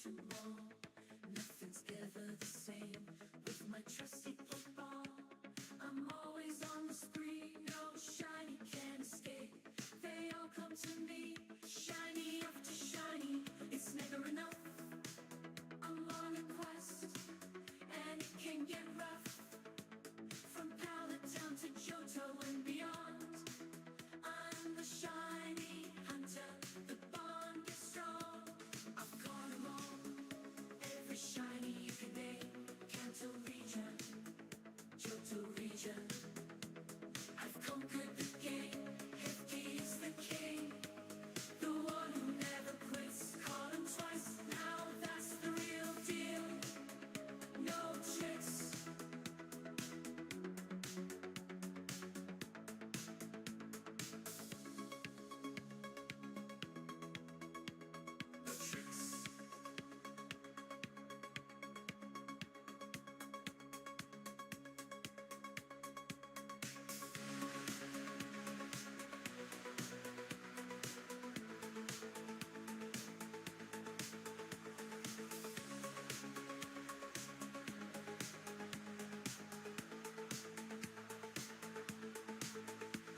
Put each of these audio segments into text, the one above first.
untouchable. Nothing's ever the same with my trusty football. I'm always on the spree, no shiny can escape. They all come to me, shiny after shiny. It's never enough. I'm on a quest, and it can get rough. From Pallet down to Johto and beyond, I'm the shiny hunter. The bond is strong. I've caught 'em all. Every shiny you can name. Kanto region, Johto region. I've conquered the game. Hefty is the king. The one who never quits. Caught 'em twice. Now that's the real deal. No tricks.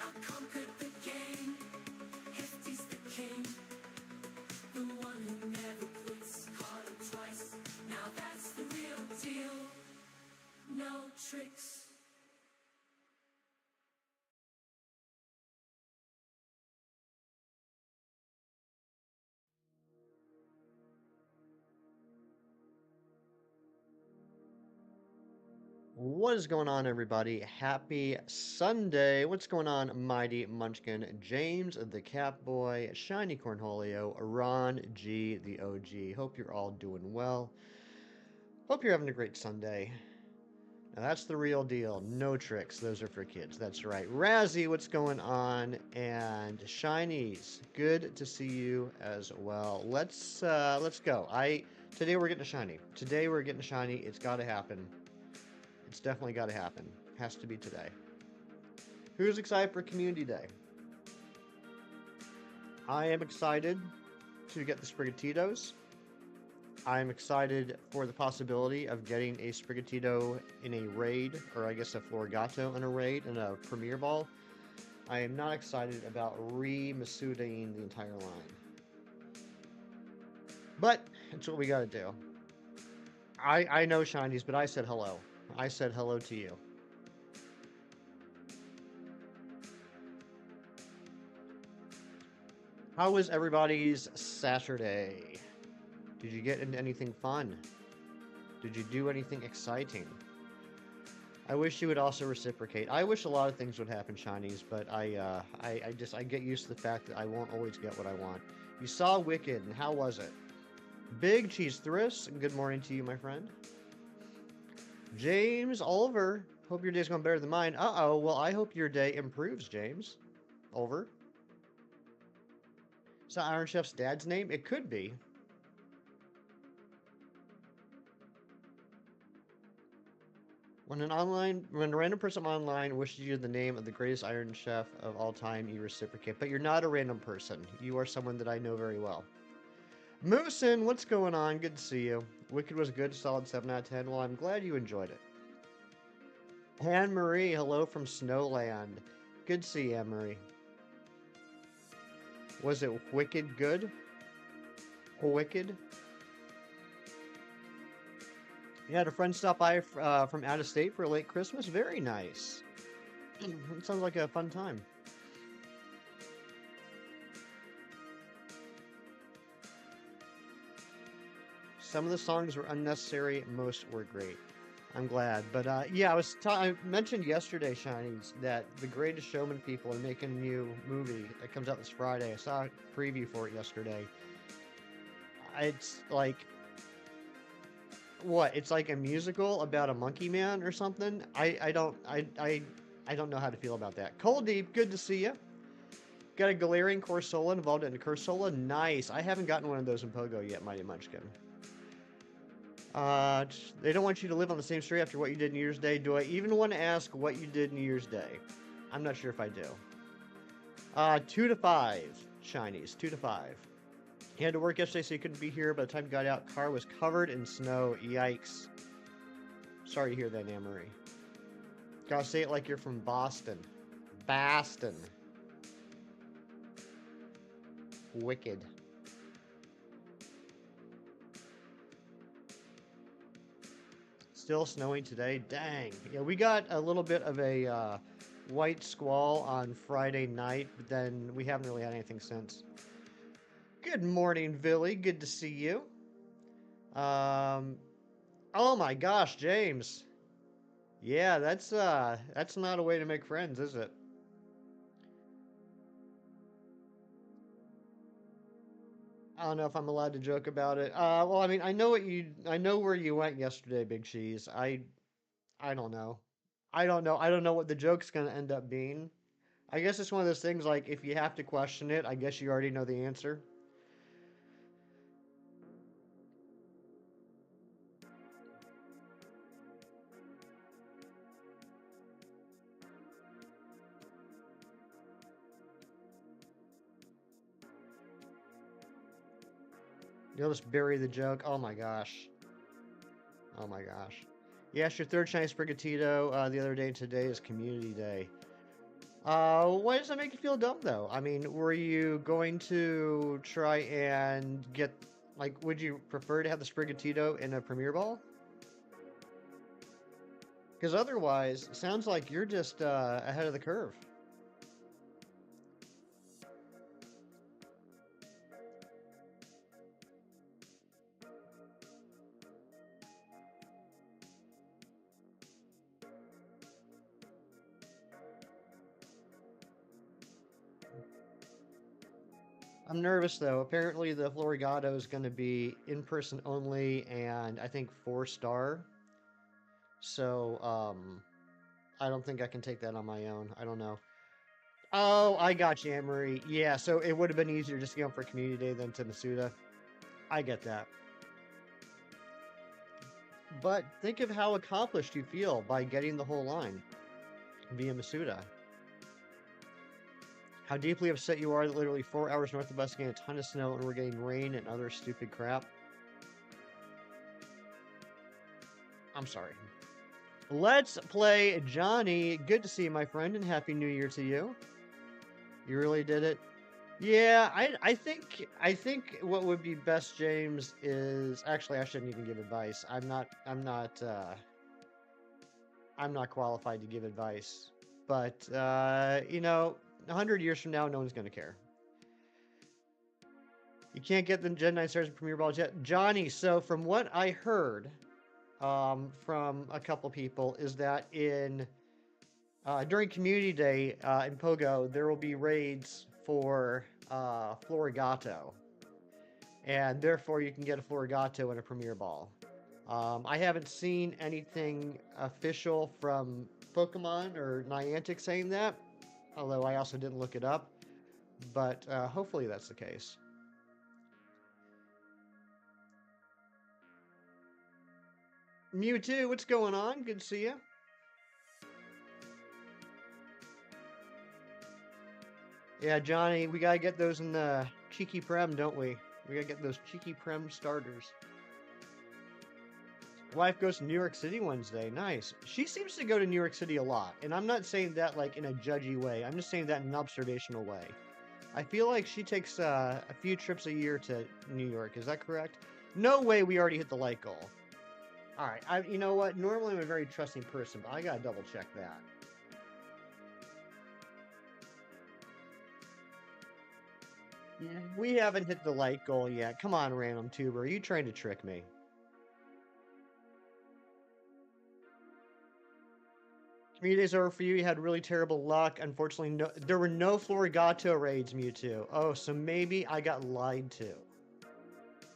I've conquered the game. Hefty's the king. The one who never quits. Caught him twice. Now that's the real deal. No tricks. What is going on, everybody? Happy Sunday. What's going on, Mighty Munchkin, James the Catboy, Shiny Cornholio, Ron G the OG. Hope you're all doing well. Hope you're having a great Sunday. Now that's the real deal. No tricks. Those are for kids. That's right. Razzie, what's going on? And Shinies, good to see you as well. Let's go. Today we're getting a shiny. Today we're getting a shiny. It's got to happen. It's definitely got to happen. Has to be today. Who's excited for Community Day? I am excited to get the Sprigatititos. I'm excited for the possibility of getting a Sprigatito in a raid, or I guess a Florigato in a raid, in a Premier Ball. I am not excited about re-Masudaing the entire line. But, it's what we gotta do. I know Shinies, but I said hello. I said hello to you. How was everybody's Saturday? Did you get into anything fun? Did you do anything exciting? I wish you would also reciprocate. I wish a lot of things would happen, Shinies, but I get used to the fact that I won't always get what I want. You saw Wicked, and how was it? Big Cheese Thrifts, good morning to you, my friend. James Oliver, hope your day's going better than mine. Uh-oh, well, I hope your day improves, James. Oliver. Is that Iron Chef's dad's name? It could be. When a random person online wishes you the name of the greatest Iron Chef of all time, you reciprocate. But you're not a random person. You are someone that I know very well. Moosin, what's going on? Good to see you. Wicked was good, solid 7 out of 10. Well, I'm glad you enjoyed it. Anne-Marie, hello from Snowland. Good to see you, Anne-Marie. Was it Wicked good? Wicked? You had a friend stop by from out of state for a late Christmas? Very nice. It sounds like a fun time. Some of the songs were unnecessary, most were great. I'm glad. But yeah, I mentioned yesterday, Shinies, that the Greatest Showman people are making a new movie that comes out this Friday. I saw a preview for it yesterday. It's like... What? It's like a musical about a monkey man or something? I don't know how to feel about that. Cold Deep, good to see you. Got a Galarian Corsola involved in a Cursola? Nice. I haven't gotten one of those in Pogo yet, Mighty Munchkin. They don't want you to live on the same street after what you did New Year's Day. Do I even want to ask what you did New Year's Day? I'm not sure if I do. 2 to 5, Shinies. 2 to 5. He had to work yesterday, so he couldn't be here. By the time he got out, car was covered in snow. Yikes. Sorry to hear that, Anne-Marie. Gotta say it like you're from Boston. Boston. Wicked. Still snowing today? Dang. Yeah, we got a little bit of a white squall on Friday night, but then we haven't really had anything since. Good morning, Billy. Good to see you. Oh my gosh, James. Yeah, that's not a way to make friends, is it? I don't know if I'm allowed to joke about it. Well, I mean, I know where you went yesterday, Big Cheese. I don't know. I don't know. I don't know what the joke's gonna end up being. I guess it's one of those things like if you have to question it, I guess you already know the answer. You'll just bury the joke. Oh my gosh. Oh my gosh. Yes, your third Chinese Brigatito the other day. Today is Community Day. Why does that make you feel dumb though? I mean, were you going to try and get like? Would you prefer to have the Sprigatito in a Premier Ball? Because otherwise, it sounds like you're just ahead of the curve. I'm nervous though. Apparently, the Florigato is going to be in person only, and I think 4-star. So, I don't think I can take that on my own. I don't know. Oh, I got you, Anne-Marie. Yeah, so it would have been easier just to go for Community Day than to Masuda. I get that. But think of how accomplished you feel by getting the whole line via Masuda. How deeply upset you are that literally 4 hours north of us getting a ton of snow and we're getting rain and other stupid crap. I'm sorry. Let's play Johnny. Good to see you, my friend, and Happy New Year to you. You really did it. Yeah, I think what would be best, James, is actually I shouldn't even give advice. I'm not qualified to give advice. But you know, 100 years from now, no one's gonna care. You can't get the Gen 9 stars in Premier Balls yet, Johnny. So from what I heard, from a couple people, is that in during Community Day in Pogo, there will be raids for Florigato, and therefore you can get a Florigato in a Premier Ball. I haven't seen anything official from Pokemon or Niantic saying that, although I also didn't look it up, but hopefully that's the case. Mewtwo, what's going on? Good to see you. Yeah, Johnny, we gotta get those in the Cheeky Prem, don't we? We gotta get those Cheeky Prem starters. Wife goes to New York City Wednesday. Nice. She seems to go to New York City a lot, and I'm not saying that like in a judgy way. I'm just saying that in an observational way. I feel like she takes a few trips a year to New York. Is that correct? No way we already hit the light goal. All right. You know what? Normally I'm a very trusting person, but I gotta double check that. Yeah, we haven't hit the light goal yet. Come on, random tuber. Are you trying to trick me? Days over for you. You had really terrible luck. Unfortunately, there were no Florigato raids, Mewtwo. Oh, so maybe I got lied to.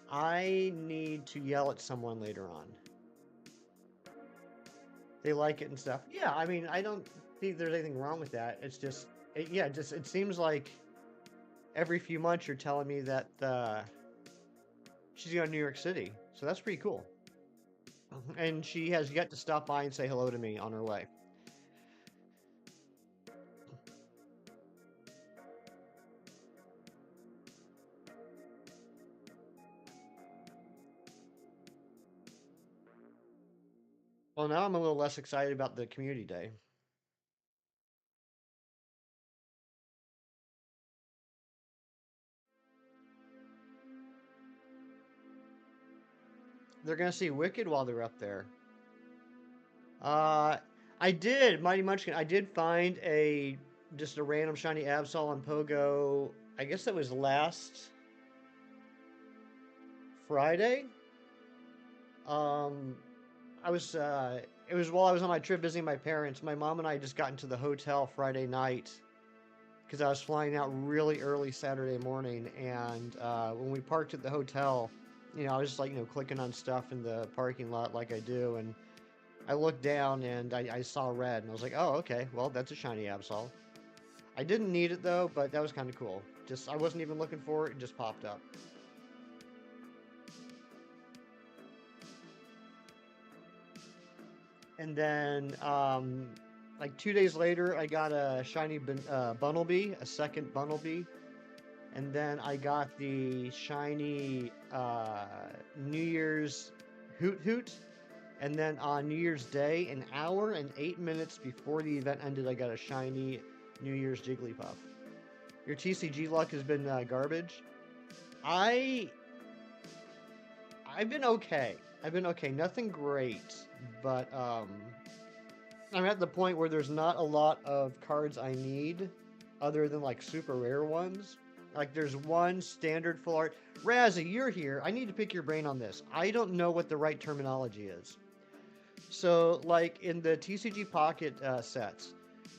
I need to yell at someone later on. They like it and stuff. Yeah, I mean, I don't think there's anything wrong with that. It's just, it seems like every few months you're telling me that she's going to New York City. So that's pretty cool. And she has yet to stop by and say hello to me on her way. Well, now I'm a little less excited about the community day. They're gonna see Wicked while they're up there. Uh, I did, Mighty Munchkin. I did find a just a random shiny Absol on Pogo. I guess that was last Friday. Um, I was it was while I was on my trip visiting my parents. My mom and I just got into the hotel Friday night because I was flying out really early Saturday morning. And when we parked at the hotel, I was just like clicking on stuff in the parking lot like I do, and I looked down and I saw red, and I was like, oh, okay, well, that's a shiny Absol. I didn't need it though, but that was kind of cool. Just I wasn't even looking for it; it just popped up. And then, like 2 days later, I got a shiny Bunnelby, a second Bunnelby, and then I got the shiny New Year's Hoot Hoot. And then on New Year's Day, an hour and 8 minutes before the event ended, I got a shiny New Year's Jigglypuff. Your TCG luck has been garbage. I I've been okay. I've been okay. Nothing great, but I'm at the point where there's not a lot of cards I need, other than like super rare ones. Like there's one standard full art. Razzie, you're here. I need to pick your brain on this. I don't know what the right terminology is. So, like in the TCG Pocket sets,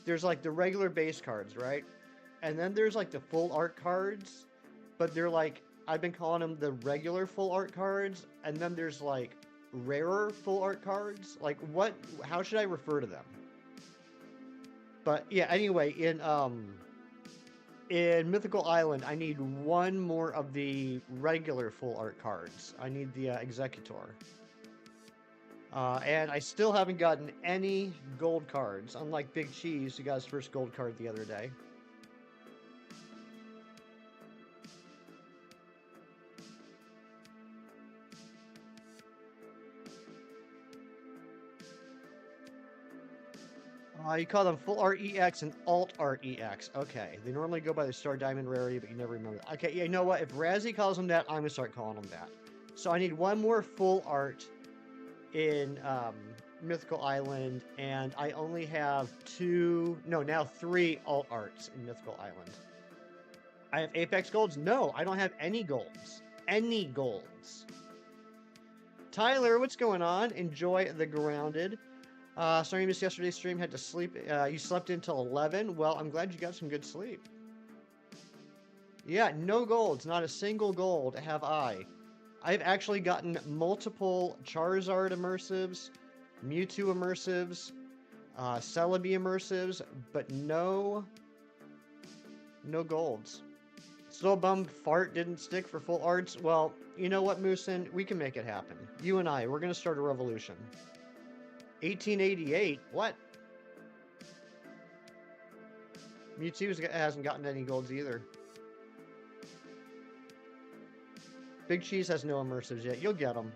there's like the regular base cards, right? And then there's like the full art cards, but they're like, I've been calling them the regular full art cards, and then there's like rarer full art cards. Like, how should I refer to them? But yeah, anyway, in Mythical Island, I need one more of the regular full art cards. I need the Executor. And I still haven't gotten any gold cards, unlike Big Cheese, who got his first gold card the other day. You call them Full Art EX and Alt Art EX. Okay, they normally go by the Star Diamond rarity, but you never remember that. Okay, yeah, you know what? If Razzie calls them that, I'm gonna start calling them that. So I need one more Full Art in Mythical Island, and I only have now three Alt Arts in Mythical Island. I have Apex Golds? No, I don't have any golds. Any golds. Tyler, what's going on? Enjoy the grounded. Sorry you missed yesterday's stream. Had to sleep. You slept until 11. Well, I'm glad you got some good sleep. Yeah, no golds. Not a single gold have I. I've actually gotten multiple Charizard immersives, Mewtwo immersives, Celebi immersives, but no golds. Still bummed Fart didn't stick for full arts. Well, you know what, Moosin? We can make it happen. You and I, we're going to start a revolution. 1888? What? Mewtwo hasn't gotten any golds either. Big Cheese has no immersives yet. You'll get them.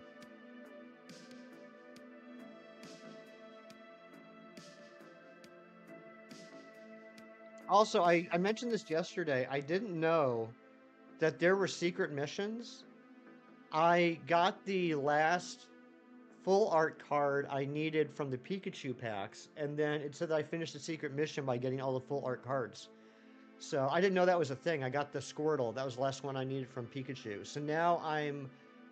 Also, I mentioned this yesterday. I didn't know that there were secret missions. I got the last full art card I needed from the Pikachu packs, and then it said that I finished the secret mission by getting all the full art cards. So I didn't know that was a thing. I got the Squirtle. That was the last one I needed from Pikachu. So now I'm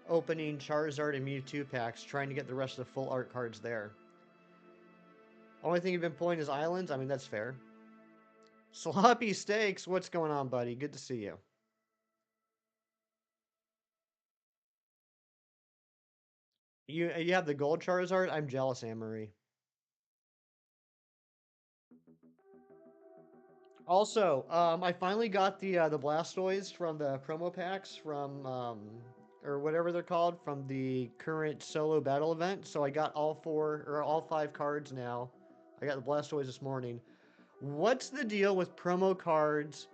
opening Charizard and Mewtwo packs, trying to get the rest of the full art cards there. Only thing you've been pulling is islands? I mean, that's fair. Sloppy Steaks, what's going on, buddy? Good to see you. You have the gold Charizard? I'm jealous, Anne-Marie. Also, I finally got the Blastoise from the promo packs from or whatever they're called from the current solo battle event. So I got all 5 cards now. I got the Blastoise this morning. What's the deal with promo cards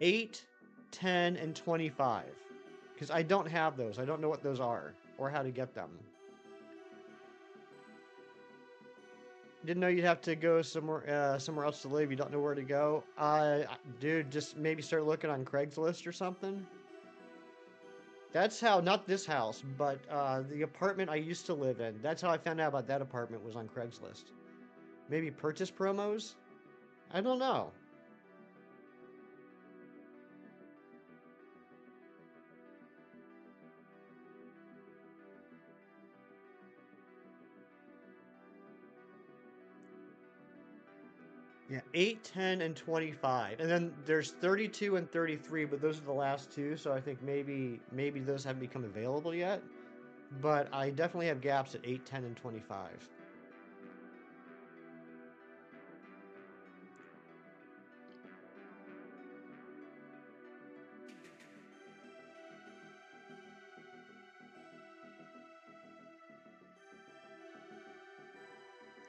8, 10, and 25? Because I don't have those. I don't know what those are or how to get them. Didn't know you'd have to go somewhere else to live. You don't know where to go. Dude, just maybe start looking on Craigslist or something. That's how, not this house, but the apartment I used to live in. That's how I found out about that apartment was on Craigslist. Maybe purchase promos? I don't know. Yeah, 8, 10, and 25. And then there's 32 and 33, but those are the last two, so I think maybe those haven't become available yet. But I definitely have gaps at 8, 10, and 25.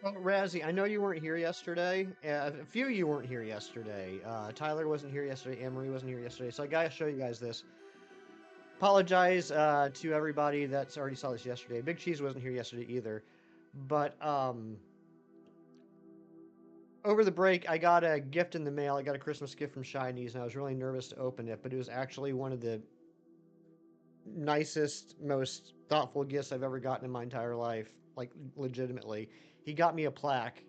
Well, Razzie, I know you weren't here yesterday. A few of you weren't here yesterday. Tyler wasn't here yesterday. Anne Marie wasn't here yesterday. So I gotta show you guys this. Apologize to everybody that's already saw this yesterday. Big Cheese wasn't here yesterday either. But over the break, I got a gift in the mail. I got a Christmas gift from Shinies, and I was really nervous to open it. But it was actually one of the nicest, most thoughtful gifts I've ever gotten in my entire life. Like, legitimately. He got me a plaque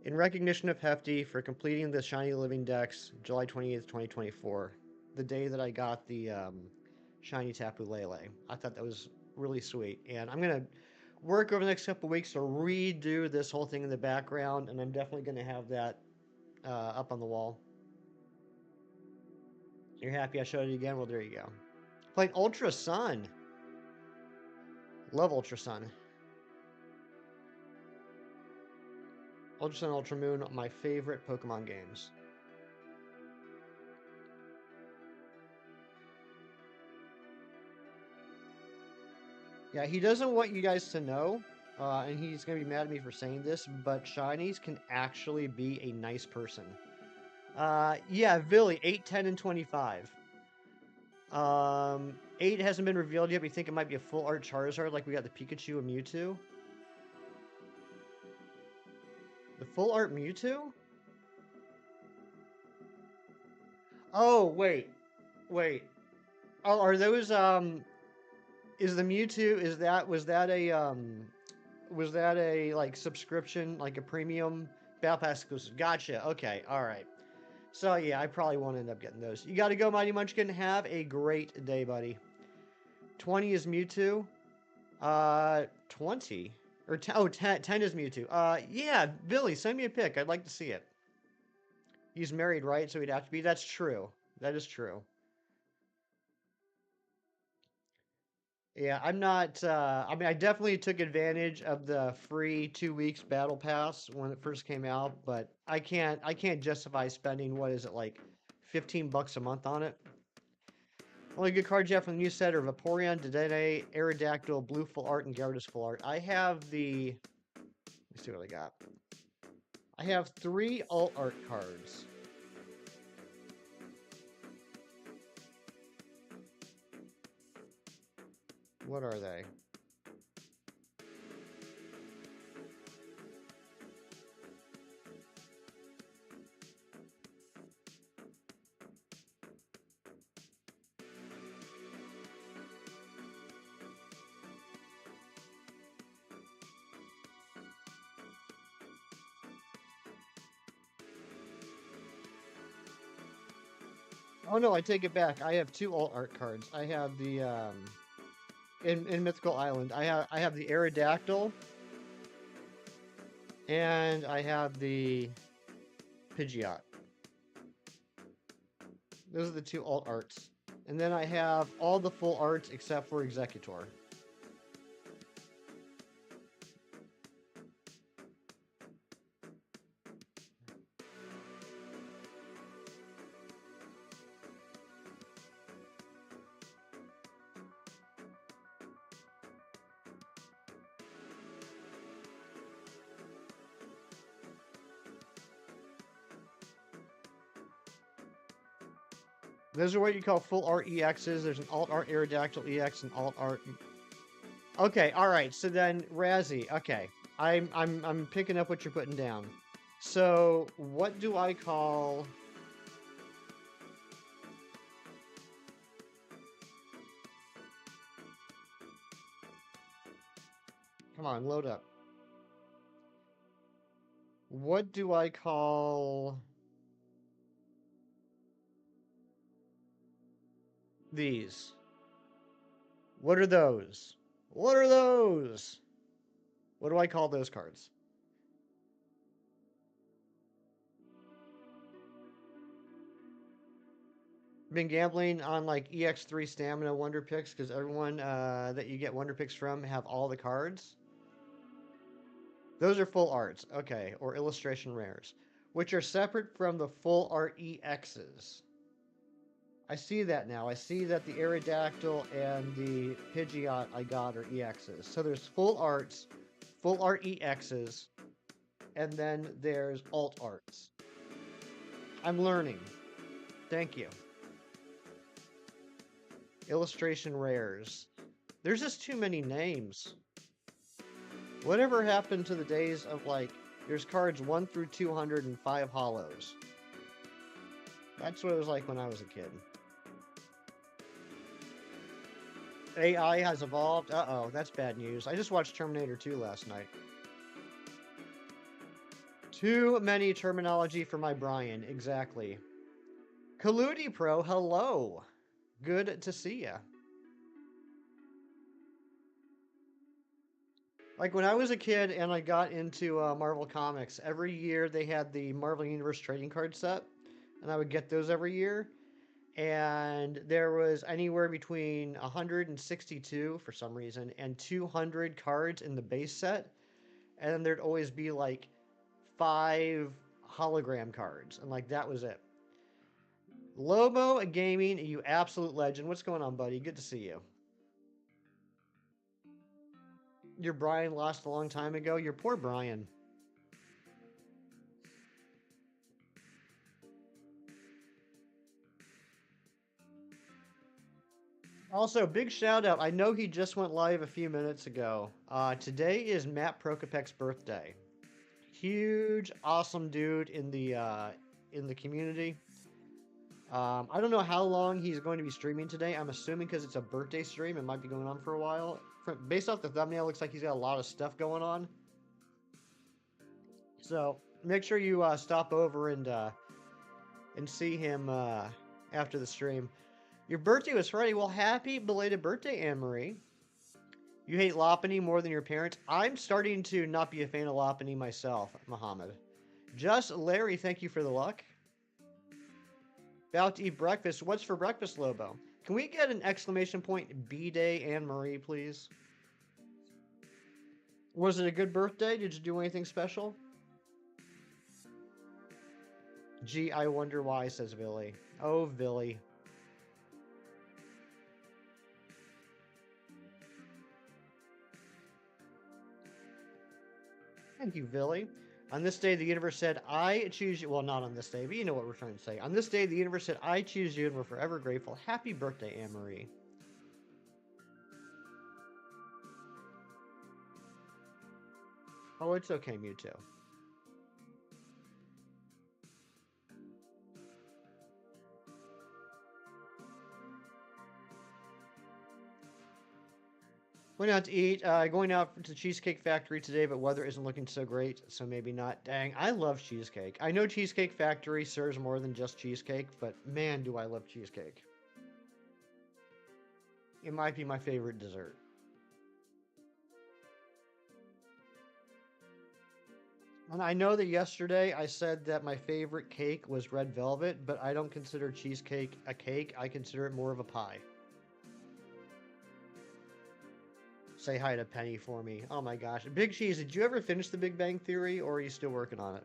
in recognition of Hefty for completing the Shiny Living Dex July 28th, 2024, the day that I got the Shiny Tapu Lele. I thought that was really sweet. And I'm going to work over the next couple weeks to redo this whole thing in the background, and I'm definitely going to have that up on the wall. You're happy I showed it again? Well, there you go. Playing Ultra Sun. Love Ultra Sun. Ultra Sun, Ultra Moon, my favorite Pokemon games. Yeah, he doesn't want you guys to know, and he's going to be mad at me for saying this, but Shinies can actually be a nice person. Yeah, Villy, 8, 10, and 25. 8 hasn't been revealed yet. We think it might be a full art Charizard, like we got the Pikachu and Mewtwo. The full art Mewtwo? Oh, wait. Wait. Oh, are those, is the Mewtwo, was that a, like, subscription, like a premium Battle Pass exclusive? Gotcha. Okay, alright. So, yeah, I probably won't end up getting those. You gotta go, Mighty Munchkin. Have a great day, buddy. 20 is Mewtwo. 20? Or 10 is Mewtwo. Yeah, Billy, send me a pic. I'd like to see it. He's married, right? So he'd have to be. That's true. That is true. Yeah, I'm not. I mean, I definitely took advantage of the free 2 weeks battle pass when it first came out, but I can't. I can't justify spending what is it like, $15 a month on it. Only good cards you have from the new set are Vaporeon, Dedenne, Aerodactyl, Blue Full Art, and Gyarados Full Art. I have the. Let's see what I got. I have 3 alt art cards. What are they? Oh no, I take it back. I have 2 alt art cards. I have the in Mythical Island. I have the Aerodactyl, and I have the Pidgeot. Those are the 2 alt arts. And then I have all the full arts except for Executor. Those are what you call full art EXs. There's an alt art Aerodactyl EX and alt art. Okay, alright, so then Razzie, okay. I'm picking up what you're putting down. So, what do I call... Come on, load up. What do I call these? What are those? What are those? What do I call those cards? Been gambling on like EX3 stamina wonder picks because everyone that you get wonder picks from have all the cards. Those are full arts, okay, or illustration rares, which are separate from the full art EXs. I see that now. I see that the Aerodactyl and the Pidgeot I got are EXs. So there's full arts, full art EXs, and then there's alt arts. I'm learning. Thank you. Illustration rares. There's just too many names. Whatever happened to the days of like, there's cards 1 through 205 hollows? That's what it was like when I was a kid. AI has evolved. Uh-oh, that's bad news. I just watched Terminator 2 last night. Too many terminology for my Brian, exactly. Kaludi Pro, hello. Good to see ya. Like when I was a kid and I got into Marvel Comics, every year they had the Marvel Universe trading card set, and I would get those every year. And there was anywhere between 162 for some reason and 200 cards in the base set, and then there'd always be like 5 hologram cards, and like that was it. Lobo Gaming, you absolute legend. What's going on, buddy? Good to see you. Your Brian lost a long time ago. Your poor Brian. Also, big shout out. I know he just went live a few minutes ago. Today is Matt Prokopek's birthday. Huge, awesome dude in the community. I don't know how long he's going to be streaming today. I'm assuming because it's a birthday stream, it might be going on for a while. Based off the thumbnail, it looks like he's got a lot of stuff going on. So make sure you stop over and see him after the stream. Your birthday was Friday. Well, happy belated birthday, Anne-Marie. You hate Lopunny more than your parents? I'm starting to not be a fan of Lopunny myself, Muhammad. Just Larry, thank you for the luck. About to eat breakfast. What's for breakfast, Lobo? Can we get an exclamation point B-Day, Anne-Marie, please? Was it a good birthday? Did you do anything special? Gee, I wonder why, says Billy. Oh, Billy. Thank you, Billy. On this day, the universe said, I choose you. Well, not on this day, but you know what we're trying to say. On this day, the universe said, I choose you, and we're forever grateful. Happy birthday, Anne-Marie. Oh, it's okay, Mewtwo. Went out to eat. Going out to Cheesecake Factory today, but weather isn't looking so great, so maybe not. Dang, I love cheesecake. I know Cheesecake Factory serves more than just cheesecake, but man, do I love cheesecake. It might be my favorite dessert. And I know that yesterday I said that my favorite cake was red velvet, but I don't consider cheesecake a cake. I consider it more of a pie. Say hi to Penny for me. Oh my gosh. Big Cheese, did you ever finish The Big Bang Theory, or are you still working on it?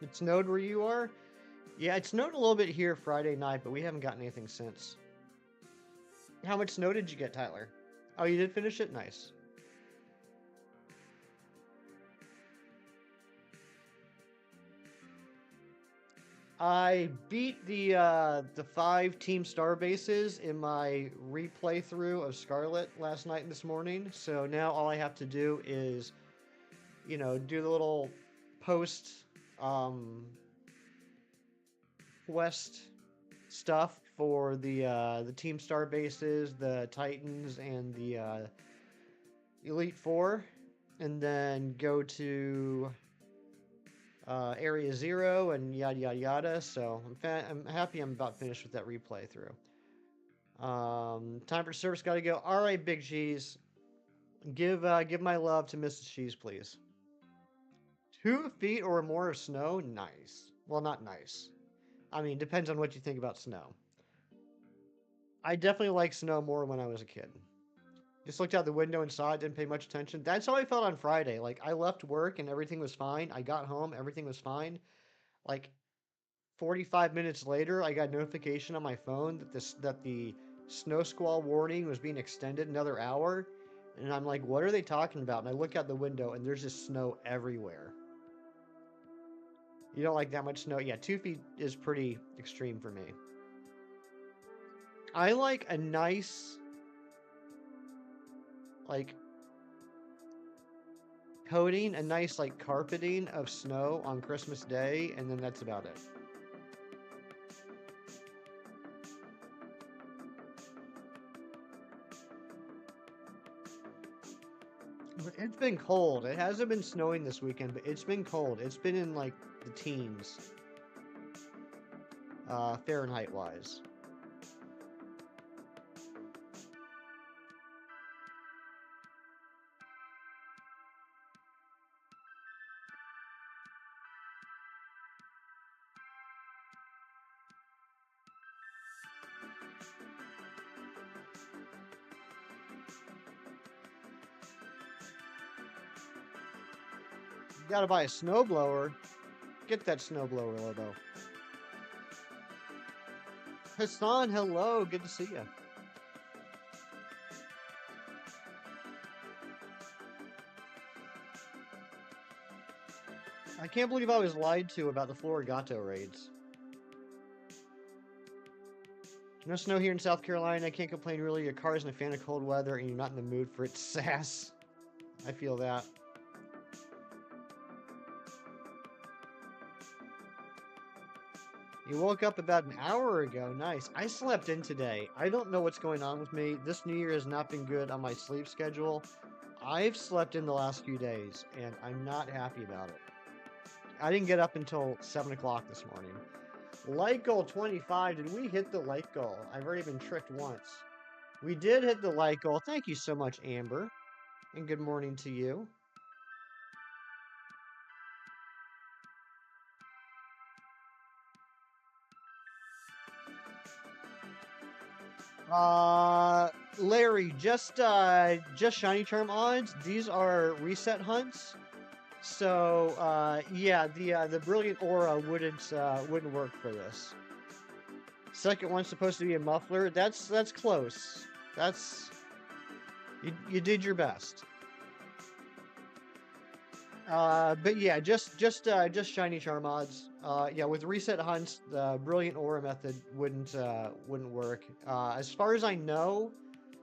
It snowed where you are? Yeah, it snowed a little bit here Friday night, but we haven't gotten anything since. How much snow did you get, Tyler? Oh, you did finish it? Nice. I beat the 5 team star bases in my replay through of Scarlet last night and this morning. So now all I have to do is, do the little post um, quest stuff for the team star bases, the Titans, and the Elite Four, and then go to Area 0 and yada yada yada. So I'm happy I'm about finished with that replay through. Time for service, gotta go. All right, Big Cheese, give my love to Mrs. Cheese, please. 2 feet or more of snow, nice. Well, not nice. I mean, depends on what you think about snow. I definitely liked snow more when I was a kid. Just looked out the window and saw it, didn't pay much attention. That's how I felt on Friday. Like, I left work and everything was fine. I got home, everything was fine. Like, 45 minutes later, I got a notification on my phone that the snow squall warning was being extended another hour. And I'm like, what are they talking about? And I look out the window and there's just snow everywhere. You don't like that much snow? Yeah, 2 feet is pretty extreme for me. I like a nice, like, coating, a nice, like, carpeting of snow on Christmas Day, and then that's about it. But it's been cold. It hasn't been snowing this weekend, but it's been cold. It's been in, like, the teens, Fahrenheit-wise. You gotta buy a snowblower. Get that snowblower, Lobo. Hassan, hello. Good to see you. I can't believe I was lied to about the Florigato raids. No snow here in South Carolina. I can't complain really. Your car isn't a fan of cold weather and you're not in the mood for its sass. I feel that. You woke up about an hour ago. Nice. I slept in today. I don't know what's going on with me. This new year has not been good on my sleep schedule. I've slept in the last few days, and I'm not happy about it. I didn't get up until 7 o'clock this morning. Light goal 25. Did we hit the light goal? I've already been tricked once. We did hit the light goal. Thank you so much, Amber. And good morning to you. Larry, just shiny charm odds. These are reset hunts. So, yeah, the brilliant aura wouldn't work for this. Second one's supposed to be a muffler. That's close. That's you did your best. But yeah, just shiny charm odds. Yeah, with reset hunts, the brilliant aura method wouldn't work. As far as I know,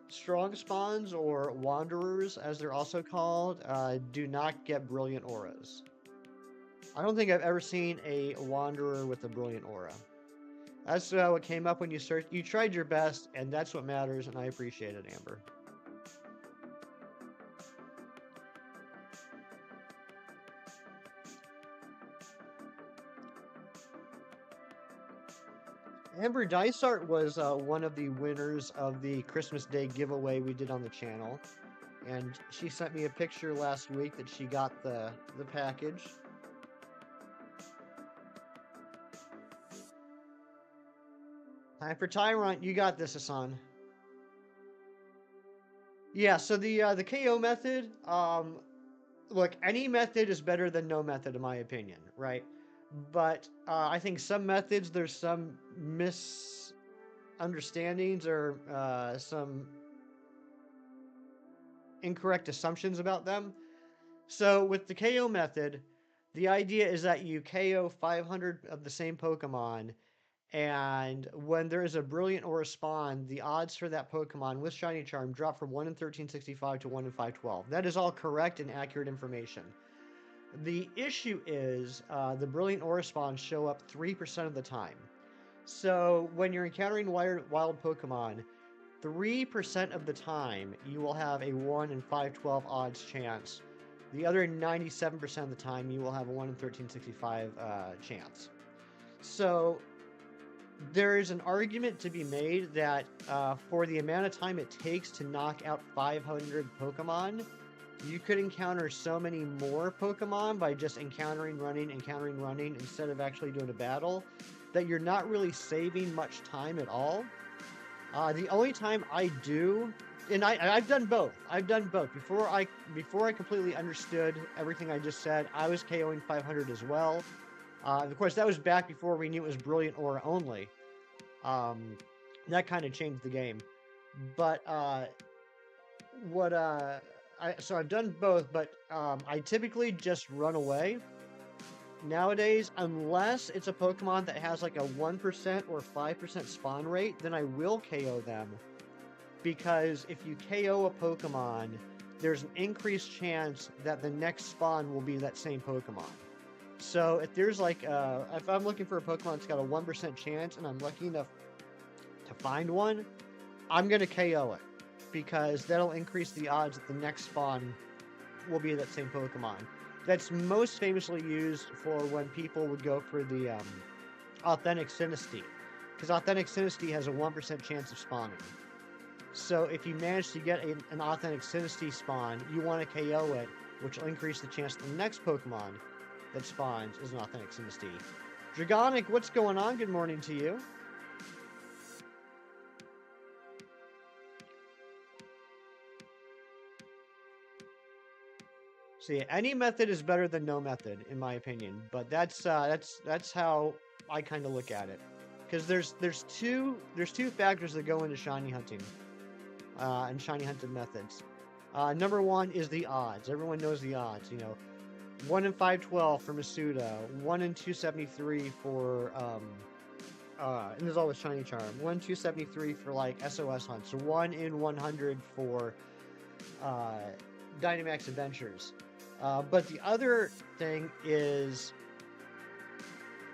strong spawns or wanderers, as they're also called, do not get brilliant auras. I don't think I've ever seen a wanderer with a brilliant aura. That's what came up when you searched. You tried your best, and that's what matters, and I appreciate it, Amber. Amber Dysart was one of the winners of the Christmas Day giveaway we did on the channel. And she sent me a picture last week that she got the package. Time for Tyrant. You got this, Hassan. Yeah, so the KO method, look, any method is better than no method in my opinion, right? But I think some methods, there's some misunderstandings or some incorrect assumptions about them. So with the KO method, The idea is that you KO 500 of the same Pokemon, and when there is a Brilliant or a Spawn, the odds for that Pokemon with Shiny Charm drop from 1 in 1365 to 1 in 512. That is all correct and accurate information. The issue is the Brilliant Aura Spawns show up 3% of the time. So when you're encountering wild Pokemon, 3% of the time you will have a 1 in 512 odds chance. The other 97% of the time you will have a 1 in 1365 chance. So there is an argument to be made that for the amount of time it takes to knock out 500 Pokemon, you could encounter so many more Pokemon by just encountering, running, instead of actually doing a battle, that you're not really saving much time at all. The only time I do, and I've done both. Before I completely understood everything I just said, I was KOing 500 as well. Of course, that was back before we knew it was Brilliant Aura only. That kind of changed the game. But so I've done both, but I typically just run away nowadays, unless it's a Pokemon that has like a 1% or 5% spawn rate, then I will KO them. Because if you KO a Pokemon, there's an increased chance that the next spawn will be that same Pokemon. So if there's like, if I'm looking for a Pokemon that's got a 1% chance and I'm lucky enough to find one, I'm going to KO it. Because that'll increase the odds that the next spawn will be that same Pokemon. That's most famously used for when people would go for the Authentic Sinistea. Because Authentic Sinistea has a 1% chance of spawning. So if you manage to get an Authentic Sinistea spawn, you want to KO it, which will increase the chance that the next Pokemon that spawns is an Authentic Sinistea. Dragonic, what's going on? Good morning to you. So yeah, any method is better than no method, in my opinion. But that's how I kind of look at it, because there's two factors that go into shiny hunting, and shiny hunted methods. Number one is the odds. Everyone knows the odds. 1 in 512 for Masuda, 1 in 273 for and there's always shiny charm. 1 in 273 for like SOS hunts. 1 in 100 for Dynamax Adventures. But the other thing is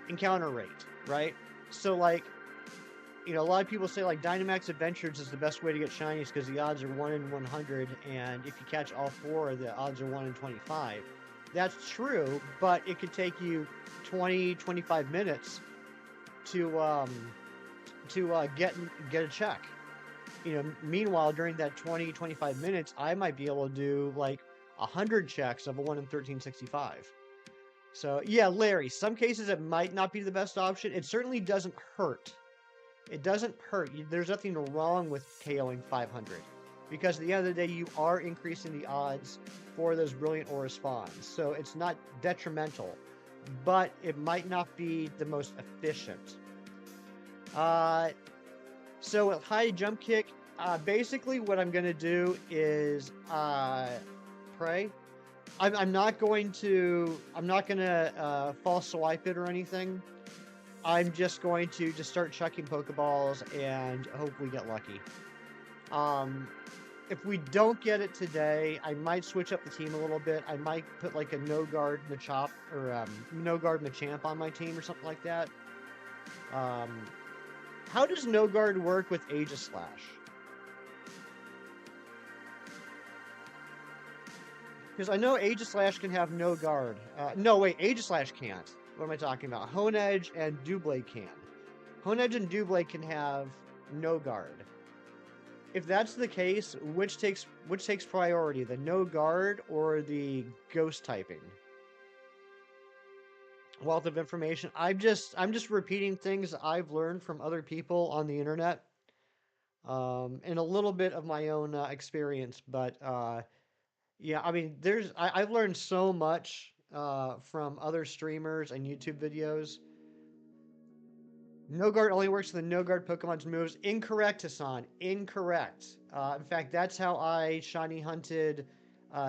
encounter rate, right? So like, a lot of people say like Dynamax Adventures is the best way to get shinies because the odds are 1 in 100, and if you catch all 4, the odds are 1 in 25. That's true, but it could take you 20-25 minutes to get a check. Meanwhile, during that 20-25 minutes, I might be able to do like 100 checks of a 1 in 1365. So yeah, Larry, some cases it might not be the best option. It certainly doesn't hurt. It doesn't hurt. There's nothing wrong with KOing 500. Because at the end of the day, you are increasing the odds for those Brilliant Aura spawns. So it's not detrimental. But it might not be the most efficient. So with high jump kick, basically what I'm going to do is pray. I'm not going to false swipe it or anything. I'm just going to start chucking Pokeballs and hope we get lucky. If we don't get it today, I might switch up the team a little bit. I might put like a no guard Machop or no guard Machamp on my team or something like that. How does no guard work with Aegislash? Because I know Aegislash can have no guard. No, wait, Aegislash can't. What am I talking about? Honedge and Doublade can. Honedge and Doublade can have no guard. If that's the case, which takes priority, the no guard or the ghost typing? Wealth of information. I'm just repeating things I've learned from other people on the internet, and a little bit of my own experience. But yeah, I mean, I've learned so much from other streamers and YouTube videos. No guard only works with the no guard Pokemon's moves. Incorrect, Hassan. Incorrect. In fact, that's how I shiny hunted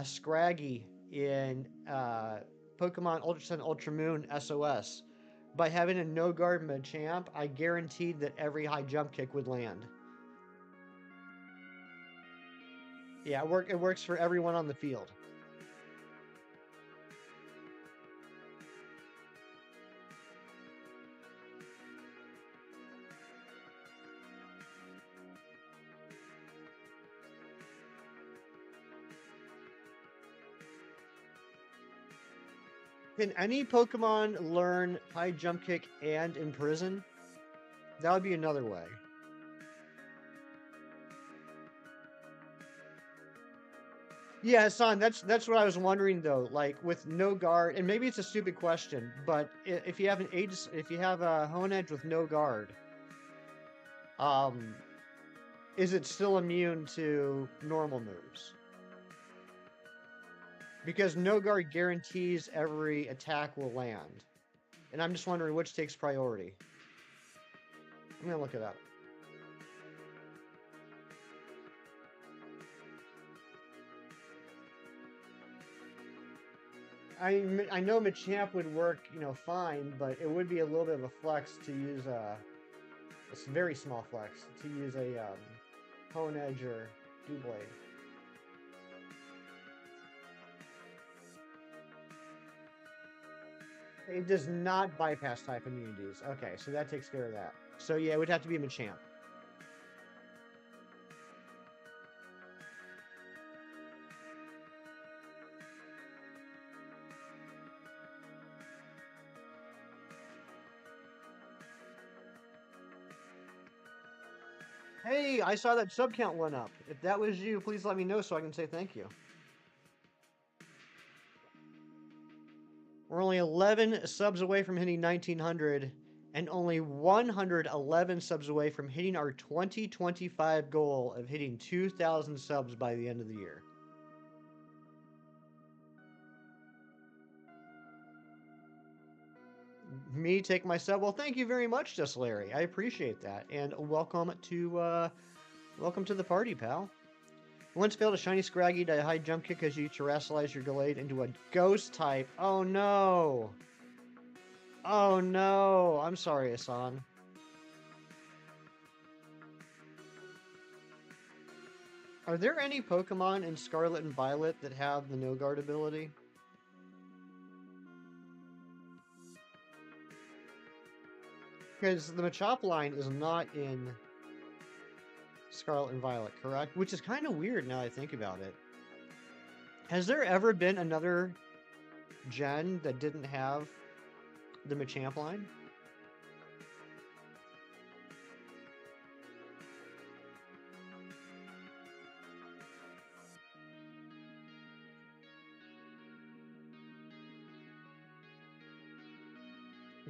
Scraggy in Pokemon Ultra Sun Ultra Moon SOS. By having a no guard Machamp, I guaranteed that every high jump kick would land. Yeah, it works for everyone on the field. Can any Pokemon learn high jump kick and imprison? That would be another way. Yeah, Hassan, that's what I was wondering though. Like with no guard, and maybe it's a stupid question, but if you have if you have a Honedge with no guard, um, is it still immune to normal moves? Because no guard guarantees every attack will land, and I'm just wondering which takes priority. I'm gonna look it up. I know Machamp would work, fine, but it would be a little bit of a flex to use a very small flex to use a Honedge or Doublade. It does not bypass type immunities. Okay, so that takes care of that. So yeah, it would have to be Machamp. Hey, I saw that sub count went up. If that was you, please let me know so I can say thank you. We're only 11 subs away from hitting 1900 and only 111 subs away from hitting our 2025 goal of hitting 2,000 subs by the end of the year. Me take my sub. Well, thank you very much, Just Larry. I appreciate that, and welcome to the party, pal. Once failed a shiny Scraggy to high jump kick as you terrestrialize your Gallade into a ghost type. Oh no! Oh no! I'm sorry, Hassan. Are there any Pokemon in Scarlet and Violet that have the no guard ability? Because the Machop line is not in Scarlet and Violet, correct? Which is kind of weird now I think about it. Has there ever been another gen that didn't have the Machamp line?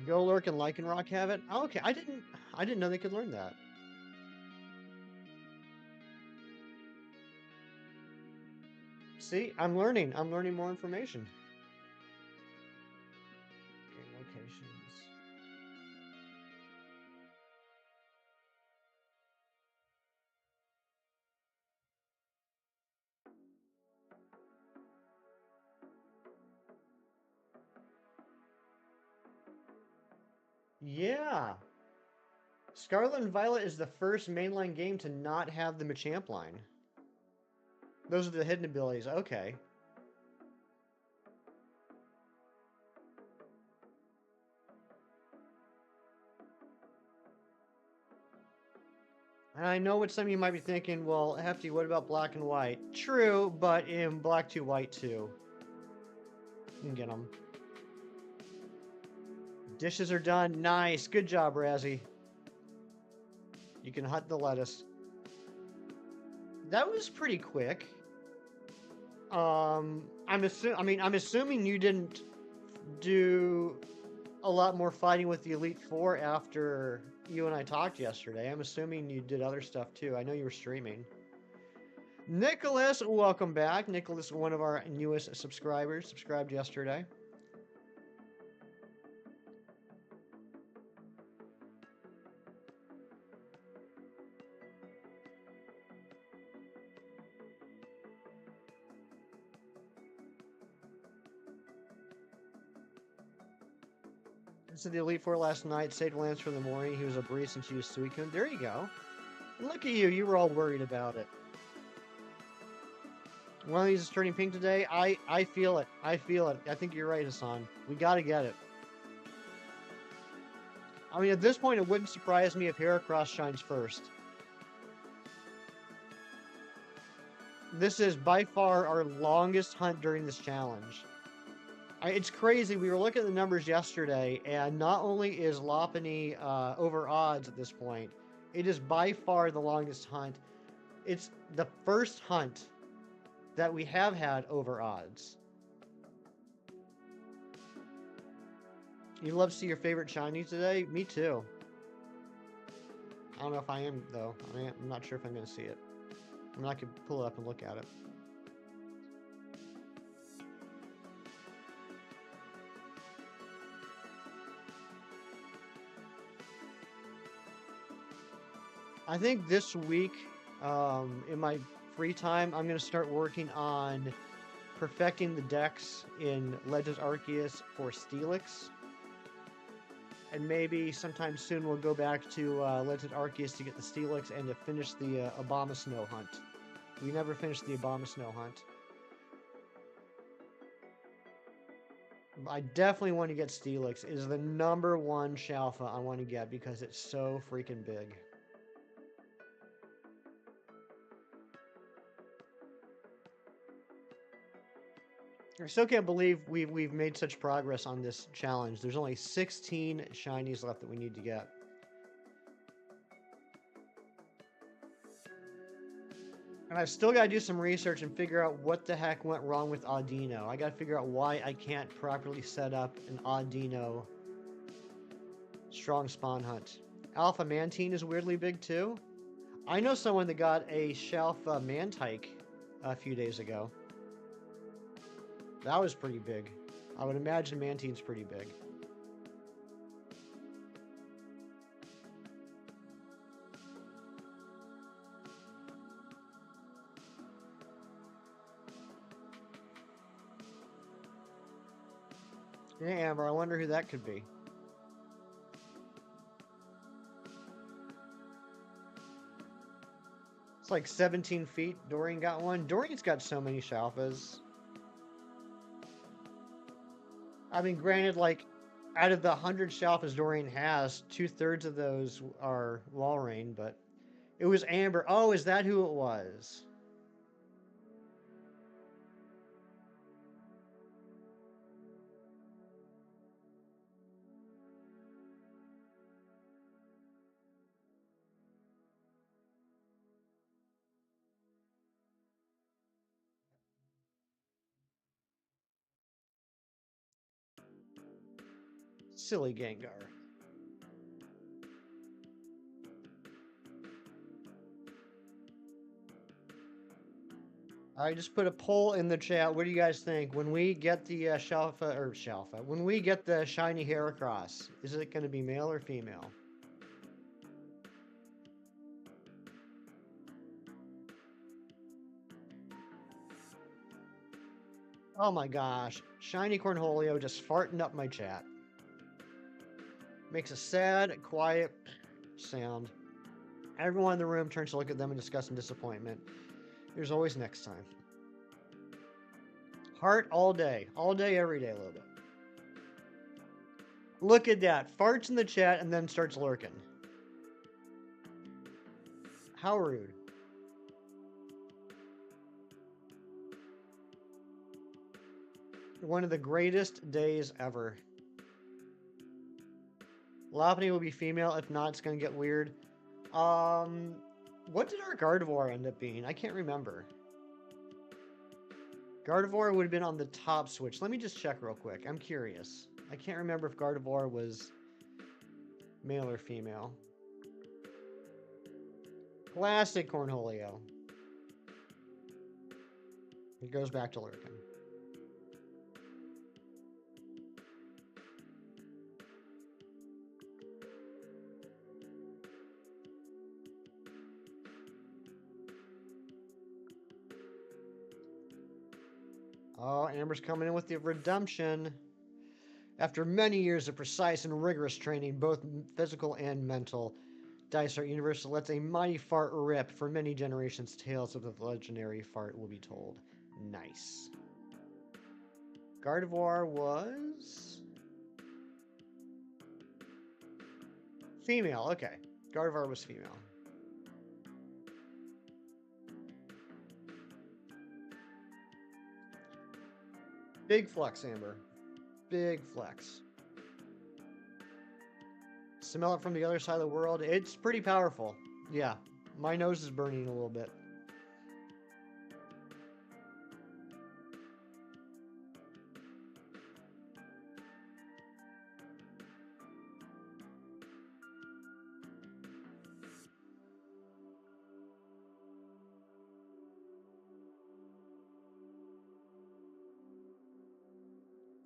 Golurk and Lycanroc have it? Oh, okay, I didn't know they could learn that. See, I'm learning more information. Game locations. Yeah. Scarlet and Violet is the first mainline game to not have the Machamp line. Those are the hidden abilities. Okay. And I know what some of you might be thinking, well, Hefty, what about Black and White? True, but in Black 2, White 2. You can get them. Dishes are done. Nice. Good job, Razzie. You can hunt the lettuce. That was pretty quick. I'm assuming you didn't do a lot more fighting with the Elite Four after you and I talked yesterday. I'm assuming you did other stuff too. I know you were streaming. Nicholas, welcome back. Nicholas, one of our newest subscribers, subscribed yesterday. to the Elite Four last night. Saved Lance for the morning. He was a breeze and she was Suicune. There you go. And look at you. You were all worried about it. One of these is turning pink today. I feel it. I feel it. I think you're right, Hassan. We got to get it. I mean, at this point, it wouldn't surprise me if Heracross shines first. This is by far our longest hunt during this challenge. It's crazy. We were looking at the numbers yesterday, and not only is Lopunny over odds at this point, it is by far the longest hunt. It's the first hunt that we have had over odds. You love to see your favorite shiny today? Me too. I don't know if I am, though. I'm not sure if I'm going to see it. I mean, I could pull it up and look at it. I think this week, in my free time, I'm going to start working on perfecting the decks in Legends Arceus for Steelix. And maybe sometime soon we'll go back to Legends Arceus to get the Steelix and to finish the Abomasnow hunt. We never finished the Abomasnow hunt. I definitely want to get Steelix. It is the #1 Shalfa I want to get because it's so freaking big. I still can't believe we've made such progress on this challenge. There's only 16 shinies left that we need to get. And I've still got to do some research and figure out what the heck went wrong with Audino. I got to figure out why I can't properly set up an Audino strong spawn hunt. Alpha Mantine is weirdly big too. I know someone that got a Shalfa Mantike a few days ago. That was pretty big. I would imagine Mantine's pretty big. Yeah, Amber, I wonder who that could be. It's like 17 feet. Dorian got one. Dorian's got so many Shalfas. I mean, granted, like, out of the 100 Shalfas Dorian has, 2/3 of those are Walrein, but it was Amber. Oh, is that who it was? Silly Gengar. I just put a poll in the chat. What do you guys think? When we get the when we get the shiny Heracross, is it going to be male or female? Oh my gosh. Shiny Cornholio just farting up my chat. Makes a sad, quiet sound. Everyone in the room turns to look at them in disgust and disappointment. There's always next time. Heart all day, every day, a little bit. Look at that. Farts in the chat and then starts lurking. How rude. One of the greatest days ever. Lopunny will be female. If not, it's going to get weird. What did our Gardevoir end up being? I can't remember. Gardevoir would have been on the top switch. Let me just check real quick. I'm curious. I can't remember if Gardevoir was male or female. Classic Cornholio. It goes back to lurking. Oh, Amber's coming in with the redemption. After many years of precise and rigorous training, both physical and mental, Dice Art Universal lets a mighty fart rip. For many generations, tales of the legendary fart will be told. Nice. Gardevoir was... female, okay. Gardevoir was female. Big flex, Amber. Big flex. Smell it from the other side of the world. It's pretty powerful. Yeah, my nose is burning a little bit.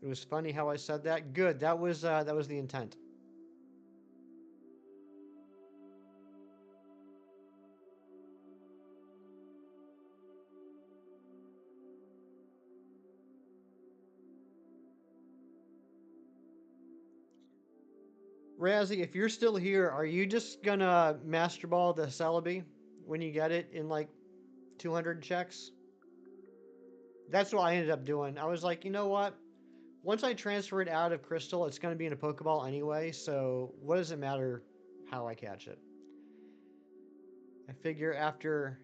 It was funny how I said that. Good. That was the intent. Razzie, if you're still here, are you just gonna Master Ball the Celebi when you get it in like 200 checks? That's what I ended up doing. I was like, you know what? Once I transfer it out of Crystal, it's going to be in a Pokeball anyway, so what does it matter how I catch it? I figure after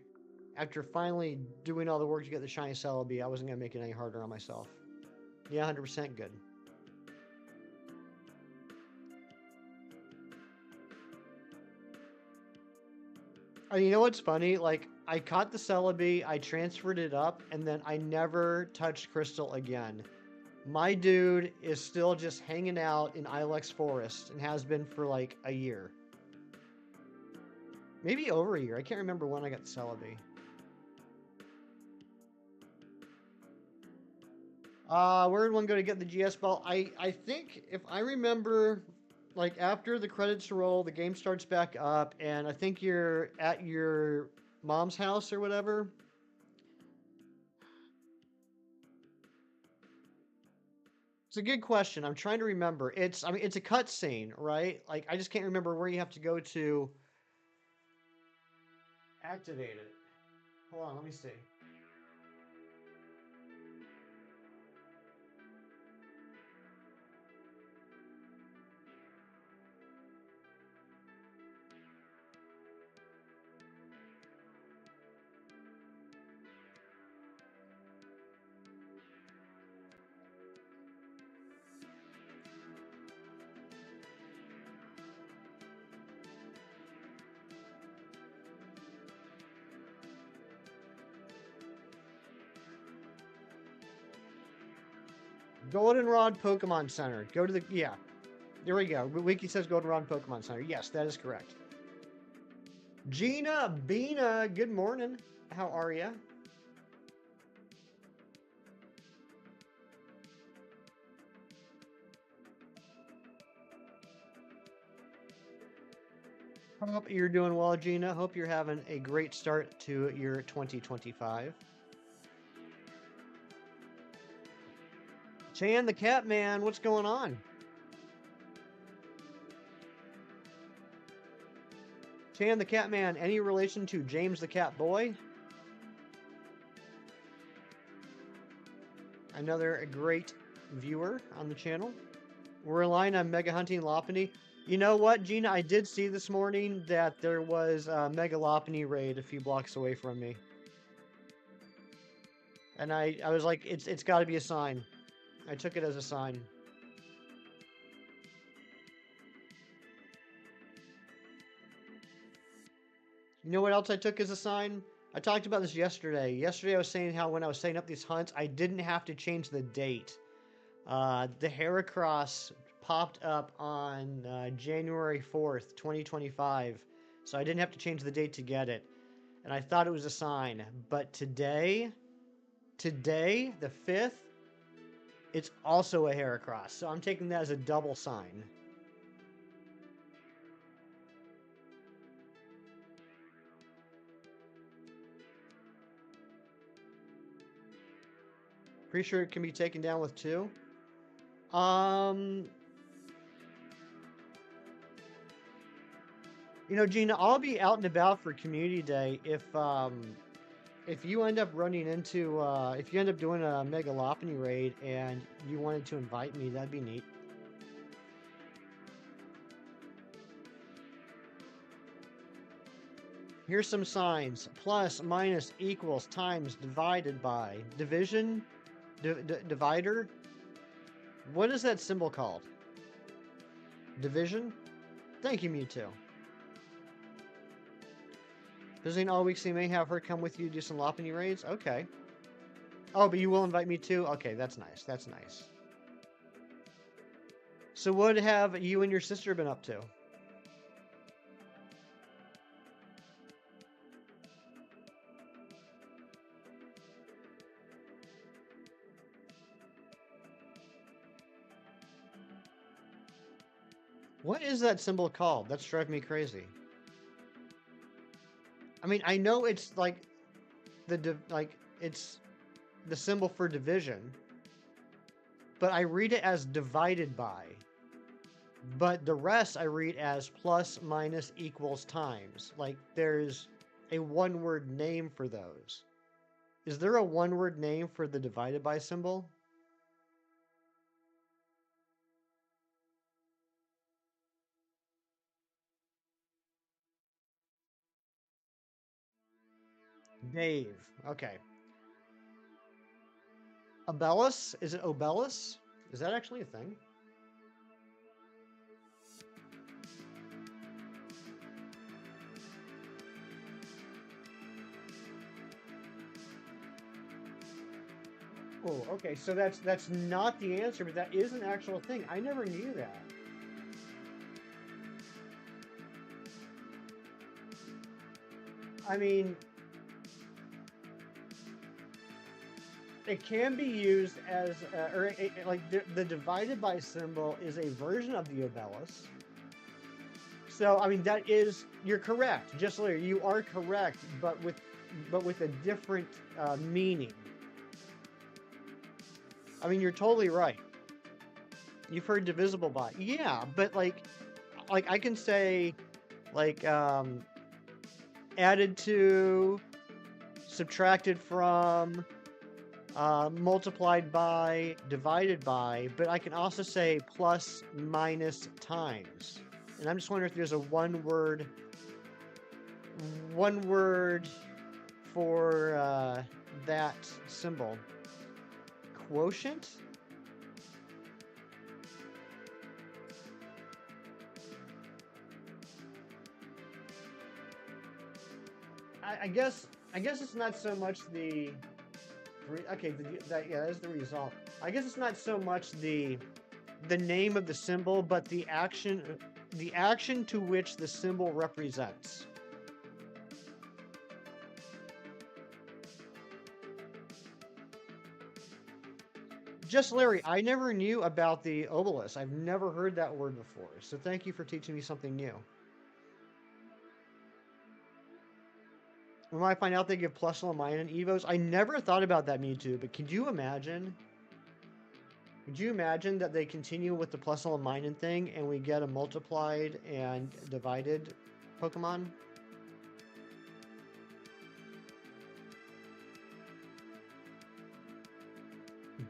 finally doing all the work to get the shiny Celebi, I wasn't going to make it any harder on myself. Yeah, 100% good. You know what's funny? Like, I caught the Celebi, I transferred it up, and then I never touched Crystal again. My dude is still just hanging out in Ilex Forest and has been for like a year. Maybe over a year. I can't remember when I got the Celebi. Where did one go to get the GS ball? I think if I remember, like after the credits roll, the game starts back up, and I think you're at your mom's house or whatever. It's a good question. I'm trying to remember. I mean, it's a cutscene, right? Like, I just can't remember where you have to go to activate it. Hold on, let me see. Goldenrod Pokemon Center. Go to the... Yeah. There we go. Wiki says Goldenrod Pokemon Center. Yes, that is correct. Gina Bina, good morning. How are ya? Hope you're doing well, Gina. Hope you're having a great start to your 2025. Chan the Catman, what's going on? Chan the Catman, any relation to James the Cat Boy? Another great viewer on the channel. We're relying on Mega Hunting Lopunny. You know what, Gina? I did see this morning that there was a Mega Lopunny raid a few blocks away from me. And I was like, it's got to be a sign. I took it as a sign. You know what else I took as a sign? I talked about this yesterday. Yesterday I was saying how when I was setting up these hunts, I didn't have to change the date. The Heracross popped up on January 4th, 2025. So I didn't have to change the date to get it. And I thought it was a sign. But today, the 5th, it's also a Heracross. So I'm taking that as a double sign. Pretty sure it can be taken down with 2. Um, Gina, I'll be out and about for Community Day if you end up running into if you end up doing a Megalopony raid and you wanted to invite me, that'd be neat. Here's some signs: plus, minus, equals, times, divided by, division, divider. What is that symbol called? Division? Thank you, Mewtwo. Visiting all week, so you may have her come with you to do some Lopunny raids? Okay. Oh, but you will invite me too? Okay, that's nice. That's nice. So what have you and your sister been up to? What is that symbol called? That's driving me crazy. I mean, I know it's like it's the symbol for division, but I read it as divided by. But the rest I read as plus, minus, equals, times. Like there's a one-word name for those. Is there a one-word name for the divided by symbol? Dave. Okay. Obelus? Is it Obelus? Is that actually a thing? Oh, okay. So that's not the answer, but that is an actual thing. I never knew that. I mean, it can be used as, like the divided by symbol is a version of the obelus. So I mean you're correct, just later you are correct, but with a different meaning. I mean, you're totally right. You've heard divisible by, yeah, but like I can say like added to, subtracted from, multiplied by, divided by, but I can also say plus, minus, times. And I'm just wondering if there's a one word for that symbol. Quotient? I guess it's not so much the okay, that is the result. I guess it's not so much the name of the symbol, but the action to which the symbol represents. Just Larry, I never knew about the obelisk. I've never heard that word before, so thank you for teaching me something new. When I find out they give plus and minus evos, I never thought about that, Mewtwo, but could you imagine? Could you imagine that they continue with the plus and minus thing and we get a multiplied and divided Pokemon?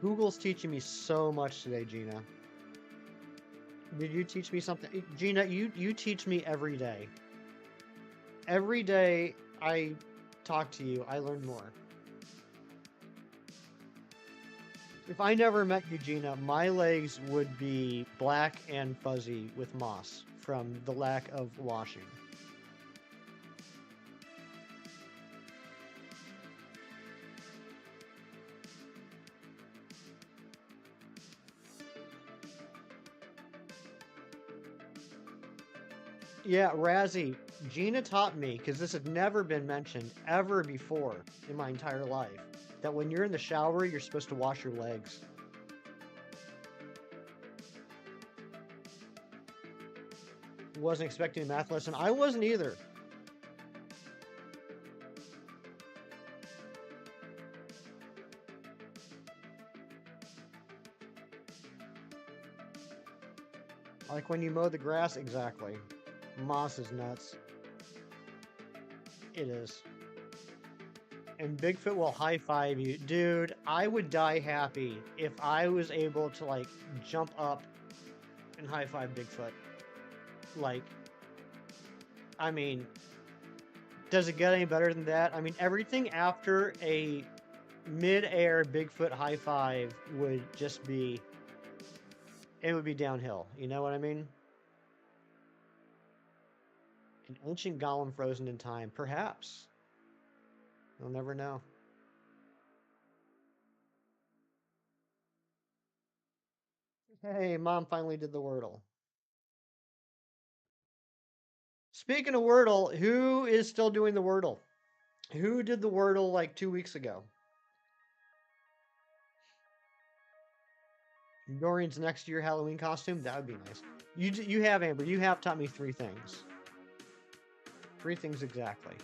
Google's teaching me so much today, Gina. Did you teach me something? Gina, you teach me every day. Every day I talk to you, I learn more. If I never met you, Gina, my legs would be black and fuzzy with moss from the lack of washing. Yeah, Razzie, Gina taught me, because this had never been mentioned ever before in my entire life, that when you're in the shower, you're supposed to wash your legs. Wasn't expecting a math lesson. I wasn't either. Like when you mow the grass, exactly. Moss is nuts. It is. And Bigfoot will high five you. Dude, I would die happy if I was able to, like, jump up and high five Bigfoot. Like, I mean, does it get any better than that? I mean, everything after a mid-air Bigfoot high five would just be, it would be downhill. You know what I mean? An ancient golem frozen in time. Perhaps. You'll never know. Hey, Mom finally did the Wordle. Speaking of Wordle, who is still doing the Wordle? Who did the Wordle like 2 weeks ago? Dorian's next year Halloween costume? That would be nice. You have, Amber. You have taught me 3 things. 3 things exactly.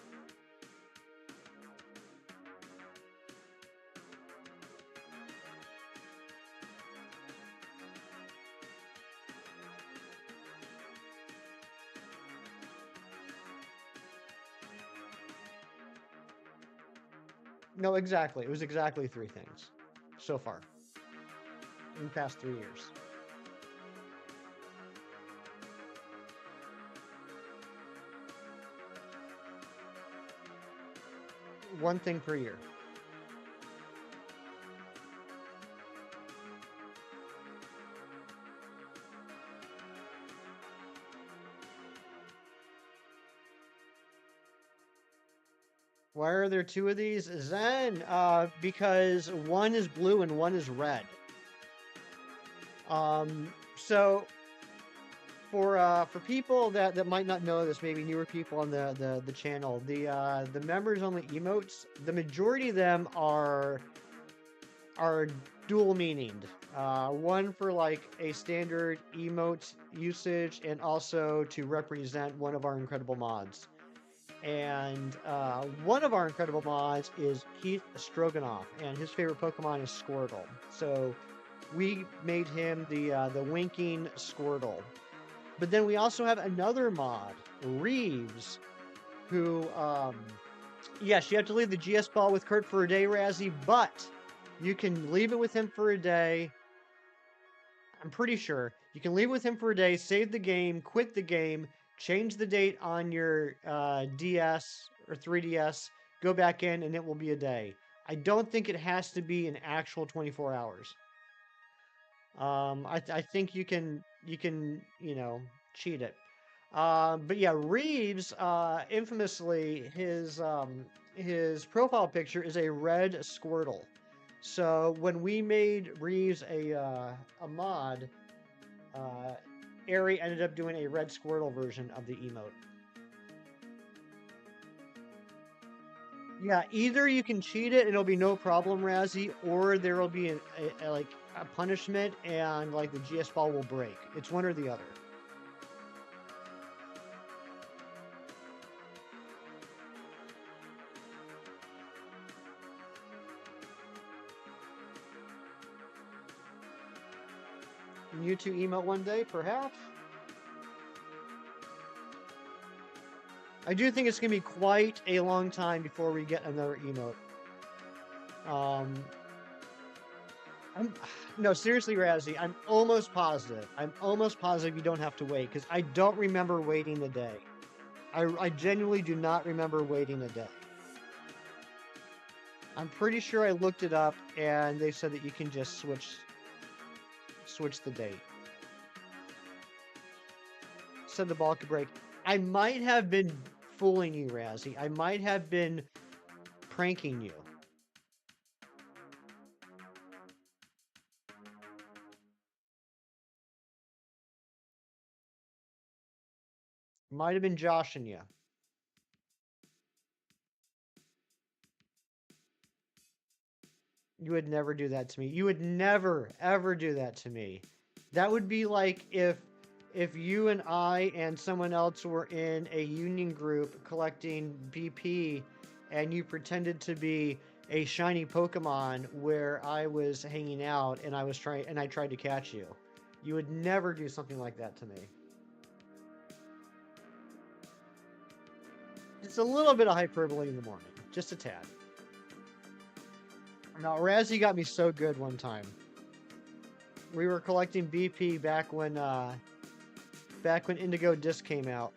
No, exactly. It was exactly 3 things so far in the past 3 years. One thing per year. Why are there 2 of these? Zen, because one is blue and one is red. So for people that might not know this, maybe newer people on the channel, the members only emotes, the majority of them are dual meaninged. One for like a standard emote usage, and also to represent one of our incredible mods. And one of our incredible mods is Keith Stroganoff, and his favorite Pokemon is Squirtle. So we made him the winking Squirtle. But then we also have another mod, Reeves, who, yes, you have to leave the GS ball with Kurt for a day, Razzie, but you can leave it with him for a day. I'm pretty sure. You can leave it with him for a day, save the game, quit the game, change the date on your DS or 3DS, go back in, and it will be a day. I don't think it has to be an actual 24 hours. I think you can cheat it. But yeah, Reeves, infamously, his profile picture is a red Squirtle. So when we made Reeves a mod, Ari ended up doing a red Squirtle version of the emote. Yeah, either you can cheat it and it'll be no problem, Razzie, or there will be a punishment and like the GS ball will break. It's one or the other. Mewtwo emote one day, perhaps? I do think it's going to be quite a long time before we get another emote. No, seriously, Razzie, I'm almost positive. I'm almost positive you don't have to wait, because I don't remember waiting a day. I genuinely do not remember waiting a day. I'm pretty sure I looked it up, and they said that you can just switch the date. Said the ball could break. I might have been fooling you, Razzie. I might have been pranking you. Might have been joshing you. You would never do that to me. You would never, ever do that to me. That would be like if you and I and someone else were in a union group collecting BP and you pretended to be a shiny Pokemon where I was hanging out and I tried to catch you. You would never do something like that to me. It's a little bit of hyperbole in the morning. Just a tad. Now, Razzie got me so good one time. We were collecting BP back when Indigo Disc came out.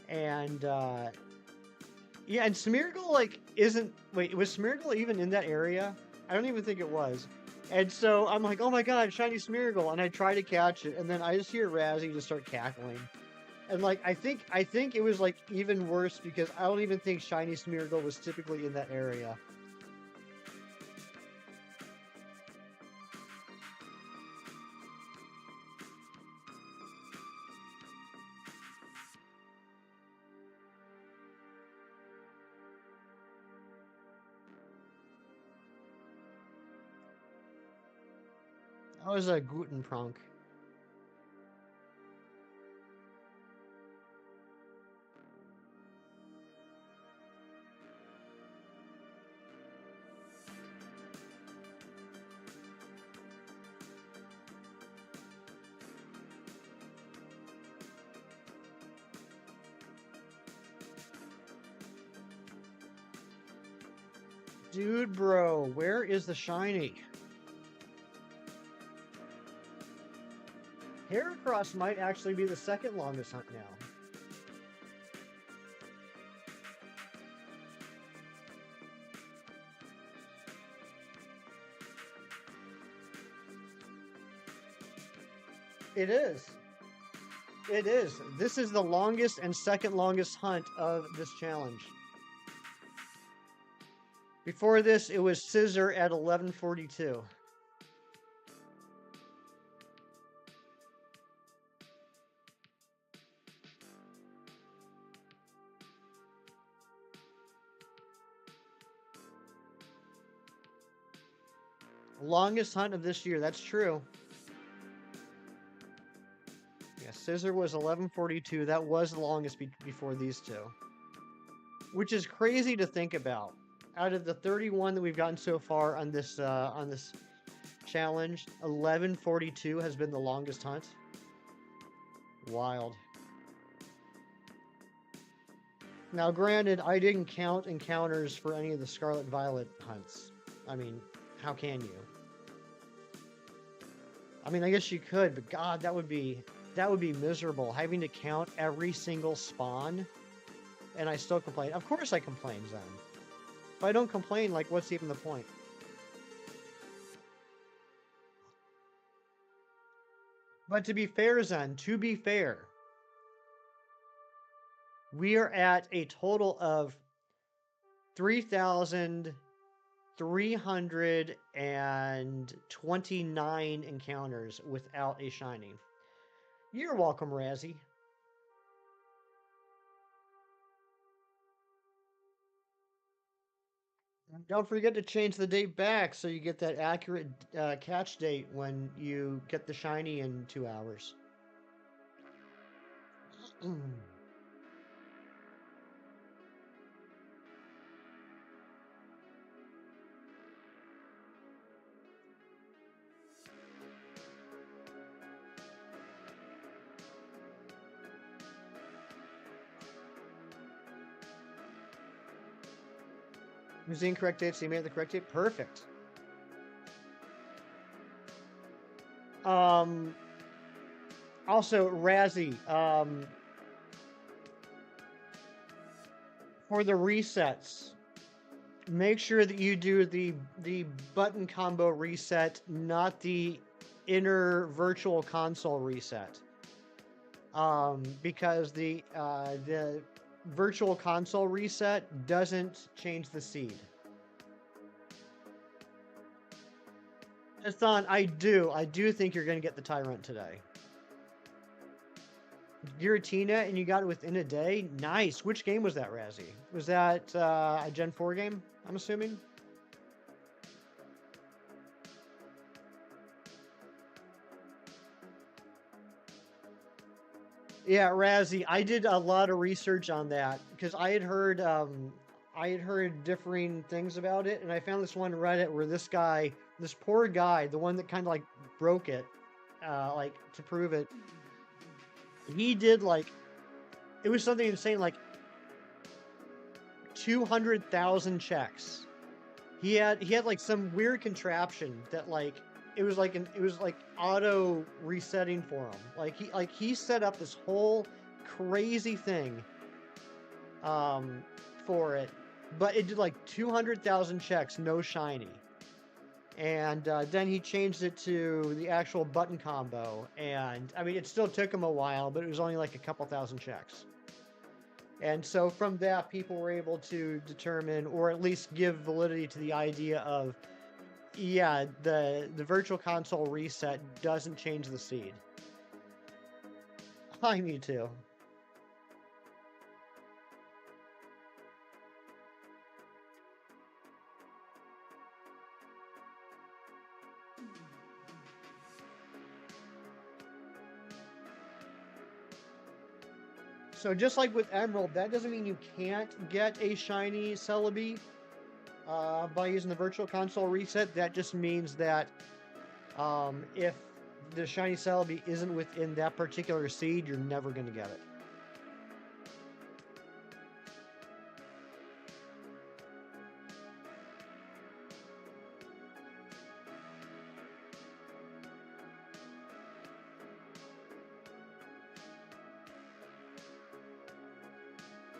And, yeah, and Smeargle, like, isn't... Wait, was Smeargle even in that area? I don't even think it was. And so I'm like, oh my god, shiny Smeargle, and I try to catch it, and then I just hear Razzie just start cackling. And, like, I think it was, like, even worse because I don't even think shiny Smeargle was typically in that area. That was a Guten Prank. Dude, bro, where is the shiny? Heracross might actually be the second longest hunt now. It is. It is. This is the longest and second longest hunt of this challenge. Before this, it was Scissor at 1142. Longest hunt of this year, that's true. Yeah, Scissor was 1142. That was the longest before these two. Which is crazy to think about. Out of the 31 that we've gotten so far on this challenge, 1142 has been the longest hunt. Wild. Now, granted, I didn't count encounters for any of the Scarlet Violet hunts. I mean, how can you? I mean, I guess you could, but God, that would be miserable, having to count every single spawn, and I still complain. Of course I complain, Zen. If I don't complain, like, what's even the point? But to be fair, Zen, to be fair, we are at a total of 3,329 encounters without a shiny. You're welcome, Razzie. Don't forget to change the date back so you get that accurate catch date when you get the shiny in 2 hours. Who's the incorrect date? So you made the correct date? Perfect. Also, Razzie, for the resets, make sure that you do the button combo reset, not the inner virtual console reset. Because the virtual console reset doesn't change the seed. Ethan, I do think you're going to get the Tyrant today. Giratina, and you got it within a day? Nice. Which game was that, Razzie? Was that a Gen 4 game, I'm assuming? Yeah, Razzie, I did a lot of research on that because I had heard differing things about it, and I found this one Reddit where this poor guy, the one that kind of like broke it, like to prove it. He did like, it was something insane, like 200,000 checks. He had like some weird contraption that like it was like auto resetting for him. Like he set up this whole crazy thing for it, but it did like 200,000 checks, no shiny. And then he changed it to the actual button combo, and I mean it still took him a while, but it was only like a couple thousand checks. And so from that, people were able to determine, or at least give validity to the idea of, yeah, the virtual console reset doesn't change the seed. I me too. So just like with Emerald, that doesn't mean you can't get a shiny Celebi by using the Virtual Console reset. That just means that if the shiny Celebi isn't within that particular seed, you're never going to get it.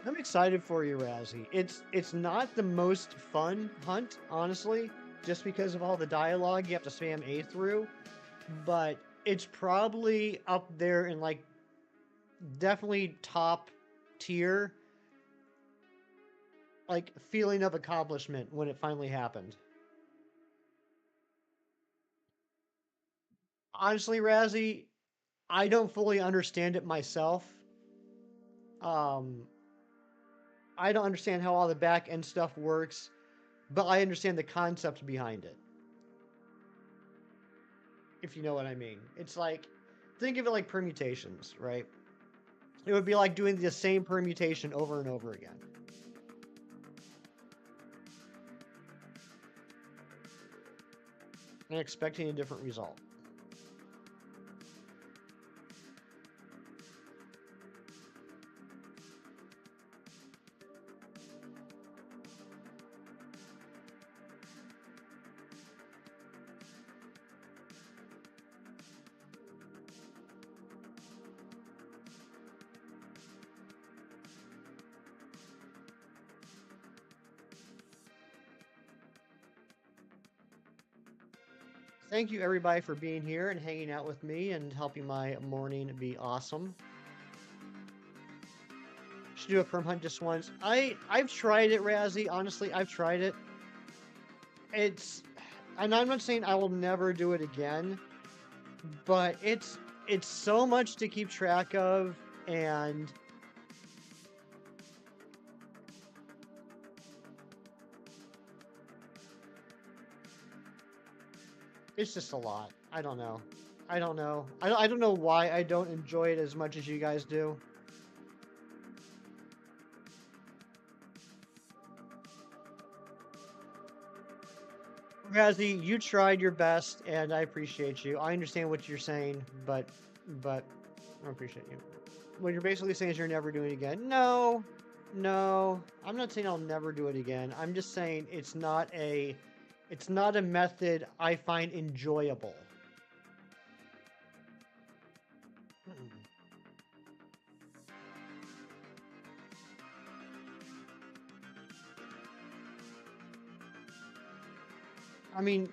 I'm excited for you, Razzie. It's not the most fun hunt, honestly, just because of all the dialogue you have to spam A through, but it's probably up there in like definitely top tier, like feeling of accomplishment when it finally happened. Honestly, Razzie, I don't fully understand it myself. Um, I don't understand how all the back end stuff works, but I understand the concept behind it. If you know what I mean. It's like, think of it like permutations, right? It would be like doing the same permutation over and over again. And expecting a different result. Thank you everybody for being here and hanging out with me and helping my morning be awesome. Should do a perm hunt just once. I've tried it, Razzie. Honestly, I've tried it. And I'm not saying I will never do it again, but it's so much to keep track of, and it's just a lot. I don't know. I don't know. I don't know why I don't enjoy it as much as you guys do. Razzie, you tried your best, and I appreciate you. I understand what you're saying, but I appreciate you. What you're basically saying is you're never doing it again. No, I'm not saying I'll never do it again. I'm just saying it's not a method I find enjoyable. I mean,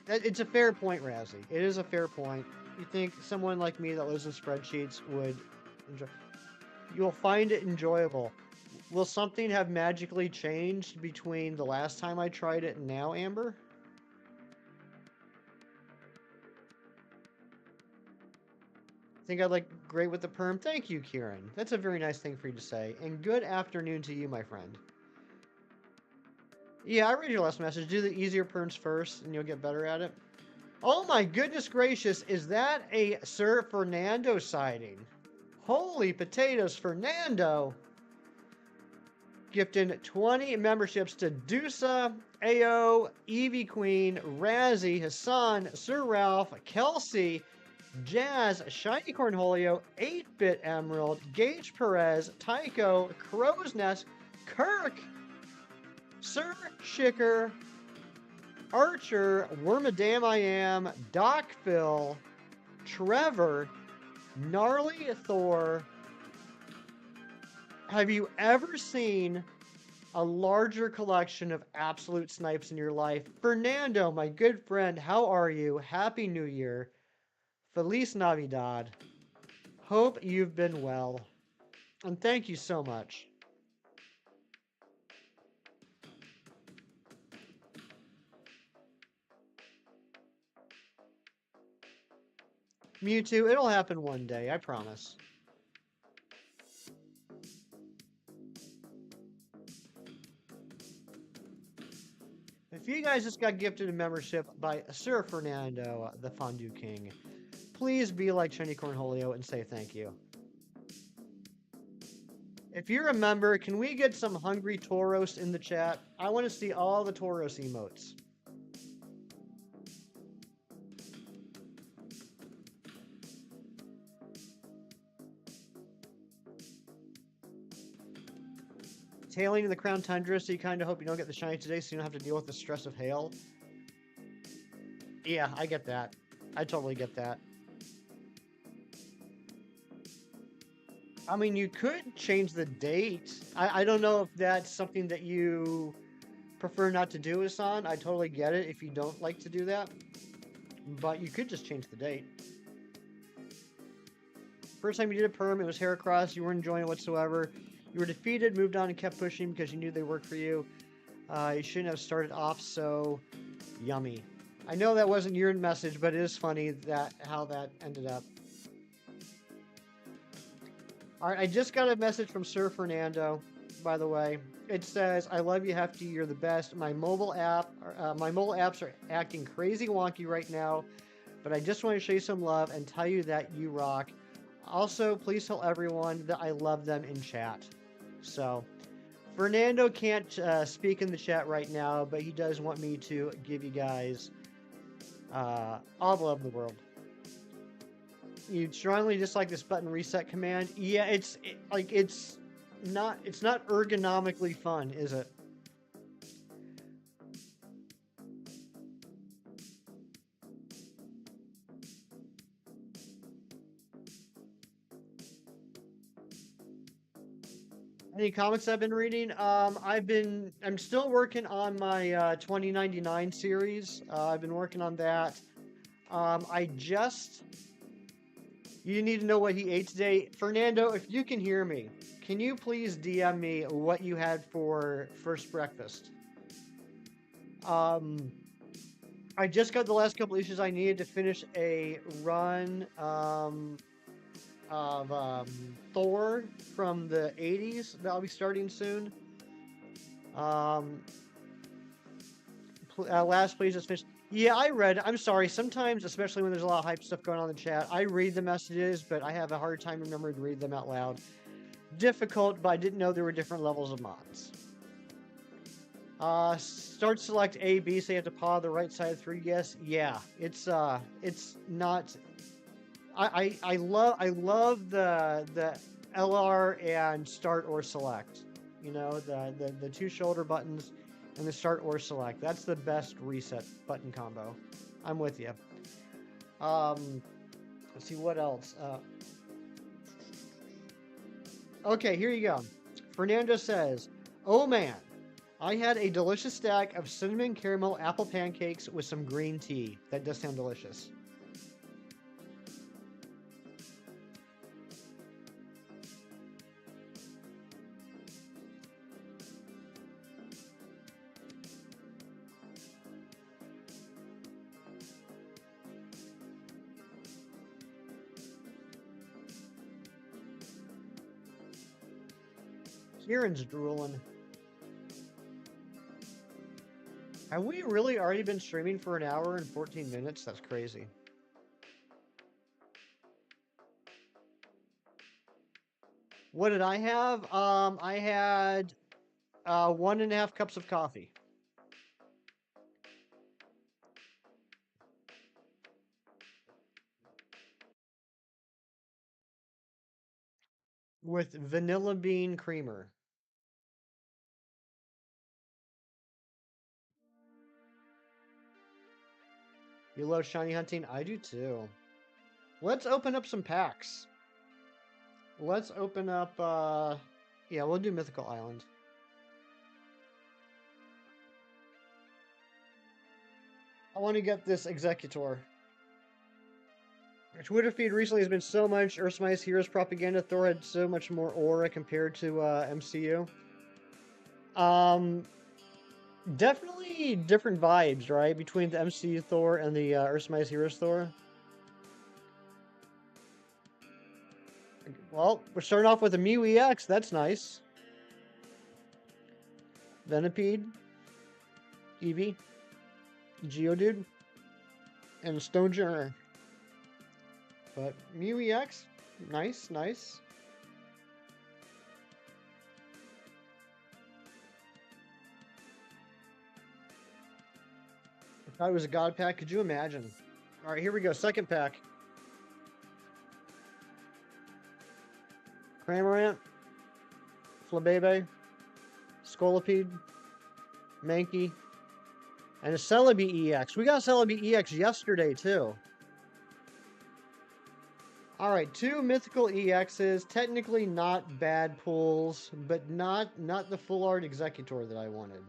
it's a fair point, Razzie. It is a fair point. You think someone like me that lives in spreadsheets would enjoy? You'll find it enjoyable. Will something have magically changed between the last time I tried it and now, Amber? Think I'd like great with the perm? Thank you, Kieran. That's a very nice thing for you to say. And good afternoon to you, my friend. Yeah, I read your last message. Do the easier perms first, and you'll get better at it. Oh my goodness gracious, is that a Sir Fernando sighting? Holy potatoes, Fernando! Gifting 20 memberships to Dusa, Ao, Evie Queen, Razzie, Hassan, Sir Ralph, Kelsey, Jazz, Shiny Cornholio, 8-Bit Emerald, Gage Perez, Tycho, Crow's Nest, Kirk, Sir Shicker, Archer, Wormadam I Am, Doc Phil, Trevor, Gnarly Thor. Have you ever seen a larger collection of absolute snipes in your life? Fernando, my good friend, how are you? Happy New Year. Feliz Navidad. Hope you've been well. And thank you so much. Mewtwo, it'll happen one day, I promise. If you guys just got gifted a membership by Sir Fernando, the Fondue King, please be like Shiny Cornholio and say thank you. If you're a member, can we get some hungry Tauros in the chat? I want to see all the Tauros emotes. Tailing in the Crown Tundra, so you kind of hope you don't get the shiny today so you don't have to deal with the stress of hail. Yeah, I get that. I totally get that. I mean, you could change the date. I don't know if that's something that you prefer not to do, Hassan. I totally get it if you don't like to do that. But you could just change the date. First time you did a perm, it was Heracross. You weren't enjoying it whatsoever. You were defeated, moved on, and kept pushing because you knew they worked for you. You shouldn't have started off so yummy. I know that wasn't your message, but it is funny that how that ended up. All right, I just got a message from Sir Fernando, by the way. It says, "I love you, Hefty. You're the best. My mobile apps are acting crazy wonky right now, but I just want to show you some love and tell you that you rock. Also, please tell everyone that I love them in chat." So, Fernando can't speak in the chat right now, but he does want me to give you guys all the love in the world. You strongly dislike this button reset command? Yeah, it's not ergonomically fun, is it? Any comics I've been reading? I'm still working on my 2099 series. I've been working on that. You need to know what he ate today. Fernando, if you can hear me, can you please DM me what you had for first breakfast? I just got the last couple issues I needed to finish a run of Thor from the 80s that I'll be starting soon. Last please just finished. Yeah, I read it. I'm sorry. Sometimes, especially when there's a lot of hype stuff going on in the chat, I read the messages, but I have a hard time remembering to read them out loud. Difficult, but I didn't know there were different levels of mods. Start select A, B, so you have to paw the right side of 3. Yes, yeah. It's not. I love the LR and start or select. You know, the two shoulder buttons and the start or select. That's the best reset button combo. I'm with you. Let's see what else. Okay, here you go. Fernando says, "Oh man, I had a delicious stack of cinnamon caramel apple pancakes with some green tea." That does sound delicious. Kieran's drooling. Have we really already been streaming for an hour and 14 minutes? That's crazy. What did I have? I had 1.5 cups of coffee. with vanilla bean creamer. You love shiny hunting? I do too. Let's open up some packs. Let's open up, yeah, we'll do Mythical Island. I want to get this Executor. Our Twitter feed recently has been so much Earthsmithe's Heroes propaganda. Thor had so much more aura compared to MCU. Definitely different vibes, right? Between the MCU Thor and the Earthsmithe's Heroes Thor. Well, we're starting off with a Mew EX. That's nice. Venipede. Eevee. Geodude. And Stonejourner. But Mew EX, nice, nice. I thought it was a God pack. Could you imagine? All right, here we go. Second pack. Cramorant, Flabebe, Scolipede, Mankey, and a Celebi EX. We got Celebi EX yesterday, too. Alright, 2 mythical EXs. Technically not bad pulls, but not the full art Executor that I wanted.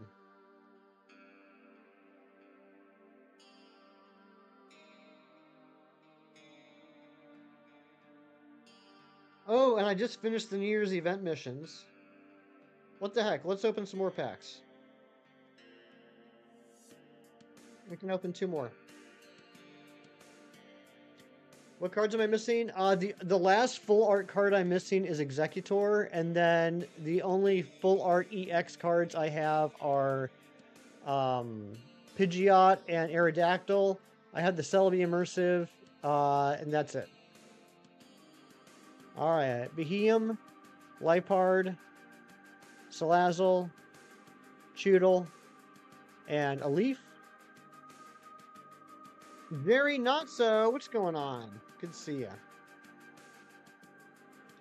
Oh, and I just finished the New Year's event missions. What the heck? Let's open some more packs. We can open 2 more. What cards am I missing? The last full art card I'm missing is Executor, and then the only full art EX cards I have are Pidgeot and Aerodactyl. I have the Celebi Immersive, and that's it. Alright, Beheeyem, Lipard, Salazzle, Choodle, and a Leaf. Very not so. What's going on? Good to see ya.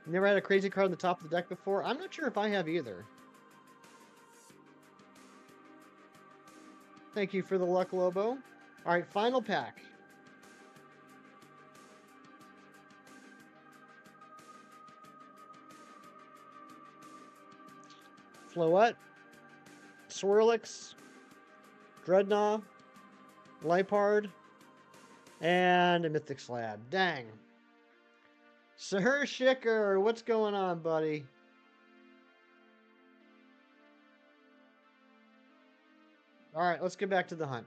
Never had a crazy card on the top of the deck before? I'm not sure if I have either. Thank you for the luck, Lobo. Alright, final pack. Floette, Swirlix, Dreadnought, Lipard, and a Mythic Slab. Dang. Sir Shicker, what's going on, buddy? Alright, let's get back to the hunt.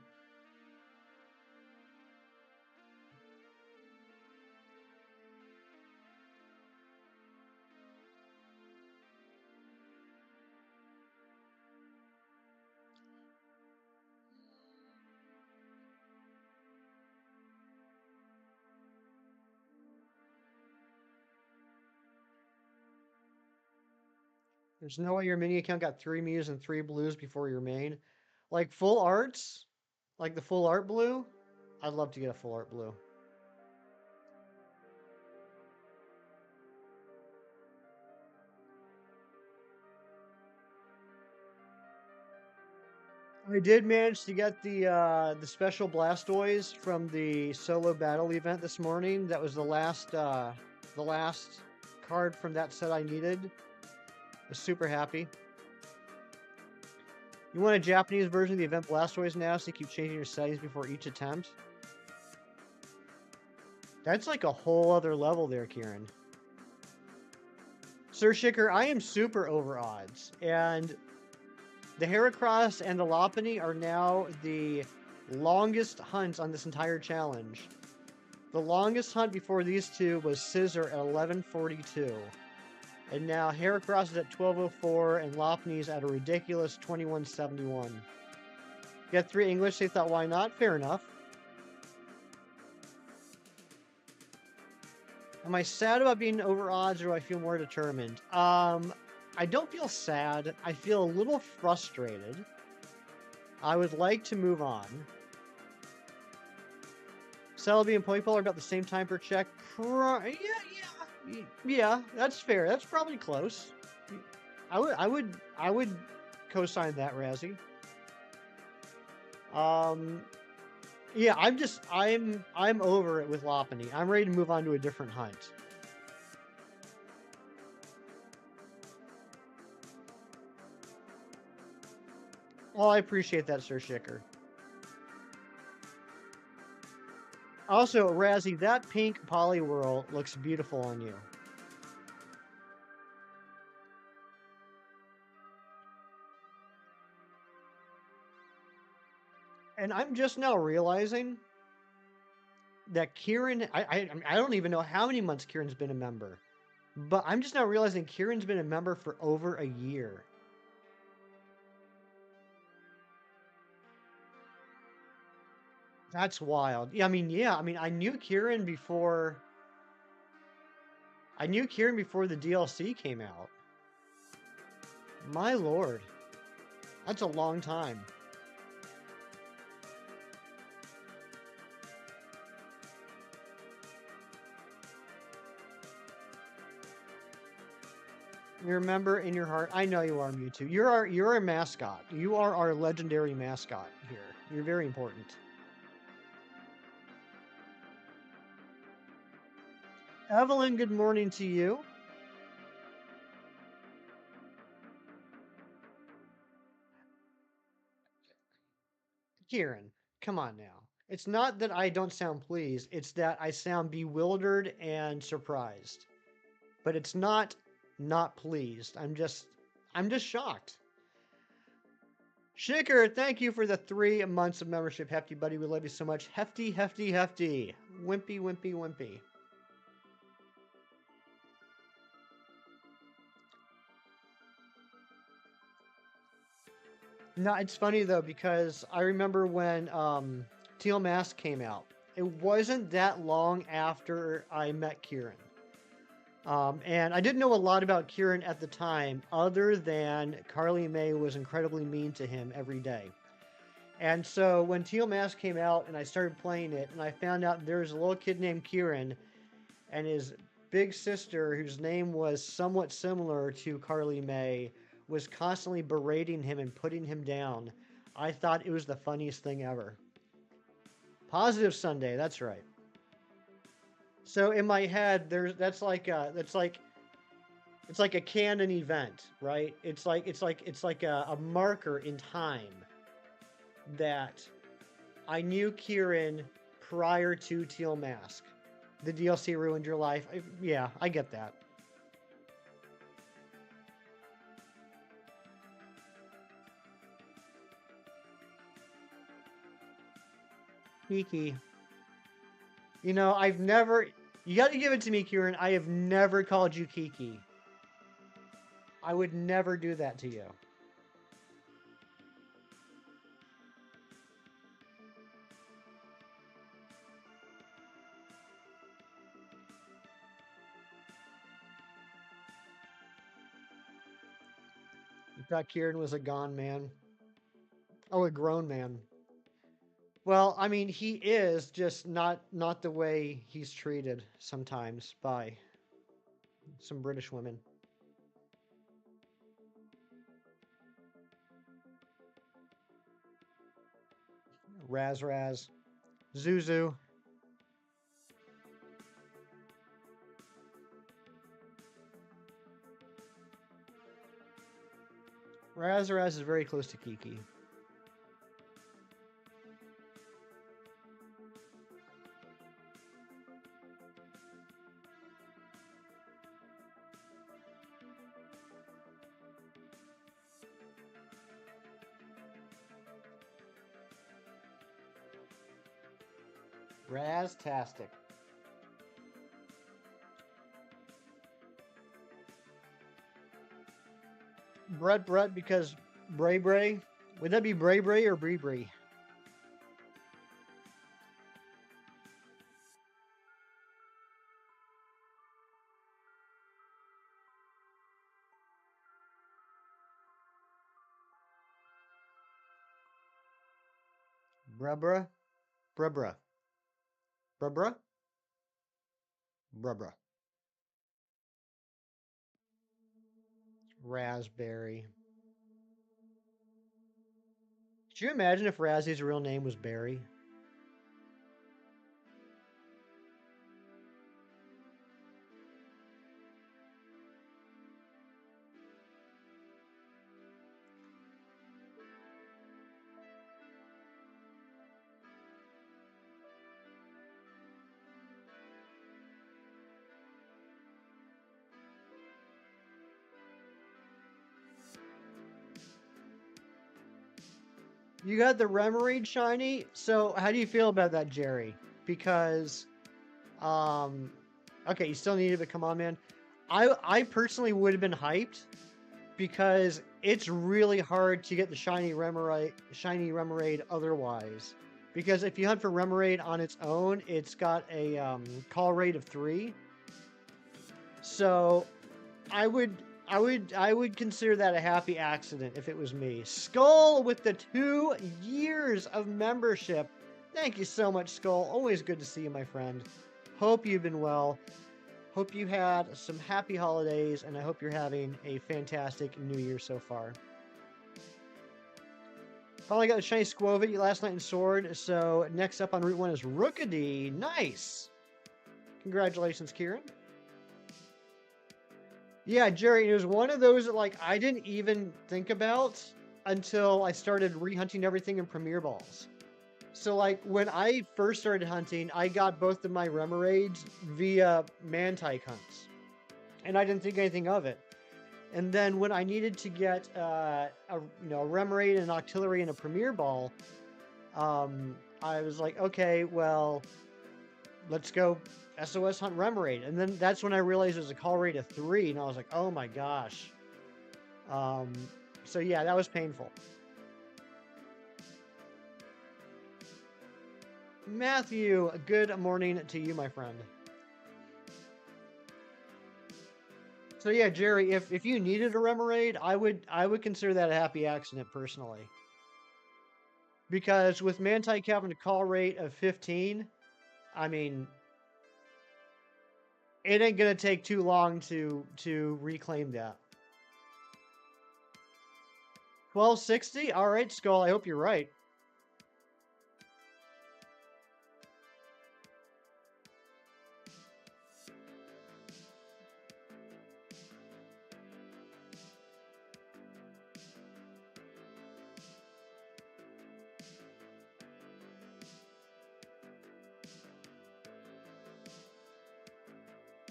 There's no way your mini account got 3 Mews and 3 Blues before your main. Like full arts? Like the full art blue? I'd love to get a full art blue. I did manage to get the special Blastoise from the solo battle event this morning. That was the last card from that set I needed. I was super happy. You want a Japanese version of the event Blastoise now, so you keep changing your settings before each attempt? That's like a whole other level there, Kieran. Sir Shicker, I am super over odds, and the Heracross and the Lopunny are now the longest hunts on this entire challenge. The longest hunt before these two was Scissor at 1142. And now Heracross is at 1204 and Lopunny's at a ridiculous 2171. Get 3 English, they thought, why not? Fair enough. Am I sad about being over odds, or do I feel more determined? I don't feel sad. I feel a little frustrated. I would like to move on. Celebi and Ponypal are about the same time per check. Yeah. Yeah, that's fair. That's probably close. I would co-sign that, Razzie. Um, yeah, I'm over it with Lopunny. I'm ready to move on to a different hunt. Oh, I appreciate that, Sir Shicker. Also, Razzie, that pink Poliwhirl looks beautiful on you. And I'm just now realizing that Kieran, I don't even know how many months Kieran's been a member, but I'm just now realizing Kieran's been a member for over a year. That's wild. Yeah, I mean, I knew Kieran before. I knew Kieran before the DLC came out. My lord, that's a long time. You remember in your heart. I know you are, Mewtwo. You're our mascot. You are our legendary mascot here. You're very important. Evelyn, good morning to you. Kieran, come on now. It's not that I don't sound pleased, it's that I sound bewildered and surprised. But it's not pleased. I'm just shocked. Shicker, thank you for the 3 months of membership. Hefty buddy, we love you so much. Hefty, hefty, hefty. Wimpy, wimpy, wimpy. No, it's funny though because I remember when Teal Mask came out. It wasn't that long after I met Kieran. And I didn't know a lot about Kieran at the time, other than Carly May was incredibly mean to him every day. And so when Teal Mask came out and I started playing it, and I found out there was a little kid named Kieran, and his big sister, whose name was somewhat similar to Carly May, was constantly berating him and putting him down. I thought it was the funniest thing ever. Positive Sunday, that's right. So in my head, it's like a canon event, right? It's like a marker in time that I knew Kieran prior to Teal Mask. The DLC ruined your life. Yeah, I get that. Kiki. I've never. You got to give it to me, Kieran. I have never called you Kiki. I would never do that to you. You thought Kieran was a gone man? Oh, a grown man. Well, I mean, he is just not the way he's treated sometimes by some British women. Raz Raz, Zuzu. Raz Raz is very close to Kiki. Raztastic. Brett, because Bray Bray. Would that be Bray Bray or Bree Bree? Brubra? Brubra. Brubra? Brubra. Raspberry. Could you imagine if Razzy's real name was Barry? You got the Remoraid shiny. So how do you feel about that, Jerry? Because, um, okay, you still need it, but come on, man. I personally would have been hyped because it's really hard to get the shiny Remoraid otherwise. Because if you hunt for Remoraid on its own, it's got a call rate of 3. So I would consider that a happy accident if it was me. Skull with the 2 years of membership. Thank you so much, Skull. Always good to see you, my friend. Hope you've been well. Hope you had some happy holidays, and I hope you're having a fantastic New Year so far. Finally got a shiny Squovit last night in Sword, so next up on Route 1 is Rookady. Nice! Congratulations, Kieran. Yeah, Jerry, it was one of those that, like, I didn't even think about until I started rehunting everything in Premier Balls. So, like, when I first started hunting, I got both of my Remoraids via Mantike hunts. And I didn't think anything of it. And then when I needed to get a Remoraid and an Octillery and a Premier Ball, I was like, okay, well, let's go SOS hunt Remoraid. And then that's when I realized it was a call rate of 3, and I was like, oh my gosh. So yeah, that was painful. Matthew, good morning to you, my friend. So yeah, Jerry, if you needed a Remoraid, I would consider that a happy accident personally. Because with Mantike having a call rate of 15, I mean, it ain't gonna take too long to reclaim that. 1260? Alright, Skull, I hope you're right.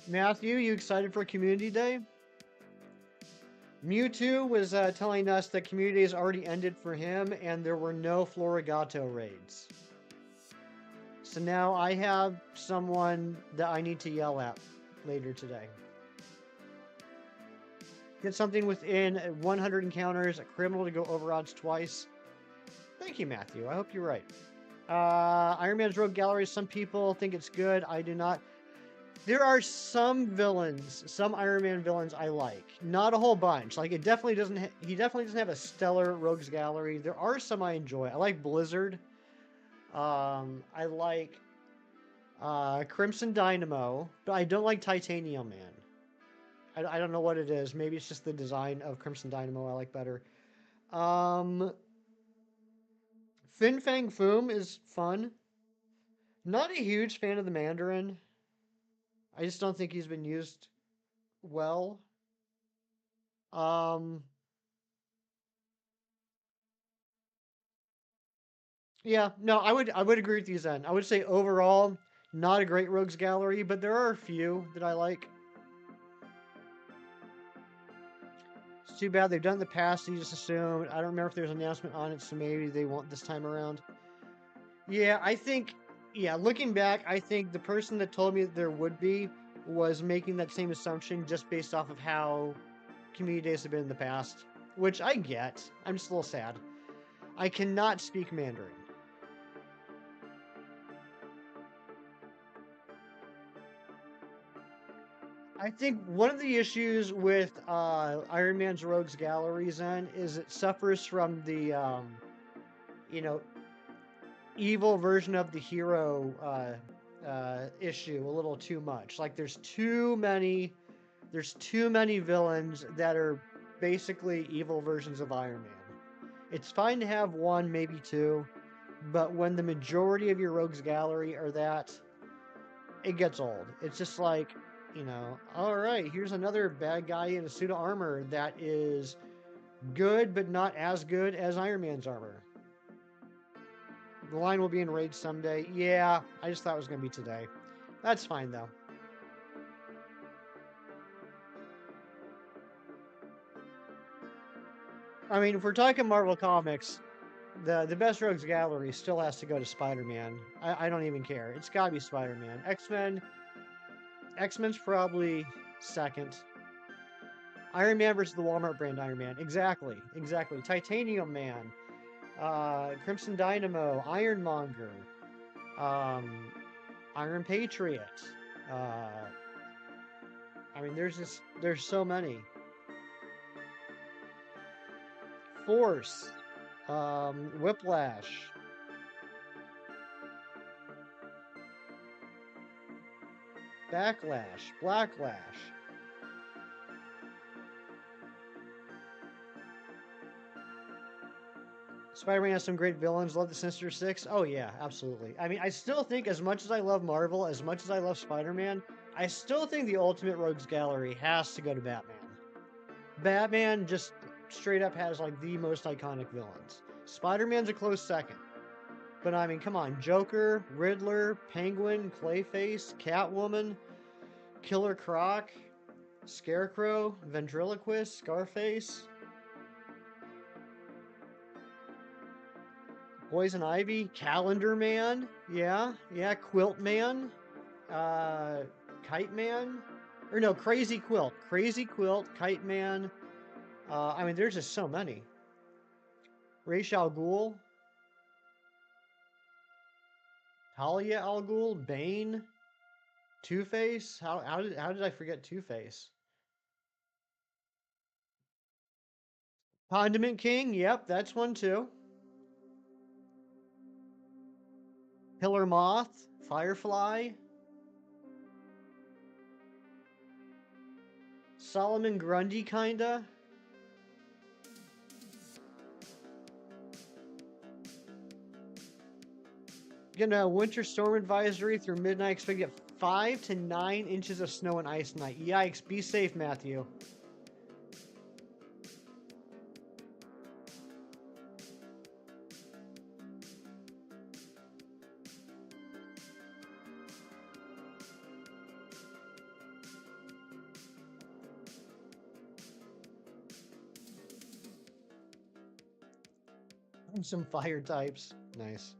Matthew, you excited for Community Day? Mewtwo was telling us that Community has already ended for him and there were no Florigato raids. So now I have someone that I need to yell at later today. Get something within 100 encounters, a criminal to go over odds twice. Thank you, Matthew. I hope you're right. Iron Man's Rogue Gallery, some people think it's good. I do not. There are some villains, some Iron Man villains I like. Not a whole bunch. Like, it definitely doesn't. He definitely doesn't have a stellar Rogues Gallery. There are some I enjoy. I like Blizzard. I like Crimson Dynamo, but I don't like Titanium Man. I don't know what it is. Maybe it's just the design of Crimson Dynamo I like better. Fin Fang Foom is fun. Not a huge fan of the Mandarin. I just don't think he's been used well. Yeah, no, I would agree with you, Zen. I would say overall, not a great Rogues Gallery, but there are a few that I like. It's too bad they've done it in the past, so you just assume. I don't remember if there's an announcement on it, so maybe they won't this time around. Yeah, looking back, I think the person that told me that there would be was making that same assumption just based off of how community days have been in the past, which I get. I'm just a little sad. I cannot speak Mandarin. I think one of the issues with Iron Man's Rogues Gallery, Zen, is it suffers from the, evil version of the hero issue a little too much. Like there's too many villains that are basically evil versions of Iron Man. It's fine to have one, maybe two, but when the majority of your rogues gallery are that, it gets old. It's just like, all right, here's another bad guy in a suit of armor that is good, but not as good as Iron Man's armor. The line will be in Rage someday. Yeah, I just thought it was going to be today. That's fine, though. I mean, if we're talking Marvel Comics, the best rogues gallery still has to go to Spider-Man. I don't even care. It's got to be Spider-Man. X-Men's probably second. Iron Man versus the Walmart brand Iron Man. Exactly. Titanium Man. Crimson Dynamo. Ironmonger. Iron Patriot. I mean, there's so many. Force. Whiplash. Backlash. Blacklash. Spider-Man has some great villains. Love the Sinister Six. Oh yeah, absolutely. I mean, I still think, as much as I love Marvel, as much as I love Spider-Man, I still think the ultimate rogues gallery has to go to Batman. Batman just straight up has like the most iconic villains. Spider-Man's a close second. But I mean, come on. Joker, Riddler, Penguin, Clayface, Catwoman, Killer Croc, Scarecrow, Ventriloquist, Scarface, Poison Ivy, Calendar Man, yeah, Quilt Man, Kite Man, or no, Crazy Quilt, Kite Man. I mean, there's just so many. Ra's al Ghul, Talia al Ghul, Bane, Two-Face. How did I forget Two-Face? Condiment King, yep, that's one too. Killer Moth, Firefly, Solomon Grundy, kinda. Getting a winter storm advisory through midnight. Expect to get 5 to 9 inches of snow and ice tonight. Yikes! Be safe, Matthew. And some fire types. Nice.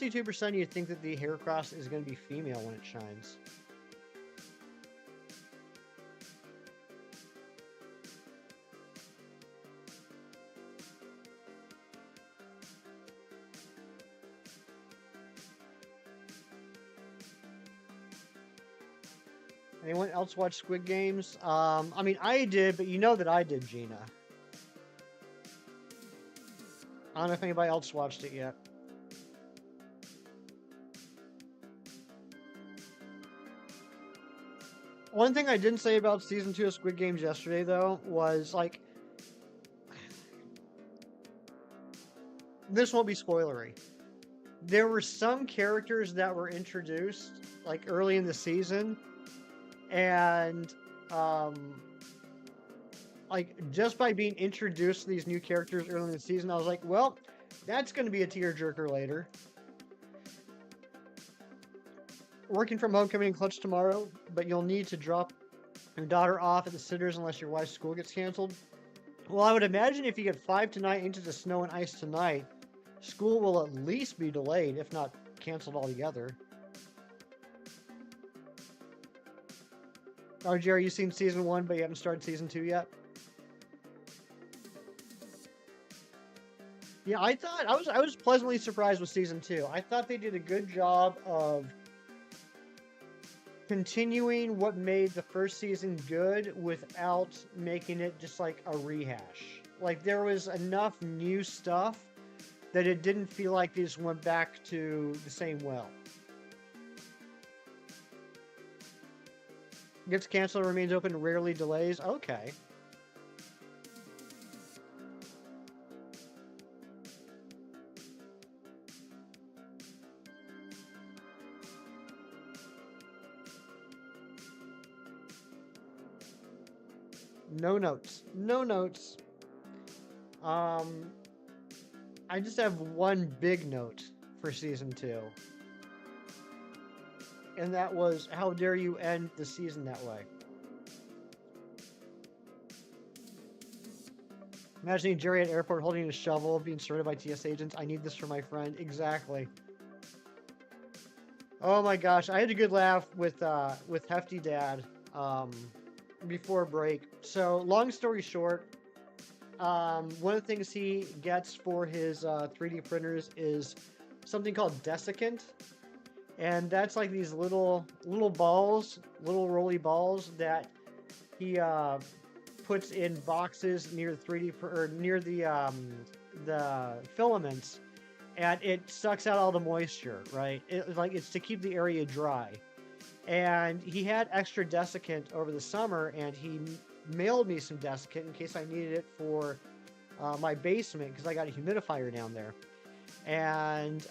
%, you think that the Heracross is going to be female when it shines. Anyone else watch Squid Games? I mean, I did, but you know that I did, Gina. I don't know if anybody else watched it yet. One thing I didn't say about season 2 of Squid Games yesterday, though, was like, this won't be spoilery. There were some characters that were introduced like early in the season, and like just by being introduced to these new characters early in the season, I was like, well, that's going to be a tearjerker later. Working from home coming in clutch tomorrow, but you'll need to drop your daughter off at the sitters unless your wife's school gets canceled. Well, I would imagine if you get 5 to 9 inches of snow and ice tonight, school will at least be delayed, if not canceled altogether. RJ, you've seen season 1, but you haven't started season 2 yet? Yeah, I was pleasantly surprised with season 2. I thought they did a good job of continuing what made the first season good without making it just like a rehash. Like there was enough new stuff that it didn't feel like they just went back to the same well. Gets canceled, remains open, rarely delays. Okay. No notes. No notes. Um, I just have one big note for season 2. And that was, how dare you end the season that way? Imagining Jerry at airport holding a shovel, being surrounded by TS agents. I need this for my friend. Exactly. Oh my gosh, I had a good laugh with Hefty Dad before break. So long story short, one of the things he gets for his 3D printers is something called desiccant, and that's like these little balls, little roly balls that he puts in boxes near the 3D or near the filaments, and it sucks out all the moisture, right? It's to keep the area dry. And he had extra desiccant over the summer, and he mailed me some desiccant in case I needed it for my basement because I got a humidifier down there. And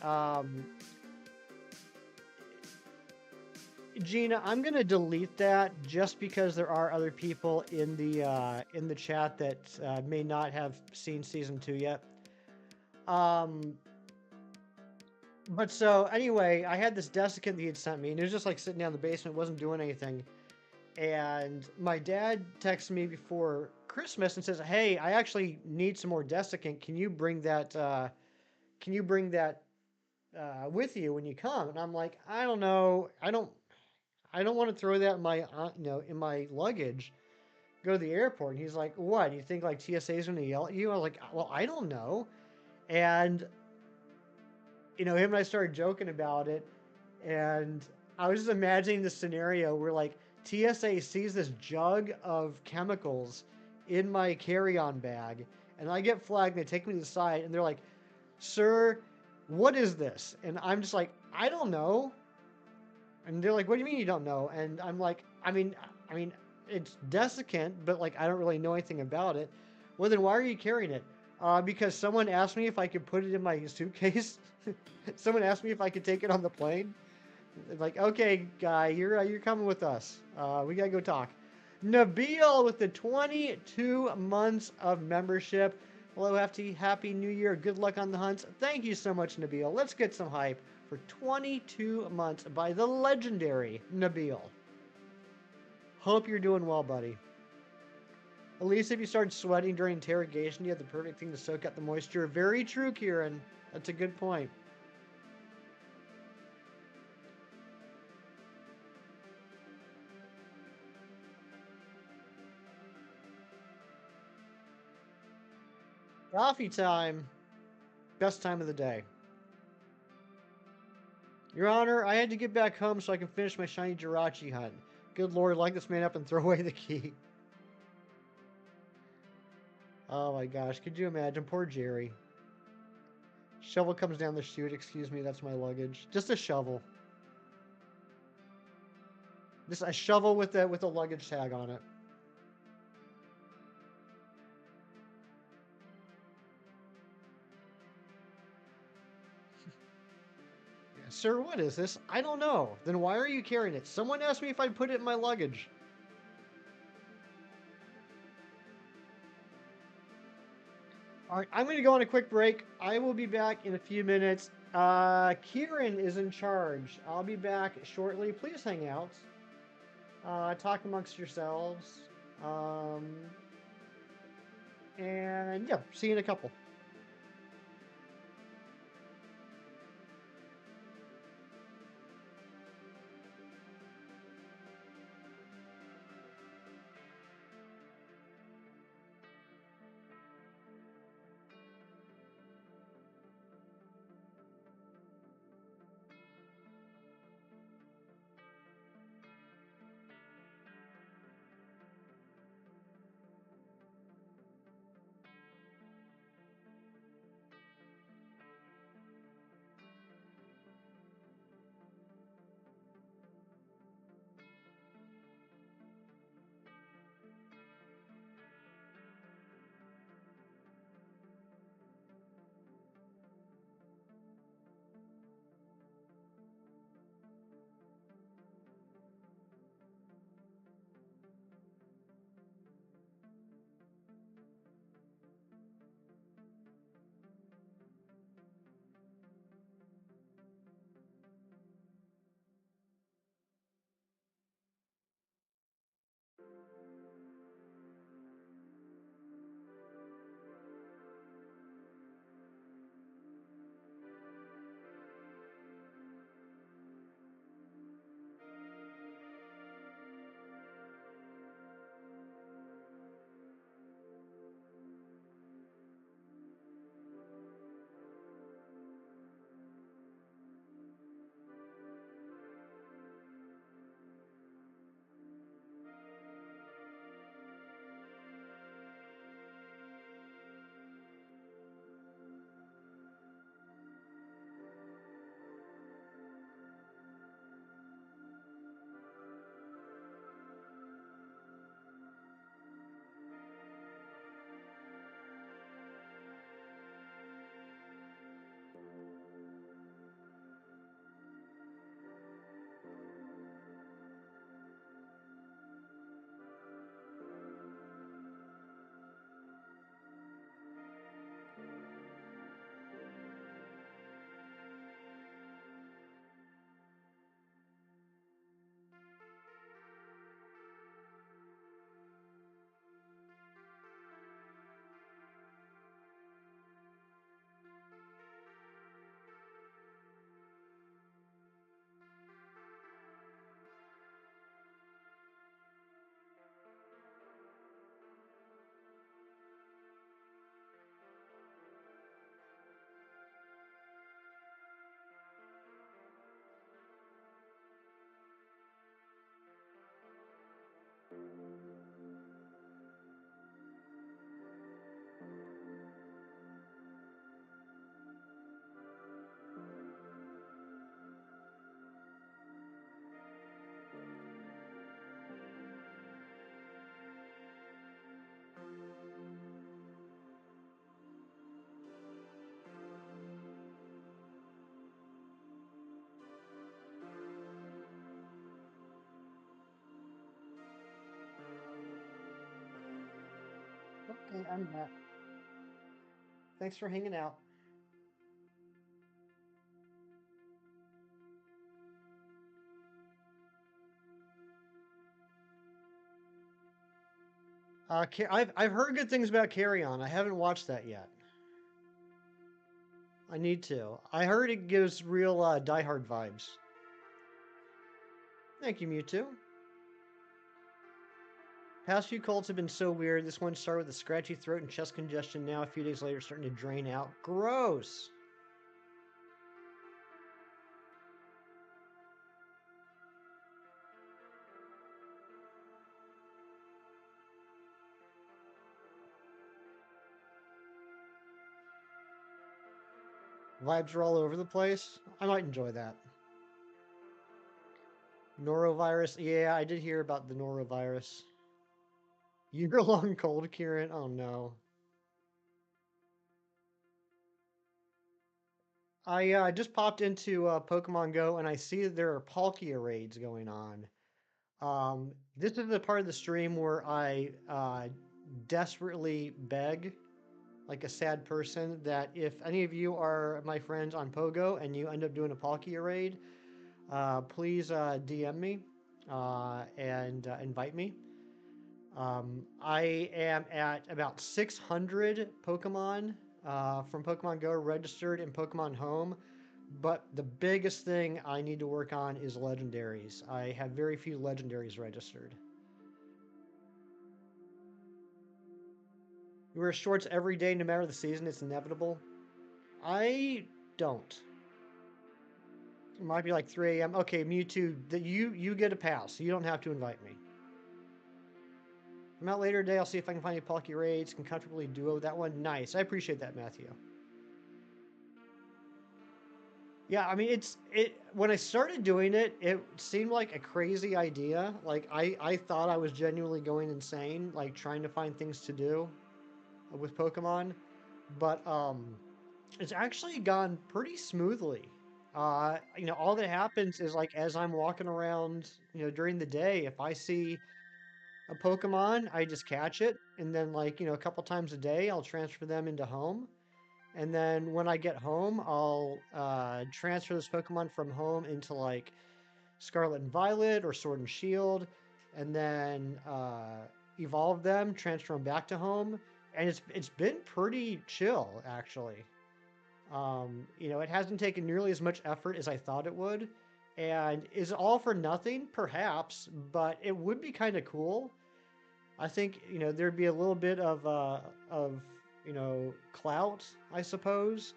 Gina, I'm gonna delete that just because there are other people in the chat that may not have seen season 2 yet. But so anyway, I had this desiccant that he had sent me, and it was just like sitting down in the basement, wasn't doing anything. And my dad texted me before Christmas and says, "Hey, I actually need some more desiccant. Can you bring that? With you when you come?" And I'm like, "I don't know. I don't want to throw that in my in my luggage. Go to the airport." And he's like, "What? You think like TSA is going to yell at you?" I was like, "Well, I don't know." And him and I started joking about it, and I was just imagining the scenario where like TSA sees this jug of chemicals in my carry-on bag, and I get flagged, and they take me to the side, and they're like, "Sir, what is this?" And I'm just like, "I don't know." And they're like, "What do you mean you don't know?" And I'm like, I mean, it's desiccant, but like I don't really know anything about it. "Well, then why are you carrying it?" Because someone asked me if I could put it in my suitcase. Someone asked me if I could take it on the plane. Like, "Okay, guy, you're coming with us. We gotta go talk." Nabil with the 22 months of membership. Hello, happy New Year. Good luck on the hunts. Thank you so much, Nabil. Let's get some hype for 22 months by the legendary Nabil. Hope you're doing well, buddy. At least if you start sweating during interrogation, you have the perfect thing to soak up the moisture. Very true, Kieran. That's a good point. Coffee time. Best time of the day. Your Honor, I had to get back home so I can finish my shiny Jirachi hunt. Good Lord, light this man up and throw away the key. Oh my gosh, could you imagine? Poor Jerry. Shovel comes down the chute. Excuse me, that's my luggage. Just a shovel. Just a shovel with a luggage tag on it. "Sir, what is this?" "I don't know." "Then why are you carrying it?" "Someone asked me if I'd put it in my luggage." All right, I'm going to go on a quick break. I will be back in a few minutes. Kieran is in charge. I'll be back shortly. Please hang out. Talk amongst yourselves. And yeah, see you in a couple. Okay, I'm back. Thanks for hanging out. I've heard good things about Carry On. I haven't watched that yet. I need to. I heard it gives real Die Hard vibes. Thank you, Mewtwo. Past few colds have been so weird. This one started with a scratchy throat and chest congestion. Now, a few days later, starting to drain out. Gross. Vibes are all over the place. I might enjoy that. Norovirus. Yeah, I did hear about the norovirus. Year-long cold, Kieran. Oh no. I just popped into Pokemon Go and I see that there are Palkia raids going on. This is the part of the stream where I desperately beg, like a sad person, that if any of you are my friends on Pogo and you end up doing a Palkia raid, please DM me and invite me. I am at about 600 Pokemon from Pokemon Go registered in Pokemon Home, but the biggest thing I need to work on is legendaries. I have very few legendaries registered. You wear shorts every day, no matter the season. It's inevitable. I don't. It might be like 3 a.m. Okay, Mewtwo, you get a pass. You don't have to invite me. I'm out later today. I'll see if I can find any Palkia raids. Can comfortably duo that one. Nice. I appreciate that, Matthew. Yeah, I mean when I started doing it, it seemed like a crazy idea. Like I thought I was genuinely going insane, like trying to find things to do with Pokemon. But it's actually gone pretty smoothly. All that happens is like as I'm walking around, during the day, if I see a Pokemon, I just catch it, and then like, a couple times a day, I'll transfer them into home. And then when I get home, I'll transfer this Pokemon from home into like Scarlet and Violet or Sword and Shield, and then evolve them, transfer them back to home, and it's been pretty chill actually. It hasn't taken nearly as much effort as I thought it would, and is it all for nothing? Perhaps, but it would be kind of cool. I think there'd be a little bit of clout, I suppose,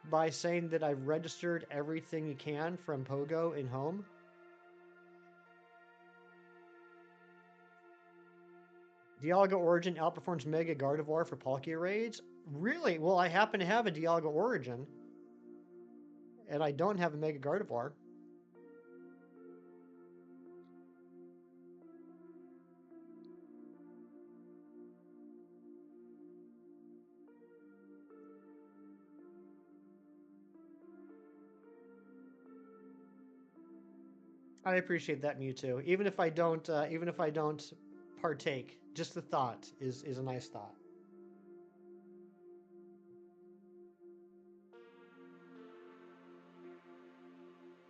by saying that I've registered everything you can from Pogo in home. Dialga Origin outperforms Mega Gardevoir for Palkia raids. Really? Well, I happen to have a Dialga Origin, and I don't have a Mega Gardevoir. I appreciate that, Mewtwo. Even if I don't partake, just the thought is a nice thought.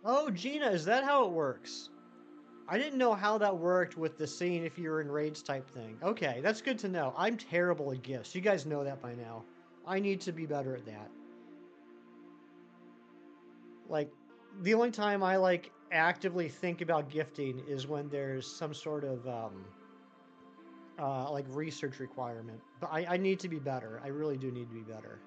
Oh, Gina, is that how it works? I didn't know how that worked with the scene if you were in raids type thing. Okay, that's good to know. I'm terrible at gifts. You guys know that by now. I need to be better at that. Like, the only time I like actively think about gifting is when there's some sort of like research requirement. But I need to be better. I really do need to be better.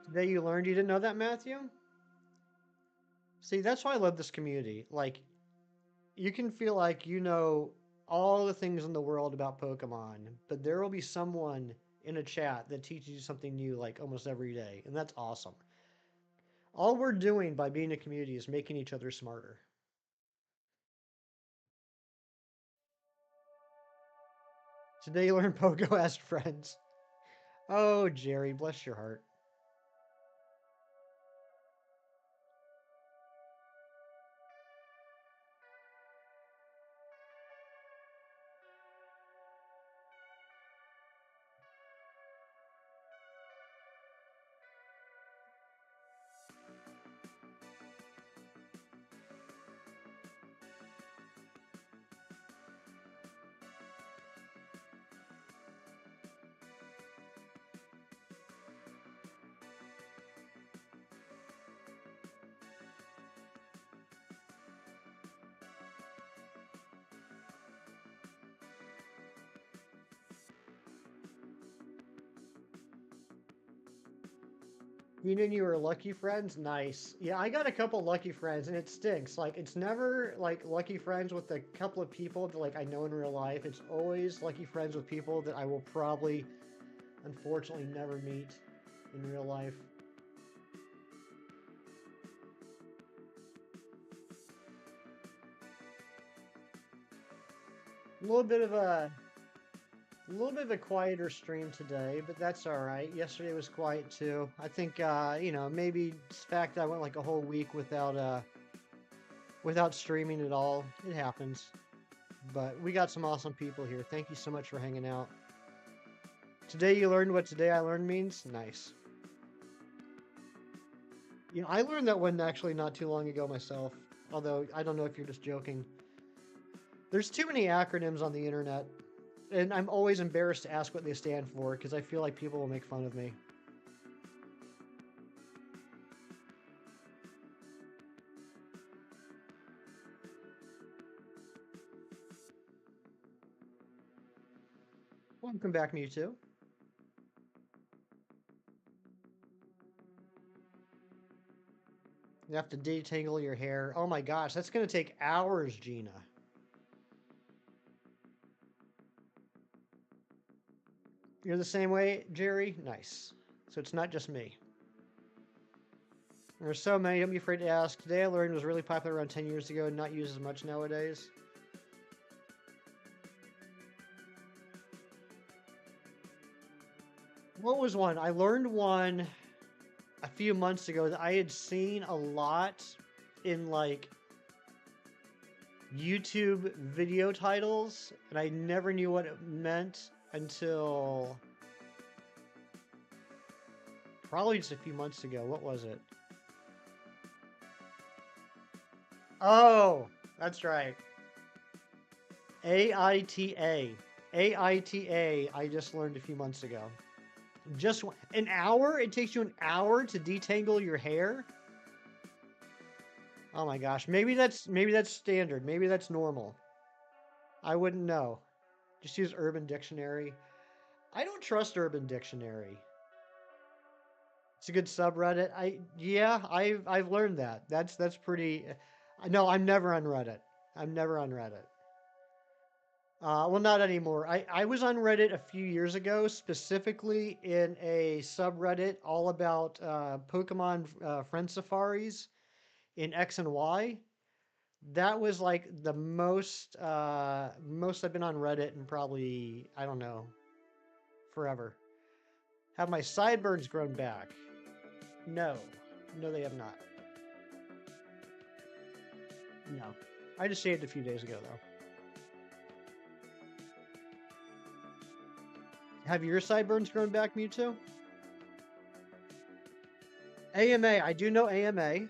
Today you learned you didn't know that, Matthew? See, that's why I love this community. Like, you can feel like you know all the things in the world about Pokemon, but there will be someone in a chat that teaches you something new like almost every day, and that's awesome. All we're doing by being a community is making each other smarter. Today you learn Pogo asked friends. Oh, Jerry, bless your heart. You and you were lucky friends? Nice. Yeah, I got a couple lucky friends and it stinks. Like it's never like lucky friends with a couple of people that like I know in real life. It's always lucky friends with people that I will probably unfortunately never meet in real life. A little bit of a quieter stream today, but that's all right. Yesterday was quiet too. I think maybe the fact that I went like a whole week without streaming at all. It happens. But we got some awesome people here. Thank you so much for hanging out. Today you learned what today I learned means? Nice. I learned that one actually not too long ago myself. Although I don't know if you're just joking. There's too many acronyms on the internet. And I'm always embarrassed to ask what they stand for because I feel like people will make fun of me. Welcome back, Mewtwo. You have to detangle your hair. Oh my gosh, that's going to take hours, Gina. You're the same way, Jerry? Nice. So it's not just me. There's so many, don't be afraid to ask. Today I learned was really popular around 10 years ago and not used as much nowadays. What was one? I learned one a few months ago that I had seen a lot in like YouTube video titles, and I never knew what it meant until probably just a few months ago. What was it? Oh, that's right. AITA. AITA, I just learned a few months ago. Just an hour? It takes you an hour to detangle your hair? Oh my gosh. Maybe that's standard. Maybe that's normal. I wouldn't know. Just use Urban Dictionary. I don't trust Urban Dictionary. It's a good subreddit. I've learned that. That's pretty. No, I'm never on Reddit. I'm never on Reddit. Well, not anymore. I was on Reddit a few years ago, specifically in a subreddit all about Pokemon friend safaris in X and Y. That was like the most I've been on Reddit in probably, I don't know, forever. Have my sideburns grown back? No. No, they have not. No. I just shaved a few days ago, though. Have your sideburns grown back, Mewtwo? AMA. I do know AMA.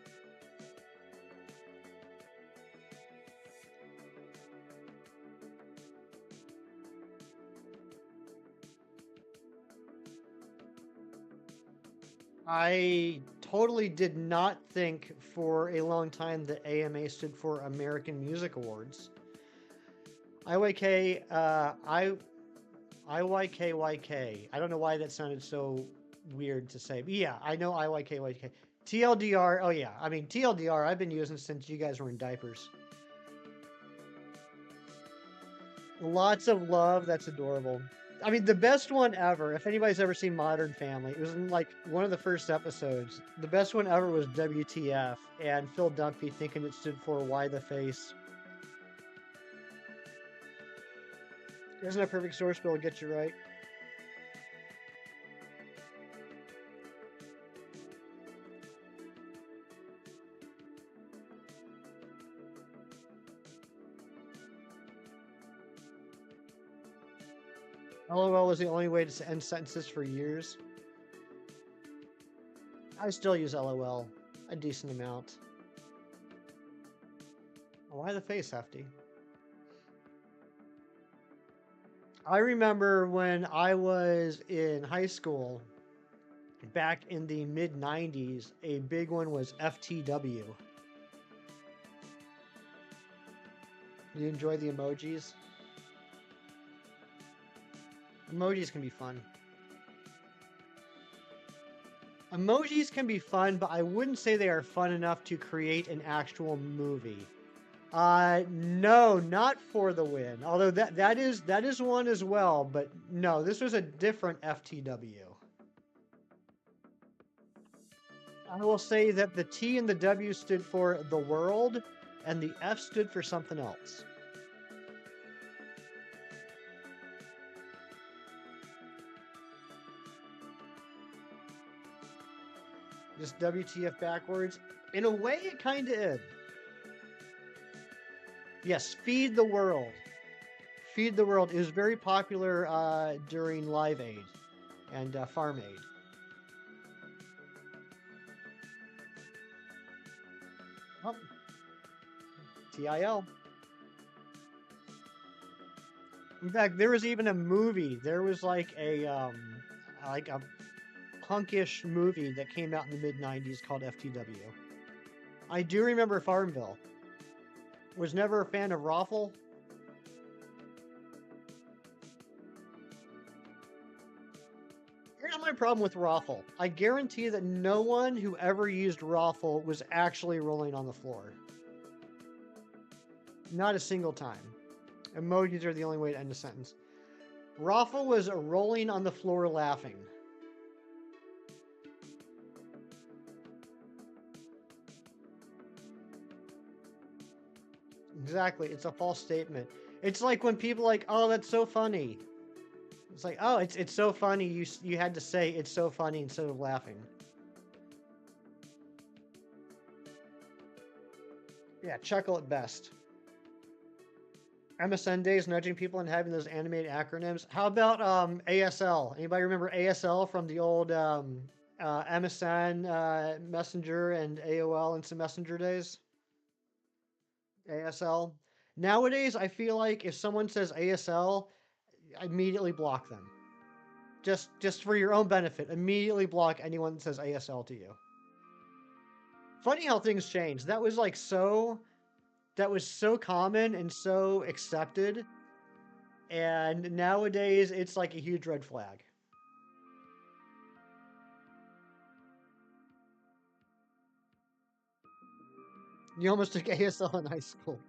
I totally did not think for a long time that AMA stood for American Music Awards. IYK, IYKYK. I don't know why that sounded so weird to say. But yeah, I know IYKYK. TLDR, oh yeah. I mean, TLDR I've been using since you guys were in diapers. Lots of love. That's adorable. I mean, the best one ever, if anybody's ever seen Modern Family, it was in like one of the first episodes. The best one ever was WTF and Phil Dunphy thinking it stood for Why the Face. Isn't a perfect source bill to get you right? LOL was the only way to end sentences for years. I still use LOL a decent amount. Why the face, Hefty? I remember when I was in high school, back in the mid 90s, a big one was FTW. You enjoy the emojis? Emojis can be fun. Emojis can be fun, but I wouldn't say they are fun enough to create an actual movie. No, not For the Win. Although that is one as well, but no, this was a different FTW. I will say that the T and the W stood for the world, and the F stood for something else. Just WTF backwards. In a way, it kind of is. Yes, Feed the World. Feed the World is very popular during Live Aid and Farm Aid. Oh, TIL. In fact, there was even a movie. There was like a punkish movie that came out in the mid '90s called FTW. I do remember Farmville. Was never a fan of Raffle. Here's my problem with Raffle. I guarantee that no one who ever used Raffle was actually rolling on the floor. Not a single time. Emojis are the only way to end a sentence. Raffle was rolling on the floor laughing. Exactly. It's a false statement. It's like when people are like, "Oh, that's so funny." It's like, "Oh, it's so funny." You had to say it's so funny instead of laughing. Yeah, chuckle at best. MSN days, nudging people and having those animated acronyms. How about ASL? Anybody remember ASL from the old MSN Messenger and AOL Instant Messenger days? ASL. Nowadays, I feel like if someone says ASL, I immediately block them. Just for your own benefit, immediately block anyone that says ASL to you. Funny how things change. That was so common and so accepted, and nowadays it's like a huge red flag. You almost took ASL in high school.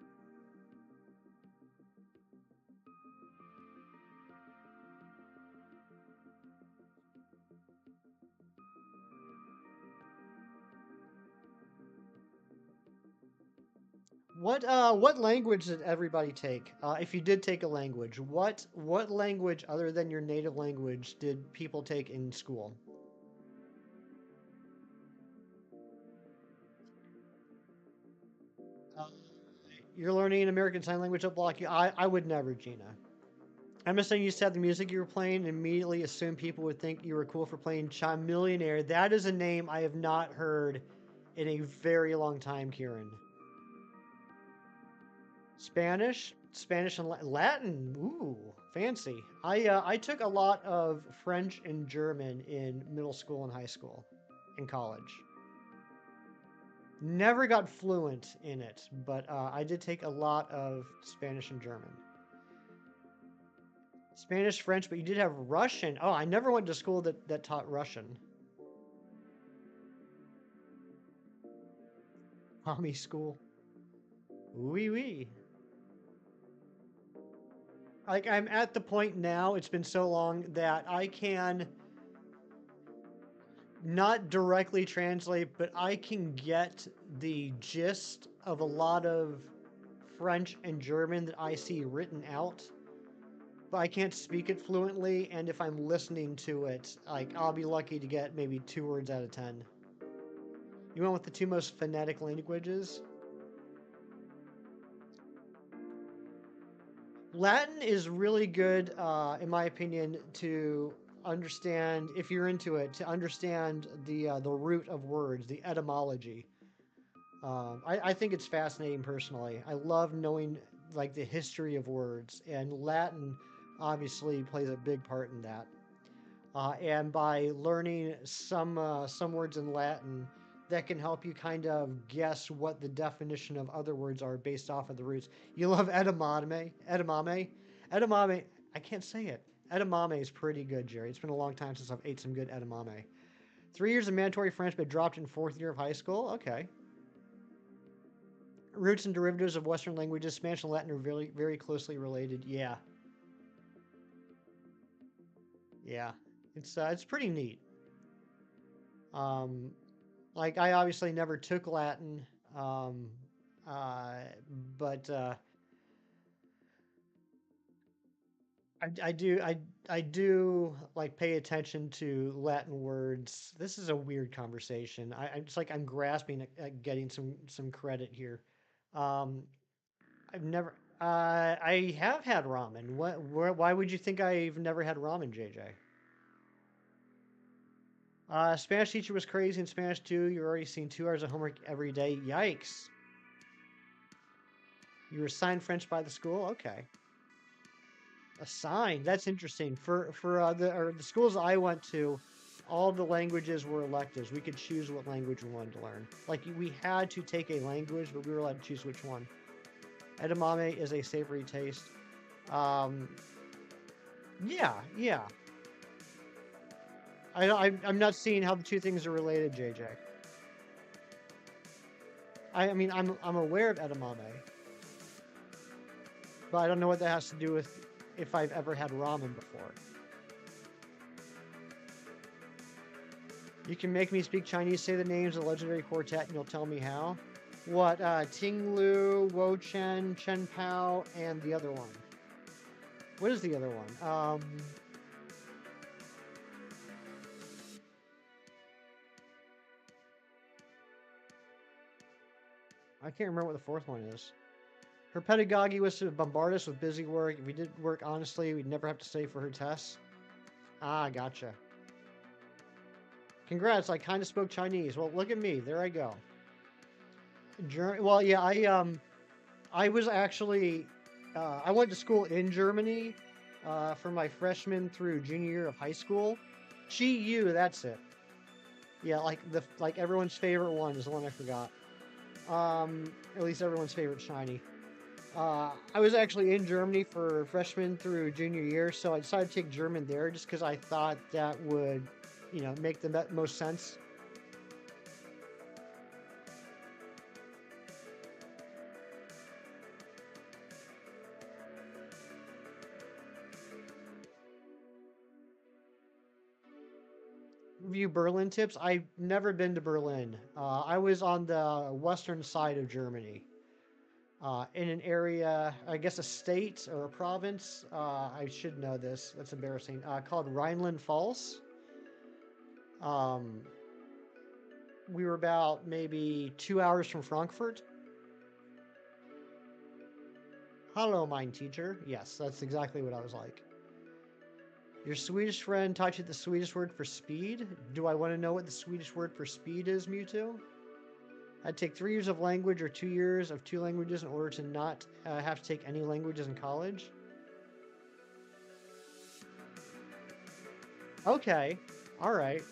What language did everybody take? If you did take a language, what language other than your native language did people take in school? Uh, you're learning American Sign Language up block you. I would never, Gina. I'm just saying you said the music you were playing and immediately assumed people would think you were cool for playing Chime Millionaire. That is a name I have not heard in a very long time, Kieran. Spanish and Latin. Ooh, fancy. I took a lot of French and German in middle school and high school, and college. Never got fluent in it, but I did take a lot of Spanish and German. Spanish, French, but you did have Russian. Oh, I never went to school that taught Russian. Mommy school. Wee wee. Like I'm at the point now, it's been so long that I can not directly translate, but I can get the gist of a lot of French and German that I see written out. But I can't speak it fluently, and if I'm listening to it, like I'll be lucky to get maybe 2 words out of 10. You went with the two most phonetic languages? Latin is really good, in my opinion, to understand if you're into it, to understand the root of words, the etymology. I think it's fascinating personally. I love knowing like the history of words, and Latin obviously plays a big part in that. And by learning some words in Latin, that can help you kind of guess what the definition of other words are based off of the roots. You love edamame. I can't say it. Edamame is pretty good, Jerry. It's been a long time since I've ate some good edamame. 3 years of mandatory French, but dropped in 4th year of high school. Okay. Roots and derivatives of Western languages, Spanish and Latin are very, very closely related. Yeah. Yeah. It's pretty neat. Um, like I obviously never took Latin, um, uh, but I do like pay attention to Latin words. This is a weird conversation. It's like I'm grasping at getting some credit here. Um, I've never. I have had ramen. Why would you think I've never had ramen, JJ? Spanish teacher was crazy in Spanish too. You're already seeing 2 hours of homework every day. Yikes. You were assigned French by the school. Okay. Assigned. That's interesting. For the schools I went to, all the languages were electives. We could choose what language we wanted to learn. Like we had to take a language, but we were allowed to choose which one. Edamame is a savory taste. Um, yeah, yeah. I'm not seeing how the two things are related, JJ. I mean, I'm aware of edamame, but I don't know what that has to do with if I've ever had ramen before. You can make me speak Chinese, say the names of the legendary quartet, and you'll tell me how. What, Ting Lu, Wo Chen, Chen Pao, and the other one. What is the other one? I can't remember what the fourth one is. Her pedagogy was to bombard us with busy work. If we did work honestly, we'd never have to study for her tests. Ah, gotcha. Congrats, I kind of spoke Chinese. Well, look at me. There I go. Well, yeah, I was actually, I went to school in Germany for my freshman through junior year of high school. GU, that's it. Yeah, like everyone's favorite one is the one I forgot. At least everyone's favorite shiny. I was actually in Germany for freshman through junior year, so I decided to take German there just because I thought that would, make the most sense. Review Berlin tips. I've never been to Berlin. I was on the western side of Germany. In an area, I guess a state or a province, I should know this, that's embarrassing, called Rhineland-Pfalz. Um, we were about maybe 2 hours from Frankfurt. Hello, mine teacher. Yes, that's exactly what I was like. Your Swedish friend taught you the Swedish word for speed? Do I want to know what the Swedish word for speed is, Mewtwo? I'd take 3 years of language or 2 years of 2 languages in order to not have to take any languages in college. Okay. All right.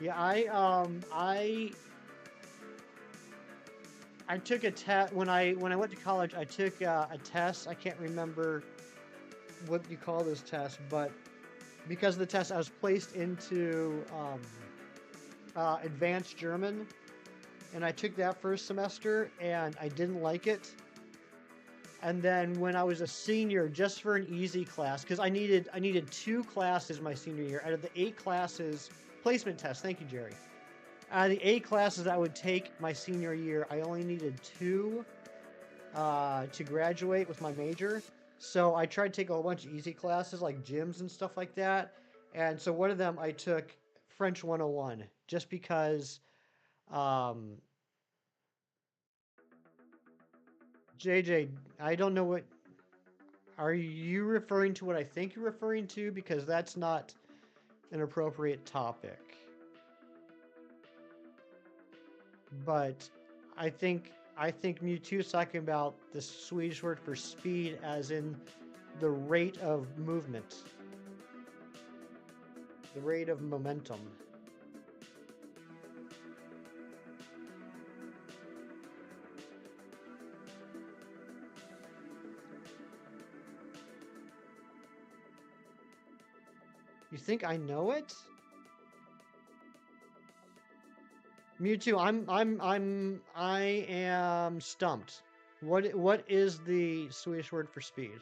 Yeah, I took a test when I went to college. I took a test. I can't remember what you call this test, but because of the test, I was placed into advanced German, and I took that first semester, and I didn't like it. And then when I was a senior, just for an easy class, because I needed 2 classes my senior year out of the 8 classes. Placement test. Thank you, Jerry. Out of the 8 classes I would take my senior year, I only needed 2 to graduate with my major. So I tried to take a whole bunch of easy classes like gyms and stuff like that. And so one of them I took French 101 just because JJ, I don't know what are you referring to what I think you're referring to, because that's not an appropriate topic. But I think Mewtwo's talking about the Swedish word for speed as in the rate of movement. The rate of momentum. You think I know it? Mewtwo, I am stumped. What is the Swedish word for speed?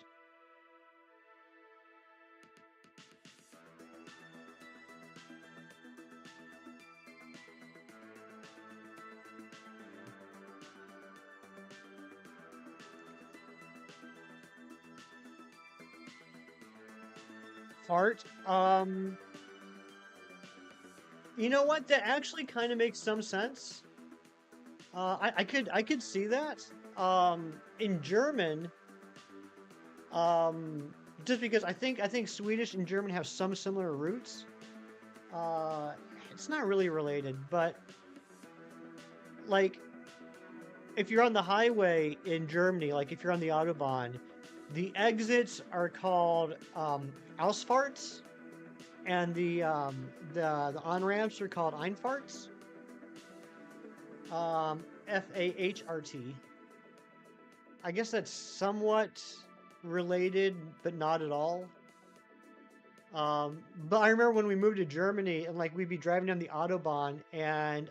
Fart. You know what? That actually kind of makes some sense. I could see that. In German, just because I think Swedish and German have some similar roots. Uh, it's not really related, but like if you're on the highway in Germany, like if you're on the Autobahn, the exits are called Ausfahrts, and the on ramps are called Einfahrts. FAHRT. I guess that's somewhat related, but not at all. But I remember when we moved to Germany and like we'd be driving down the Autobahn and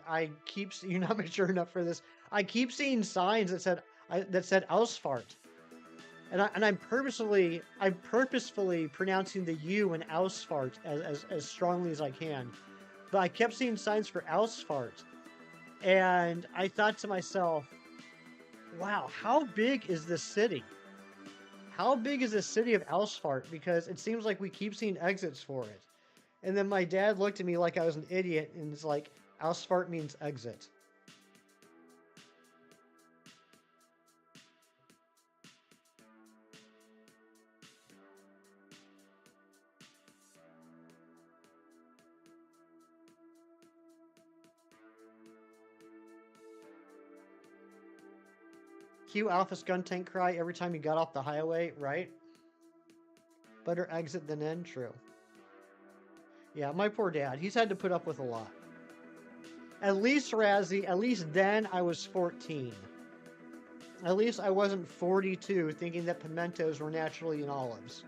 you're not mature enough for this. I keep seeing signs that said Ausfahrt. I'm purposefully pronouncing the U in Ausfahrt as strongly as I can. But I kept seeing signs for Ausfahrt. And I thought to myself, wow, how big is this city? How big is the city of Ausfahrt? Because it seems like we keep seeing exits for it. And then my dad looked at me like I was an idiot and was like, Ausfahrt means exit. Cue Alpha's gun tank cry every time you got off the highway, right? Better exit than in, true. Yeah, my poor dad. He's had to put up with a lot. At least, Razzie, at least then I was 14. At least I wasn't 42 thinking that pimentos were naturally in olives.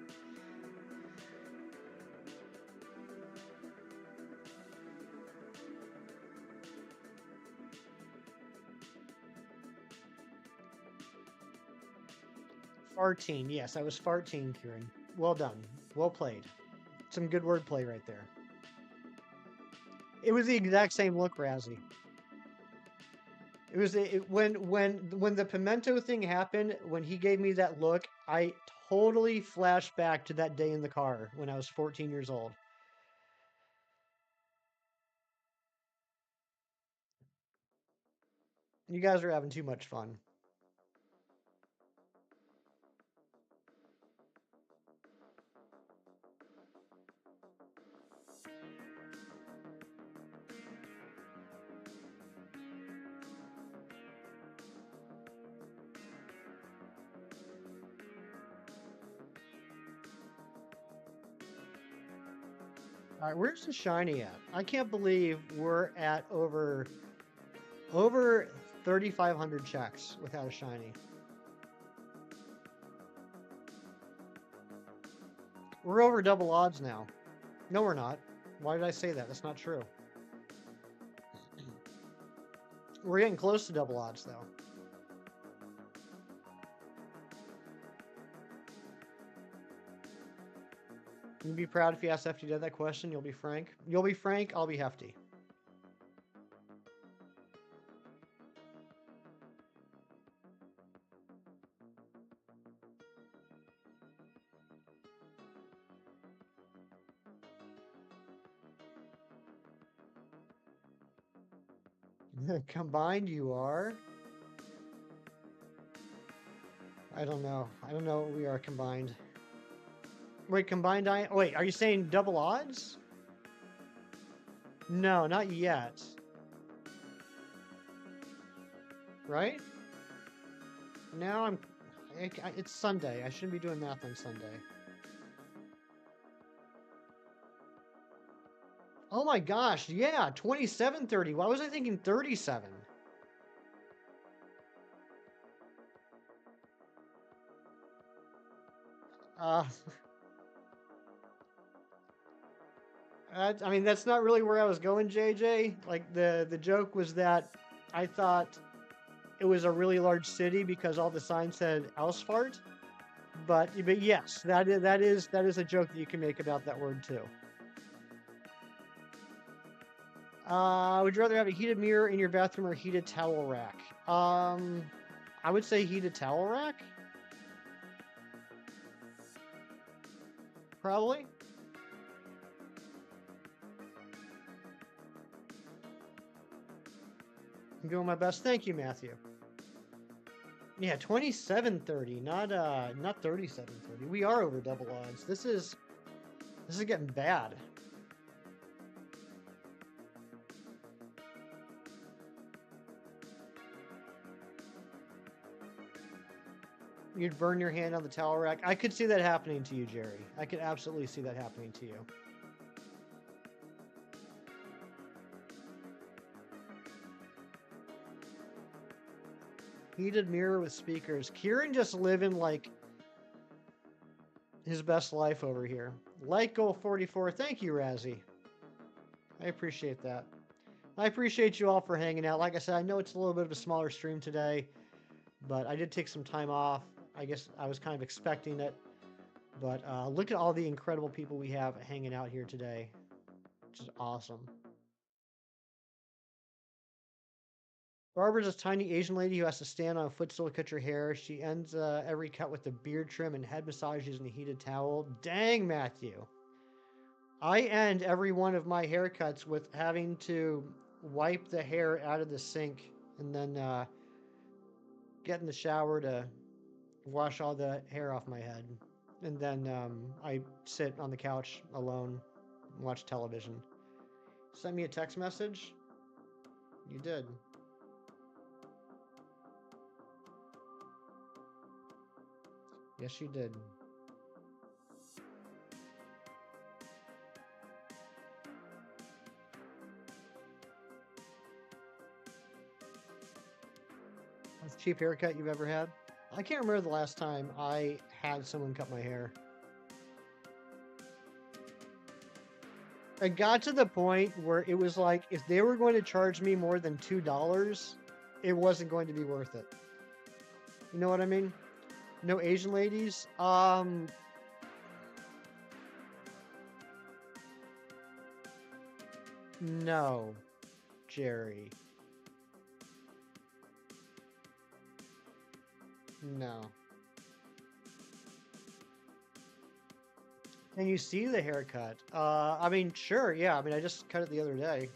Farteen, yes, I was farteen, Kieran. Well done. Well played. Some good wordplay right there. It was the exact same look, Razzie. It was when the pimento thing happened, when he gave me that look, I totally flashed back to that day in the car when I was 14 years old. You guys are having too much fun. All right, where's the shiny at? I can't believe we're at over 3,500 checks without a shiny. We're over double odds now. No, we're not. Why did I say that? That's not true. We're getting close to double odds, though. You'd be proud if you asked Hefty Dad that question. You'll be frank. You'll be frank. I'll be Hefty. Combined, you are. I don't know. I don't know what we are combined. Wait, combined wait, are you saying double odds? No, not yet. Right? Now it's Sunday. I shouldn't be doing math on Sunday. Oh my gosh, yeah, 27:30. Why was I thinking 37? Uh, I mean, that's not really where I was going, JJ. Like the joke was that I thought it was a really large city because all the signs said Ausfahrt. But yes, that is a joke that you can make about that word too. Would you rather have a heated mirror in your bathroom or a heated towel rack? I would say heated towel rack. Probably. I'm doing my best. Thank you, Matthew. Yeah, 27:30, not 37:30. We are over double odds. This is getting bad. You'd burn your hand on the towel rack. I could see that happening to you, Jerry. I could absolutely see that happening to you. Heated mirror with speakers. Kieran just living like his best life over here. Light goal 44. Thank you, Razzie. I appreciate that. I appreciate you all for hanging out. Like I said, I know it's a little bit of a smaller stream today, but I did take some time off. I guess I was kind of expecting it. But look at all the incredible people we have hanging out here today, which is awesome. Barbara's a tiny Asian lady who has to stand on a footstool to cut your hair. She ends every cut with a beard trim and head massage using a heated towel. Dang, Matthew. I end every one of my haircuts with having to wipe the hair out of the sink and then get in the shower to wash all the hair off my head. And then I sit on the couch alone and watch television. Send me a text message? You did. Yes, you did. Most cheap haircut you've ever had? I can't remember the last time I had someone cut my hair. It got to the point where it was like, if they were going to charge me more than $2, it wasn't going to be worth it. You know what I mean? No Asian ladies? No, Jerry. No. Can you see the haircut? I mean, sure, yeah. I mean, I just cut it the other day.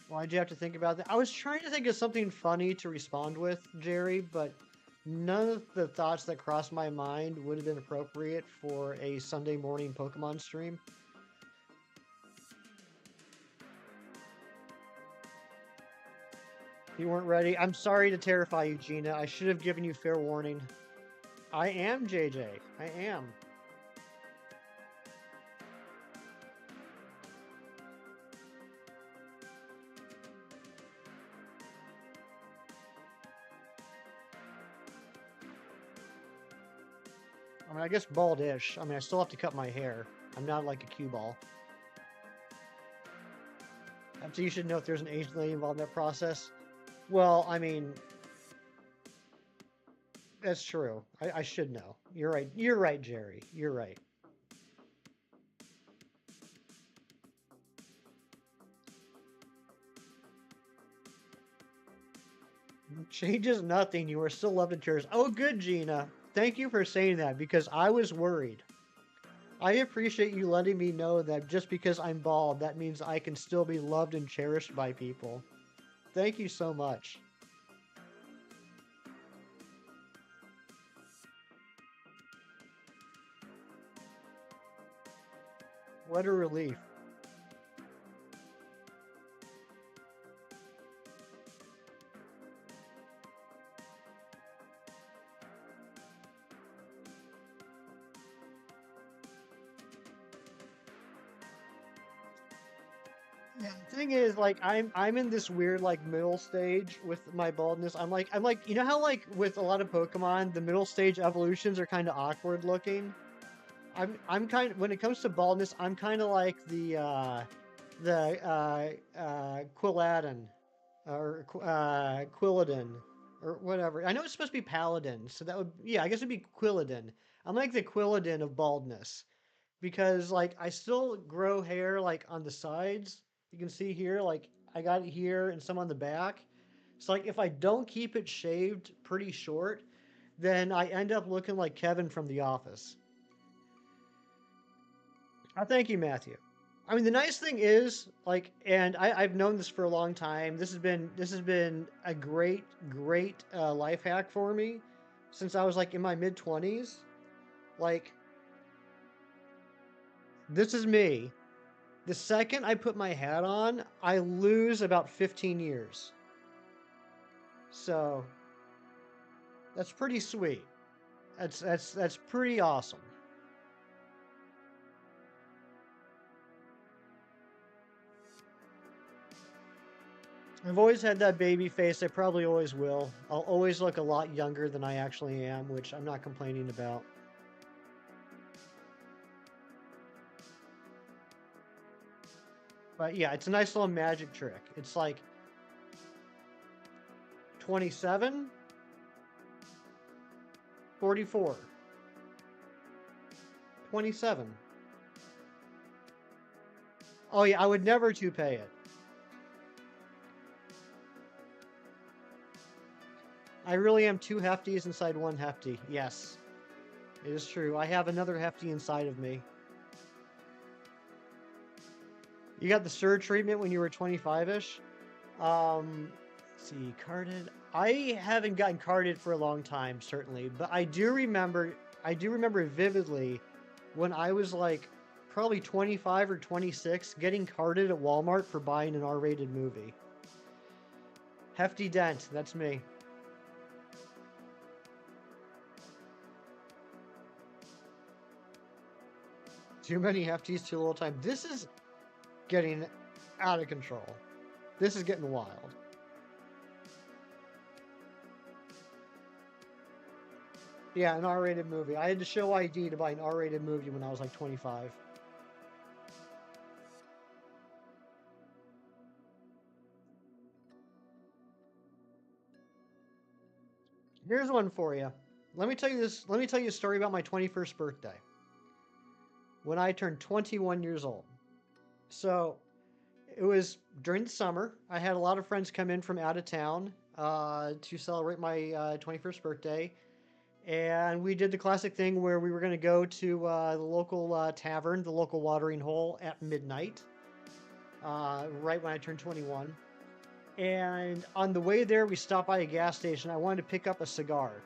Why'd you have to think about that? I was trying to think of something funny to respond with, Jerry, but none of the thoughts that crossed my mind would have been appropriate for a Sunday morning Pokemon stream. You weren't ready. I'm sorry to terrify you, Gina. I should have given you fair warning. I am, JJ. I am. I mean, I guess baldish. I mean, I still have to cut my hair. I'm not like a cue ball. So you should know if there's an Asian lady involved in that process. Well, I mean, that's true. I should know. You're right. You're right, Jerry. You're right. Changes nothing. You are still loved and cherished. Oh, good, Gina. Thank you for saying that because I was worried. I appreciate you letting me know that just because I'm bald, that means I can still be loved and cherished by people. Thank you so much. What a relief. Yeah, the thing is, like, I'm in this weird like middle stage with my baldness. I'm like, you know how like with a lot of Pokemon, the middle stage evolutions are kind of awkward looking. I'm kind of, when it comes to baldness, I'm kind of like the Quilladin or Quilladin or whatever. I know it's supposed to be Paladin, so that would, yeah, I guess it'd be Quilladin. I'm like the Quilladin of baldness because like I still grow hair like on the sides. You can see here, like I got it here and some on the back. So like if I don't keep it shaved pretty short, then I end up looking like Kevin from The Office. Thank you, Matthew. I mean, the nice thing is, like, and I've known this for a long time. This has been a great life hack for me since I was like in my mid 20s. Like, this is me. The second I put my hat on, I lose about 15 years. So that's pretty sweet. That's pretty awesome. I've always had that baby face. I probably always will. I'll always look a lot younger than I actually am, which I'm not complaining about. But yeah, it's a nice little magic trick. It's like 27, 44, 27. Oh yeah, I would never toupee it. I really am two hefties inside one hefty. Yes, it is true. I have another hefty inside of me. You got the SIR treatment when you were 25-ish? Let's see, carded. I haven't gotten carded for a long time, certainly, but I do remember vividly when I was like probably 25 or 26 getting carded at Walmart for buying an R-rated movie. Hefty Dent, that's me. Too many hefties, too little time. This is getting out of control. This is getting wild. Yeah, an R-rated movie. I had to show ID to buy an R-rated movie when I was like 25. Here's one for you. Let me tell you this. Let me tell you a story about my 21st birthday when I turned 21 years old. So it was during the summer. I had a lot of friends come in from out of town to celebrate my 21st birthday. And we did the classic thing where we were going to go to the local tavern, the local watering hole at midnight, right when I turned 21. And on the way there, we stopped by a gas station. I wanted to pick up a cigar.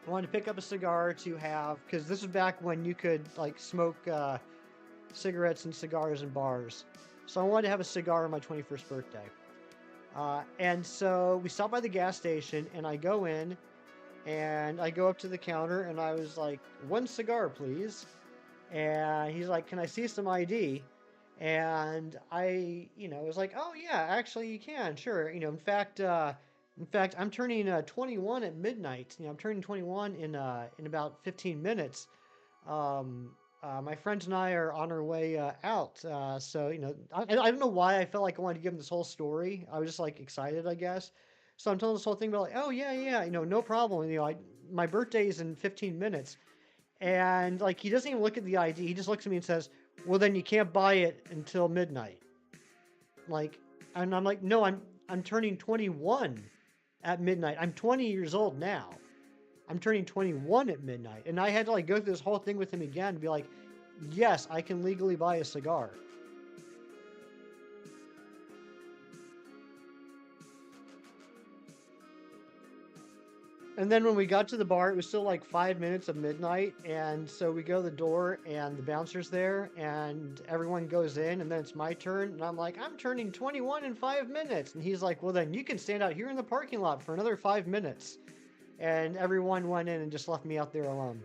I wanted to pick up a cigar to have, because this was back when you could like smoke cigarettes and cigars in bars. So I wanted to have a cigar on my 21st birthday. And so we stopped by the gas station, and I go in, and I go up to the counter, and I was like, one cigar, please. And he's like, can I see some ID? And I, was like, oh yeah, actually you can, sure. In fact, I'm turning 21 at midnight. I'm turning 21 in about 15 minutes. My friends and I are on our way out. So I don't know why I felt like I wanted to give him this whole story. I was just like excited, I guess. So I'm telling this whole thing about like, oh yeah, yeah, no problem. My birthday is in 15 minutes, and like he doesn't even look at the ID. He just looks at me and says, "Well, then you can't buy it until midnight." Like, and I'm like, "No, I'm turning 21 at midnight. I'm 20 years old now. I'm turning 21 at midnight." And I had to like go through this whole thing with him again to be like, "Yes, I can legally buy a cigar." And then when we got to the bar, it was still like 5 minutes of midnight. And so we go to the door, and the bouncer's there, and everyone goes in, and then it's my turn. And I'm like, I'm turning 21 in 5 minutes. And he's like, well, then you can stand out here in the parking lot for another 5 minutes. And everyone went in and just left me out there alone.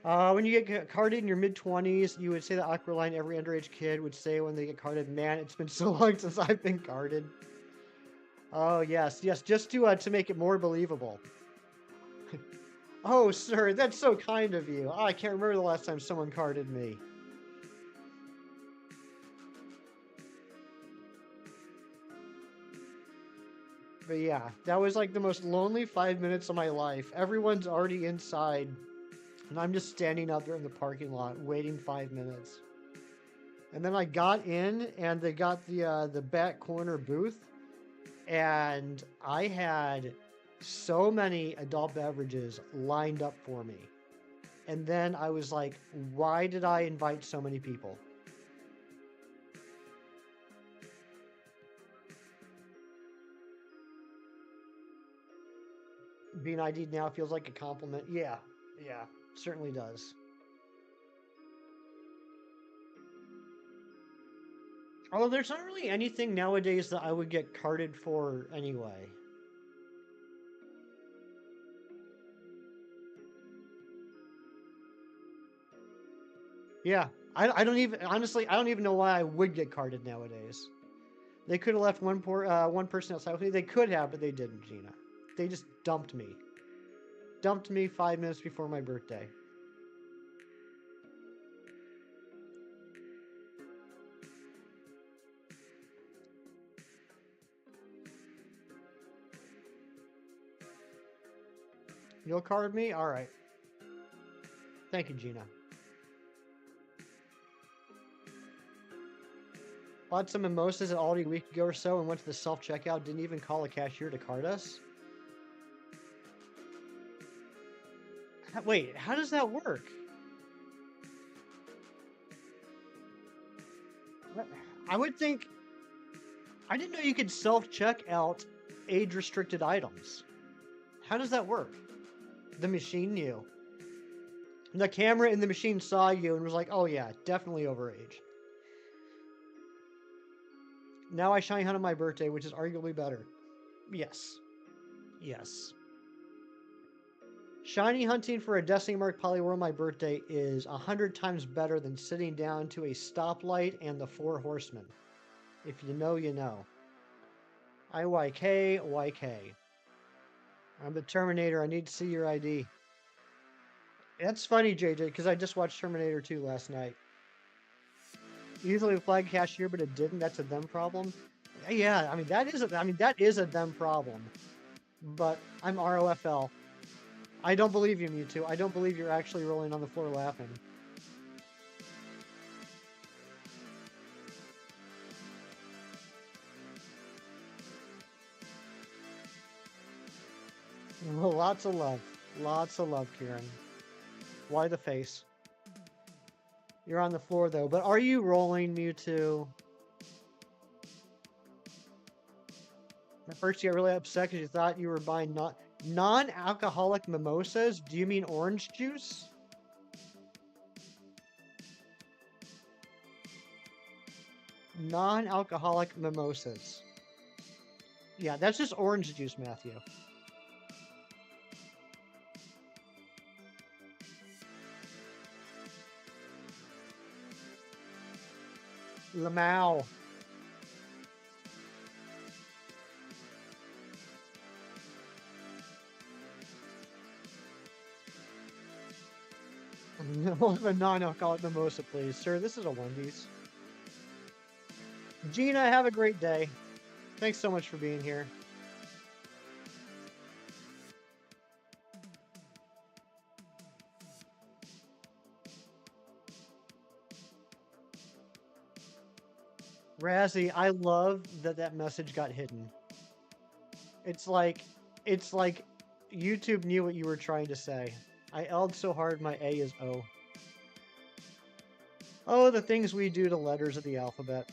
When you get carded in your mid-20s, you would say the awkward line every underage kid would say when they get carded. Man, it's been so long since I've been carded. Oh, yes, yes, just to make it more believable. Oh, sir, that's so kind of you. Oh, I can't remember the last time someone carded me. But yeah, that was like the most lonely 5 minutes of my life. Everyone's already inside, and I'm just standing out there in the parking lot waiting 5 minutes. And then I got in, and they got the back corner booth, and I had so many adult beverages lined up for me. And then I was like, why did I invite so many people? Being ID'd now feels like a compliment. Yeah, yeah, certainly does. Although there's not really anything nowadays that I would get carded for anyway. Yeah, I don't even, honestly, I don't even know why I would get carded nowadays. They could have left one person outside with me. They could have, but they didn't, Gina. They just dumped me. Dumped me 5 minutes before my birthday. You'll card me? All right. Thank you, Gina. Bought some mimosas at Aldi a week ago or so and went to the self-checkout. Didn't even call a cashier to card us. Wait, how does that work? I would think... I didn't know you could self-check out age-restricted items. How does that work? The machine knew. The camera in the machine saw you and was like, oh yeah, definitely overage. Now I shiny hunt on my birthday, which is arguably better. Yes. Yes. Shiny hunting for a Destiny Mark Polyworld on my birthday is 100 times better than sitting down to a stoplight and the Four Horsemen. If you know, you know. IYK, YK. I'm the Terminator. I need to see your ID. That's funny, JJ, because I just watched Terminator 2 last night. Usually flag cashier, but it didn't. That's a them problem. Yeah, I mean that is a them problem. But I'm ROFL. I don't believe you, Mewtwo. I don't believe you're actually rolling on the floor laughing. Well, lots of love. Lots of love, Kieran. Why the face? You're on the floor, though. But are you rolling, Mewtwo? At first you got really upset because you thought you were buying non-alcoholic mimosas. Do you mean orange juice? Non-alcoholic mimosas. Yeah, that's just orange juice, Matthew. Lamau. A non-alcoholic mimosa, please. Sir, this is a Wendy's. Gina, have a great day. Thanks so much for being here. Razzie, I love that that message got hidden. It's like YouTube knew what you were trying to say. I L'd so hard my A is O. Oh, the things we do to letters of the alphabet.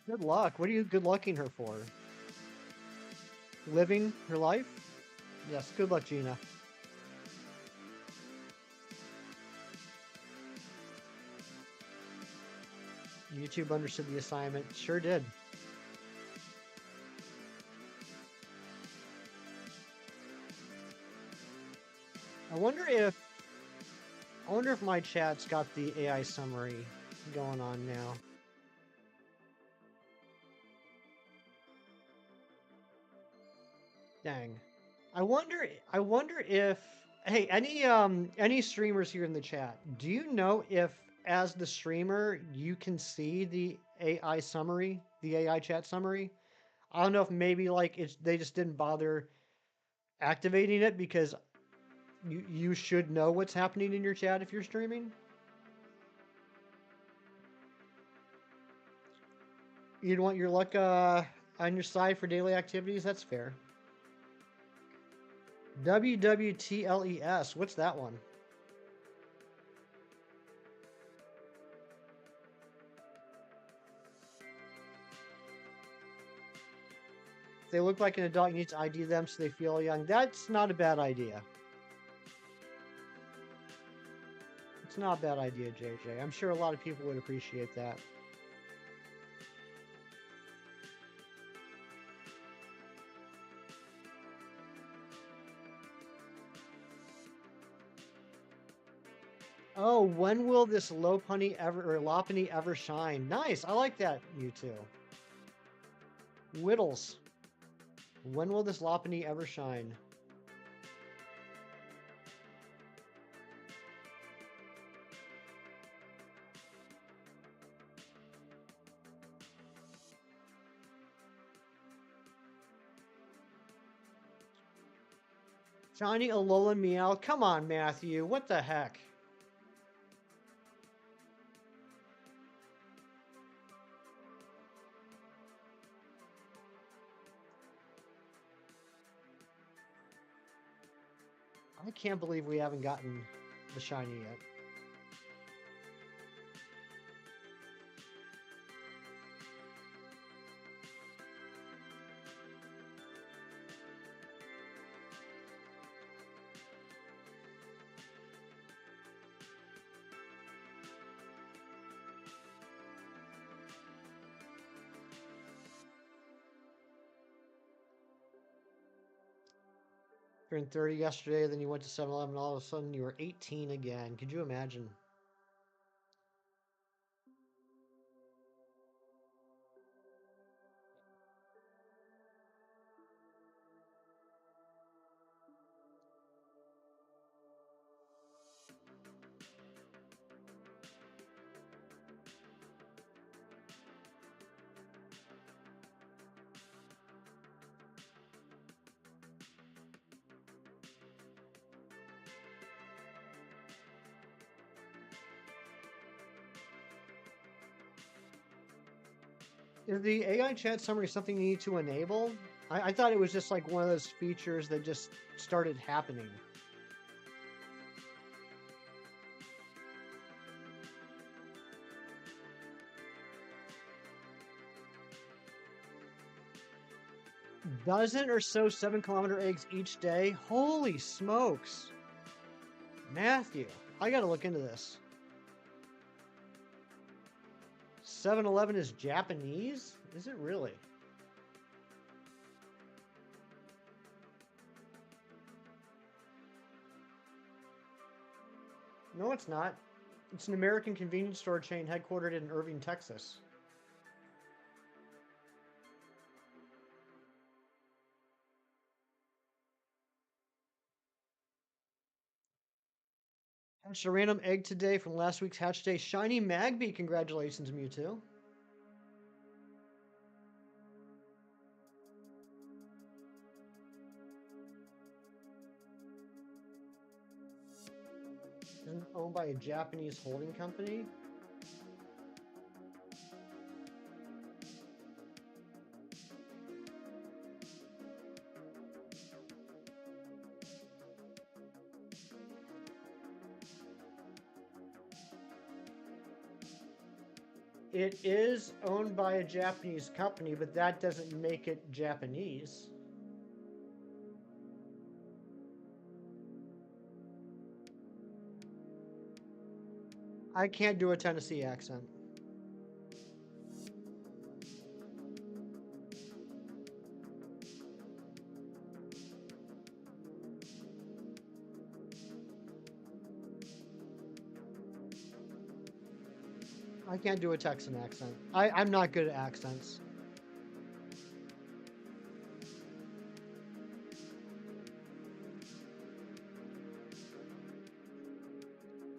Good luck. What are you good lucking her for? Living her life? Yes, good luck, Gina. YouTube understood the assignment. Sure did. I wonder if my chat's got the AI summary going on now. Dang. I wonder if, hey, any streamers here in the chat, do you know if as the streamer you can see the AI summary, the AI chat summary? I don't know if maybe like they just didn't bother activating it because you should know what's happening in your chat if you're streaming. You'd want your luck on your side for daily activities. That's fair. WWTLES. What's that one? If they look like an adult, you need to ID them so they feel young. That's not a bad idea. It's not a bad idea, JJ. I'm sure a lot of people would appreciate that. Oh, when will this LOPUNNY ever shine? Nice, I like that, you two. Whittles. When will this LOPUNNY ever shine? Johnny Alola Meow. Come on, Matthew. What the heck? I can't believe we haven't gotten the shiny yet. Turned 30 yesterday, then you went to 7-Eleven, all of a sudden you were 18 again. Could you imagine? Is the AI chat summary something you need to enable? I thought it was just like one of those features that just started happening. Dozen or so 7-kilometer eggs each day? Holy smokes. Matthew, I gotta look into this. 7-Eleven is Japanese? Is it really? No, it's not. It's an American convenience store chain headquartered in Irving, Texas. Hatched a random egg today from last week's hatch day. Shiny Magby, congratulations, Mewtwo. Isn't owned by a Japanese holding company? It is owned by a Japanese company, but that doesn't make it Japanese. I can't do a Tennessee accent. I can't do a Texan accent. I'm not good at accents.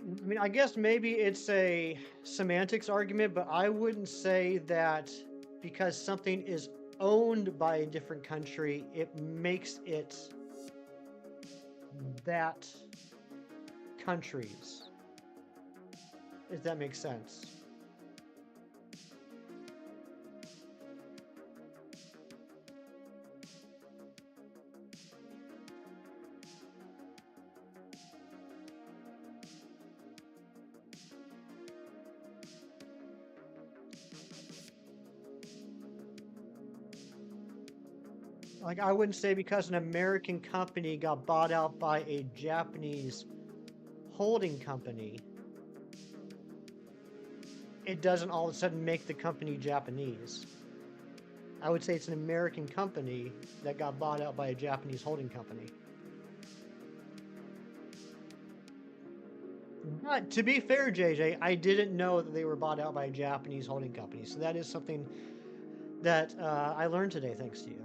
I mean, I guess maybe it's a semantics argument, but I wouldn't say that because something is owned by a different country, it makes it that country's. If that makes sense. Like, I wouldn't say because an American company got bought out by a Japanese holding company, it doesn't all of a sudden make the company Japanese. I would say it's an American company that got bought out by a Japanese holding company. But to be fair, JJ, I didn't know that they were bought out by a Japanese holding company. So that is something that I learned today, thanks to you.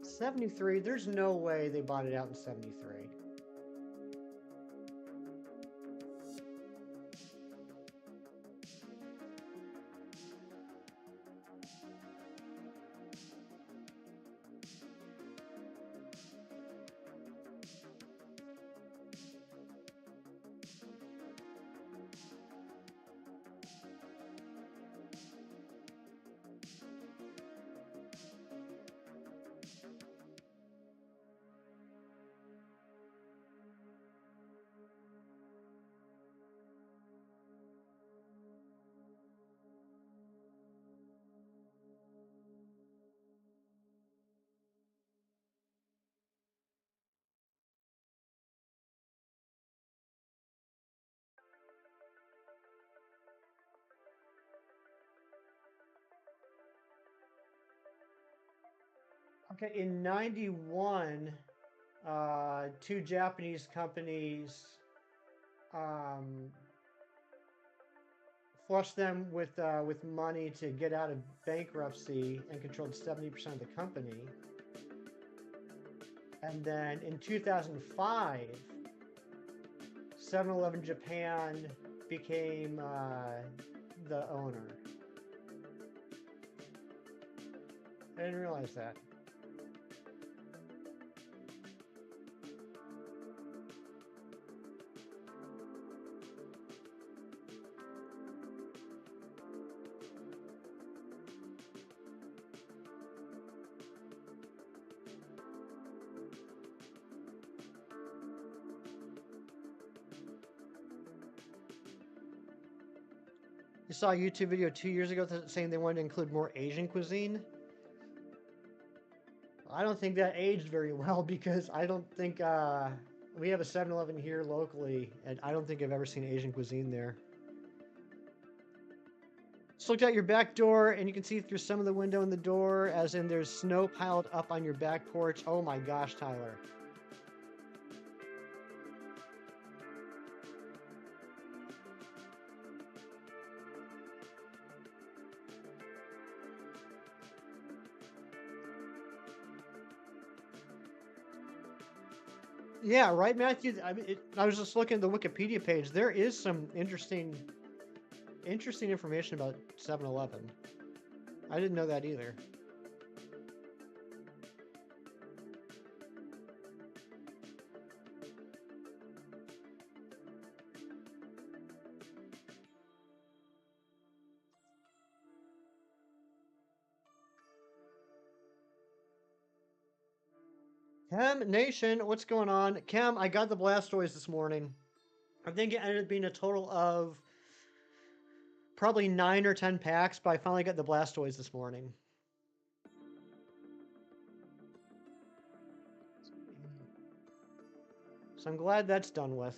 '73, there's no way they bought it out in '73. Okay, in '91, two Japanese companies um, flushed them with money to get out of bankruptcy and controlled 70% of the company. And then in 2005, 7-Eleven Japan became the owner. I didn't realize that. You saw a YouTube video 2 years ago saying they wanted to include more Asian cuisine. I don't think that aged very well because I don't think we have a 7-Eleven here locally, and I don't think I've ever seen Asian cuisine there. Just looked out your back door, and you can see through some of the window in the door, as in there's snow piled up on your back porch. Oh my gosh, Tyler. Yeah, right, Matthew. I mean, I was just looking at the Wikipedia page. There is some interesting information about 7-Eleven. I didn't know that either. Chem Nation, what's going on? Chem, I got the Blastoise this morning. I think it ended up being a total of probably 9 or 10 packs, but I finally got the Blastoise this morning. So I'm glad that's done with.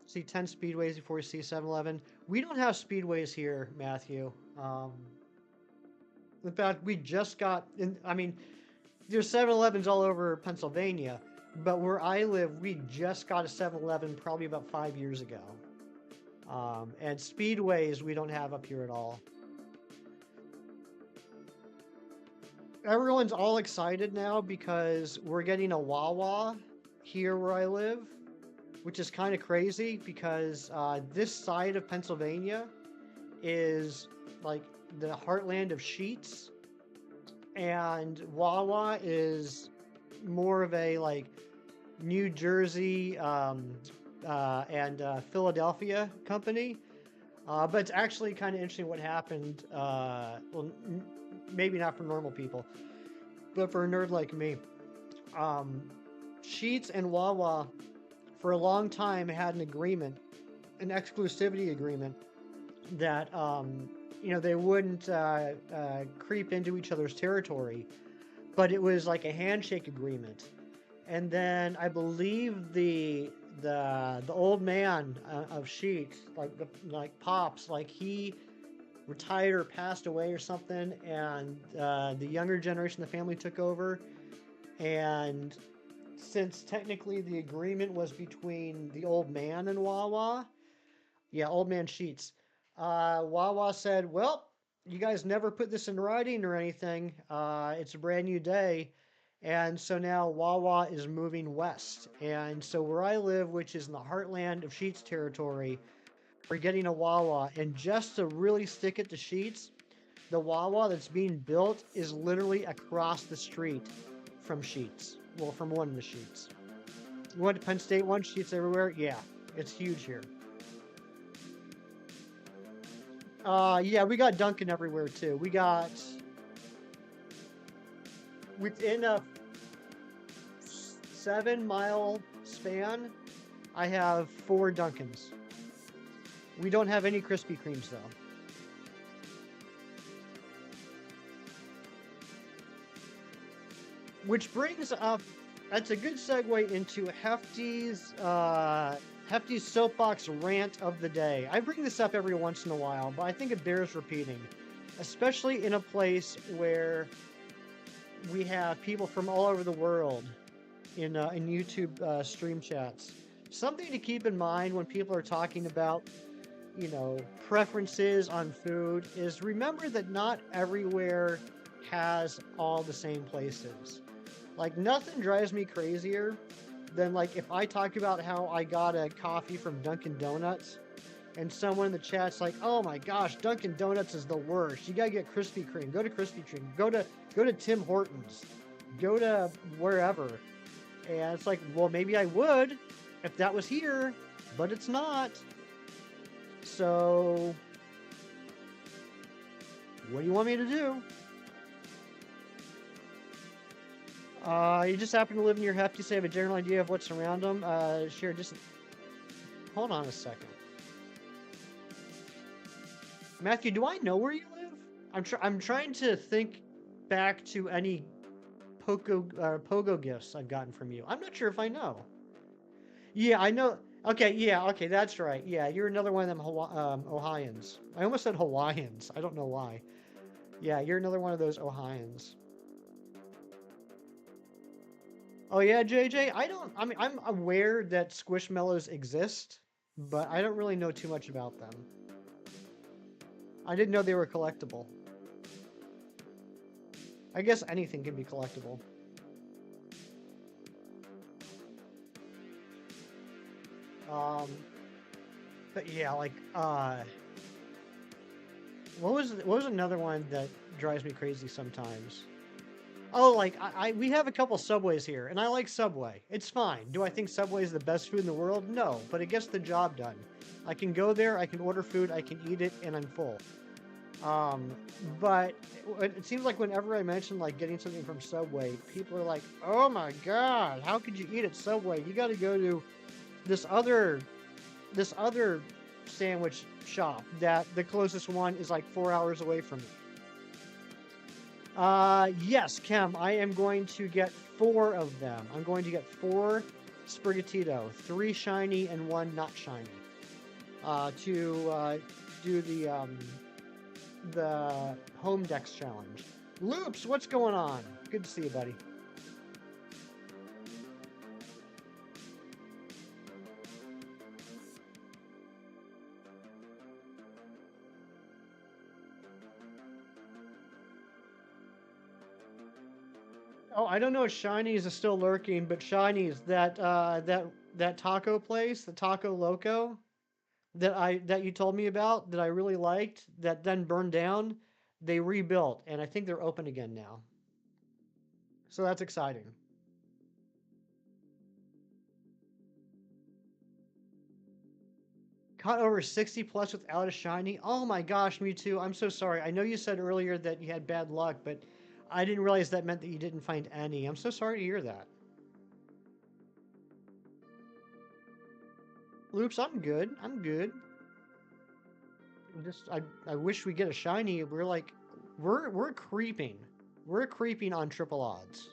See 10 speedways before you see 7-Eleven. We don't have speedways here, Matthew. In fact, we just got in. I mean, there's 7-Elevens all over Pennsylvania, but where I live, we just got a 7-Eleven probably about 5 years ago. And speedways we don't have up here at all. Everyone's all excited now because we're getting a Wawa here where I live, which is kind of crazy because this side of Pennsylvania is like the heartland of Sheetz, and Wawa is more of a like New Jersey and Philadelphia company. But it's actually kind of interesting what happened. Well, maybe not for normal people, but for a nerd like me. Sheetz and Wawa for a long time had an agreement, an exclusivity agreement, that they wouldn't creep into each other's territory, but it was like a handshake agreement. And then I believe the old man of Sheetz, like Pops, like he retired or passed away or something, and the younger generation of the family took over. And since technically the agreement was between the old man and Wawa, old man Sheetz, Wawa said, well, you guys never put this in writing or anything. It's a brand new day. And so now Wawa is moving west. And so where I live, which is in the heartland of Sheetz territory, we're getting a Wawa. And just to really stick it to Sheetz, the Wawa that's being built is literally across the street from Sheetz. Well, from one of the Sheetz. You went to Penn State one, Sheetz everywhere? Yeah, it's huge here. Yeah, we got Dunkin' everywhere too. We got, within a 7-mile span, I have 4 Dunkins. We don't have any Krispy Kremes though. Which brings up, that's a good segue into Hefty's soapbox rant of the day. I bring this up every once in a while, but I think it bears repeating, especially in a place where we have people from all over the world in YouTube stream chats. Something to keep in mind when people are talking about, preferences on food is remember that not everywhere has all the same places. Like, nothing drives me crazier than, like, if I talk about how I got a coffee from Dunkin' Donuts and someone in the chat's like, oh my gosh, Dunkin' Donuts is the worst. You gotta get Krispy Kreme. Go to Krispy Kreme. Go to Tim Hortons. Go to wherever. And it's like, well, maybe I would if that was here, but it's not. So, what do you want me to do? You just happen to live near Hefty, so you have a general idea of what's around them. Sure, just hold on a second. Matthew, do I know where you live? I'm trying to think back to any Pogo gifts I've gotten from you. I'm not sure if I know. Yeah, I know. Okay, yeah, okay, that's right. Yeah, you're another one of them Ohioans. I almost said Hawaiians. I don't know why. Yeah, you're another one of those Ohioans. Oh yeah, JJ. I'm aware that Squishmallows exist, but I don't really know too much about them. I didn't know they were collectible. I guess anything can be collectible. But yeah, like, what was another one that drives me crazy sometimes? Oh, like, we have a couple Subways here, and I like Subway. It's fine. Do I think Subway is the best food in the world? No, but it gets the job done. I can go there, I can order food, I can eat it, and I'm full. But it seems like whenever I mention, like, getting something from Subway, people are like, oh my god, how could you eat at Subway? You gotta go to this other sandwich shop that the closest one is like 4 hours away from me. Yes, Kem, I am going to get 4 of them. I'm going to get 4 Sprigatito, 3 shiny and 1 not shiny. To do the home dex challenge. Loops, what's going on? Good to see you, buddy. Oh, I don't know if Shinies is still lurking, but Shinies, that taco place, the Taco Loco, that you told me about, that I really liked, that then burned down, they rebuilt, and I think they're open again now. So that's exciting. Caught over 60 plus without a shiny. Oh my gosh, Mewtwo, I'm so sorry. I know you said earlier that you had bad luck, but I didn't realize that meant that you didn't find any. I'm so sorry to hear that. Loops, I'm good. I'm good. I wish we get a shiny. We're creeping. We're creeping on triple odds.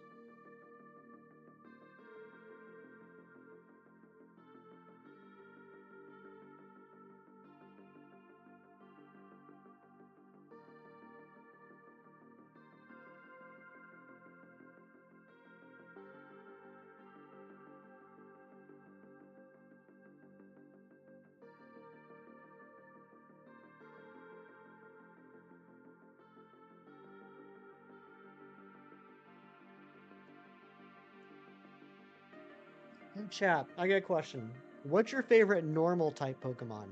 Hey, chat, I got a question. What's your favorite normal type Pokemon?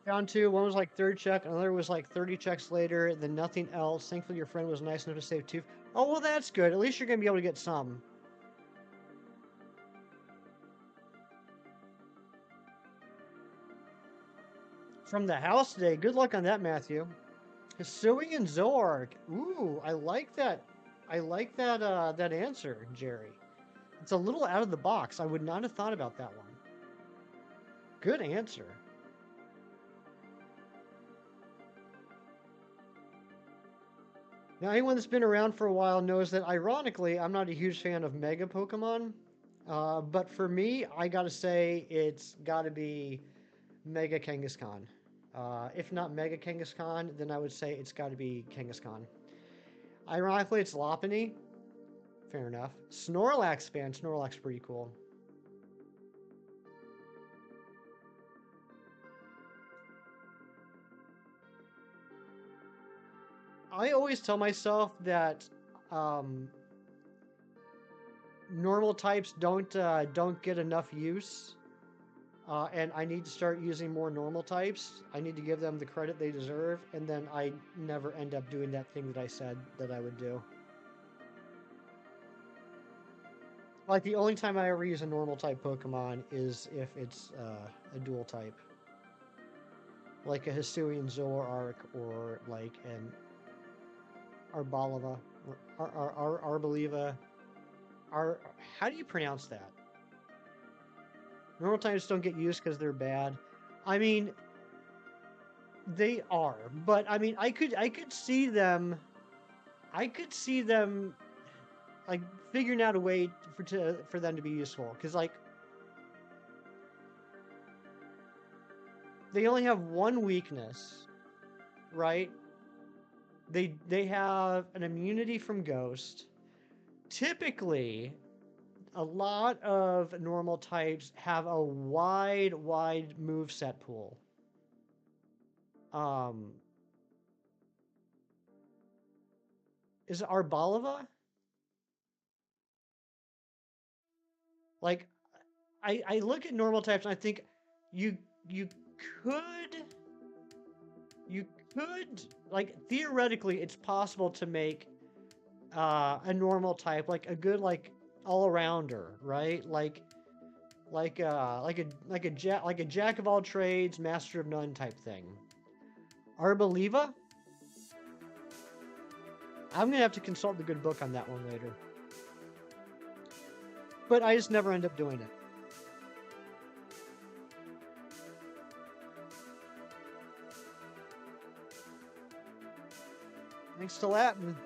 Found 2. One was like 3rd check, another was like 30 checks later, then nothing else. Thankfully, your friend was nice enough to save 2. Oh, well, that's good. At least you're going to be able to get some. From the house today. Good luck on that, Matthew. Hisuian and Zoroark. Ooh, I like that. I like that answer, Jerry. It's a little out of the box. I would not have thought about that one. Good answer. Now, anyone that's been around for a while knows that, ironically, I'm not a huge fan of Mega Pokemon. But for me, I gotta say, it's gotta be Mega Kangaskhan. If not Mega Kangaskhan, then I would say it's gotta be Kangaskhan. Ironically, it's Lopunny. Fair enough. Snorlax fan. Snorlax pretty cool. I always tell myself that normal types don't get enough use, and I need to start using more normal types. I need to give them the credit they deserve, and then I never end up doing that thing that I said that I would do. Like, the only time I ever use a normal type Pokemon is if it's a dual type. Like a Hisuian Zoroark, or like an Arboliva, or Arboliva. How do you pronounce that? Normal types don't get used because they're bad. I mean, they are, but I mean, I could see them. I could see them like figuring out a way for them to be useful, because like they only have one weakness, right? They have an immunity from Ghost. Typically, a lot of normal types have a wide move set pool. Is it Arboliva? Like, I look at normal types and I think you could you could, like, theoretically it's possible to make a normal type like a good, like, all-arounder, right? Like a jack of all trades, master of none type thing. Arboliva? I'm gonna have to consult the good book on that one later. But I just never end up doing it. Thanks to Latin.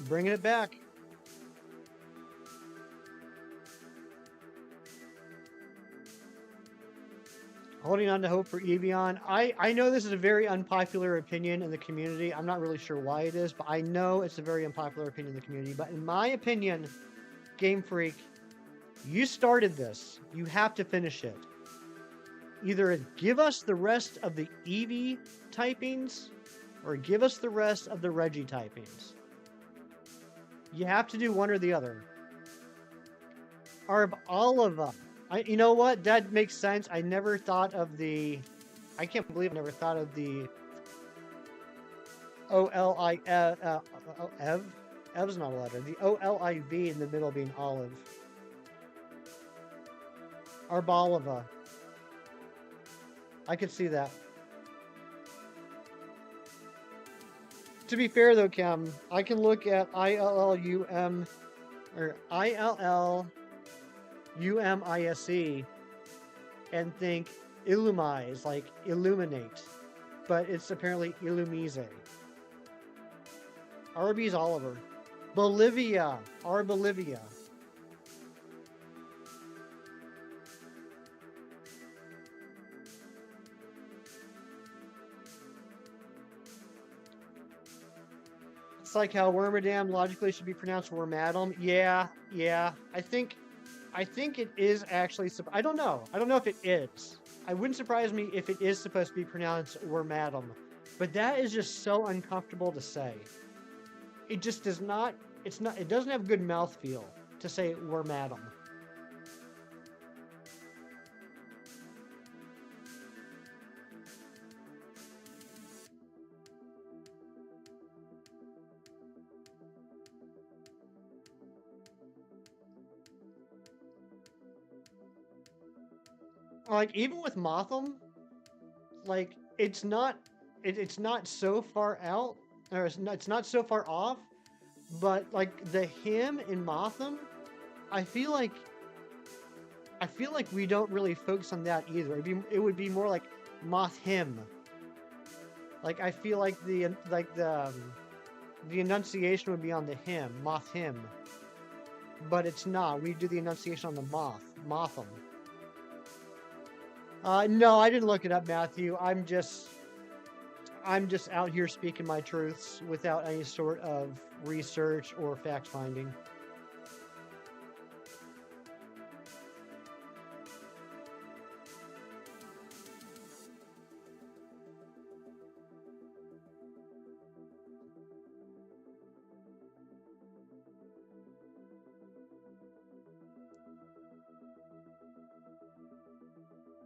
Bringing it back. Holding on to hope for Evian. I know this is a very unpopular opinion in the community. I'm not really sure why it is, but I know it's a very unpopular opinion in the community. But in my opinion, Game Freak, you started this. You have to finish it. Either give us the rest of the Eevee typings, or give us the rest of the Reggie typings. You have to do one or the other. Arboliva. You know what? That makes sense. I never thought of the... I can't believe I never thought of the... Ev? Ev's not a letter. The O-L-I-V in the middle being olive. Arboliva. I could see that. To be fair though, Cam, I can look at I-L-L-U-M or I-L-L-U-M-I-S-E and think illumize, like illuminate, but it's apparently illumise. Arby's Oliver. Bolivia. Bolivia. It's like how Wormadam logically should be pronounced Wormadam. Yeah. I think it is actually. I don't know. I don't know if it is. I wouldn't surprise me if it is supposed to be pronounced Wormadam, but that is just so uncomfortable to say. It just does not. It's not. It doesn't have good mouthfeel to say Wormadam. Like even with Motham, like it's not so far out, or it's not so far off, but like the him in Motham, I feel like we don't really focus on that either. It would be more like Moth him. Like I feel like the enunciation would be on the him, Moth him, but it's not. We do the enunciation on the Motham. No, I didn't look it up, Matthew. I'm just out here speaking my truths without any sort of research or fact finding.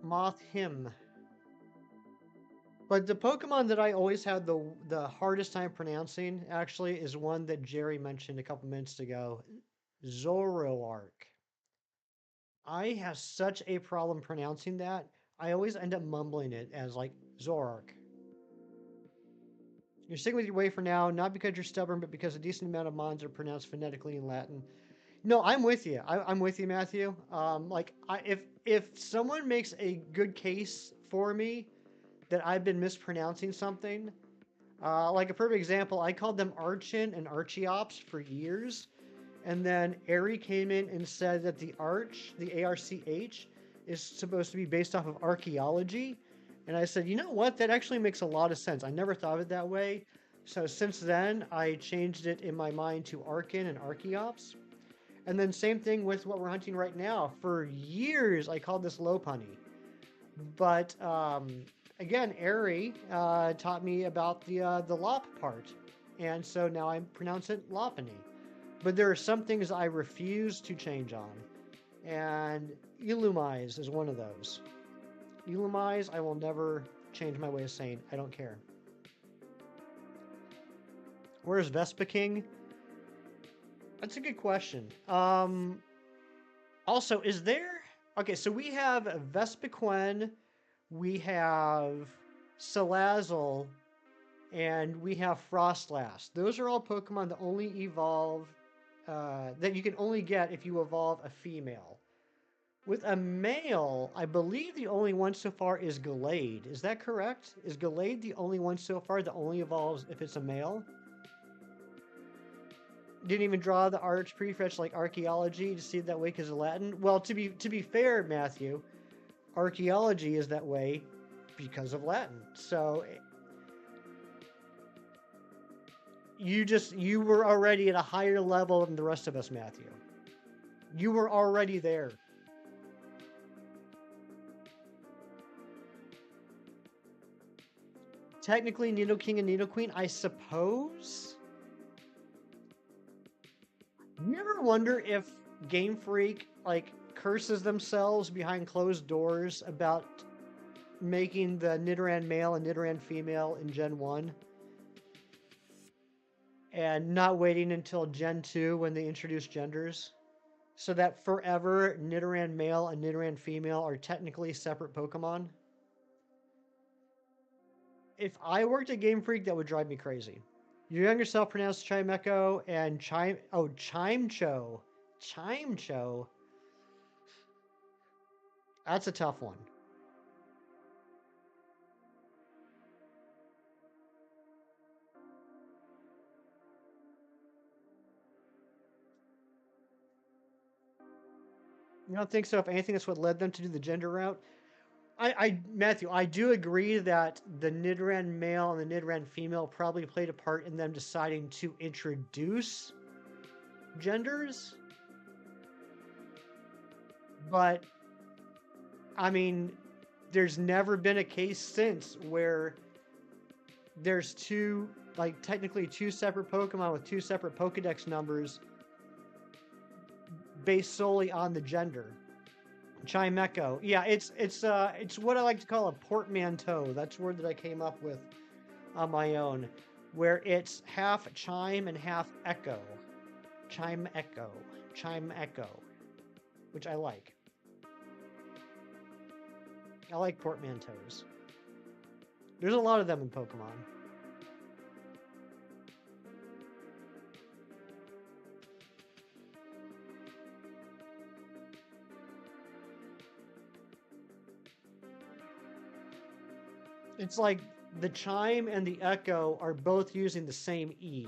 Moth him. But the Pokemon that I always had the hardest time pronouncing actually is one that Jerry mentioned a couple minutes ago, Zoroark. I have such a problem pronouncing that. I always end up mumbling it as like Zoroark. You're sticking with your way for now, not because you're stubborn, but because a decent amount of mons are pronounced phonetically in Latin. No, I'm with you. I'm with you, Matthew. If someone makes a good case for me that I've been mispronouncing something, like a perfect example, I called them Archon and Archeops for years, and then Ari came in and said that the Arch, the ARCH, is supposed to be based off of archaeology, and I said, you know what? That actually makes a lot of sense. I never thought of it that way. So since then, I changed it in my mind to Archon and Archeops. And then same thing with what we're hunting right now. For years, I called this Lopunny. But again, Ari taught me about the Lop part. And so now I pronounce it Lopunny. But there are some things I refuse to change on. And Illumise is one of those. Illumise, I will never change my way of saying. I don't care. Where's Vespa King? That's a good question. Also, is there... Okay, so we have Vespiquen, we have Salazzle, and we have Frostlass. Those are all Pokemon that only evolve... that you can only get if you evolve a female. With a male, I believe the only one so far is Gallade. Is that correct? Is Gallade the only one so far that only evolves if it's a male? Didn't even draw the arch prefetch like archaeology to see it that way because of Latin. Well, to be fair, Matthew, archaeology is that way because of Latin. So you were already at a higher level than the rest of us, Matthew. You were already there. Technically, Nidoking and Nidoqueen, I suppose. You ever wonder if Game Freak like curses themselves behind closed doors about making the Nidoran male and Nidoran female in Gen 1? And not waiting until Gen 2 when they introduce genders? So that forever Nidoran male and Nidoran female are technically separate Pokemon? If I worked at Game Freak, that would drive me crazy. Your younger self pronounced Chimecho and Chimecho. Chimecho. That's a tough one. You don't think so? If anything, that's what led them to do the gender route. Matthew, I do agree that the Nidoran male and the Nidoran female probably played a part in them deciding to introduce genders. But, I mean, there's never been a case since where there's technically two separate Pokemon with two separate Pokedex numbers based solely on the gender. Chimecho. Yeah, it's what I like to call a portmanteau. That's a word that I came up with on my own, where it's half chime and half echo. Chime echo. Chime echo. Which I like. I like portmanteaus. There's a lot of them in Pokemon. It's like the chime and the echo are both using the same E.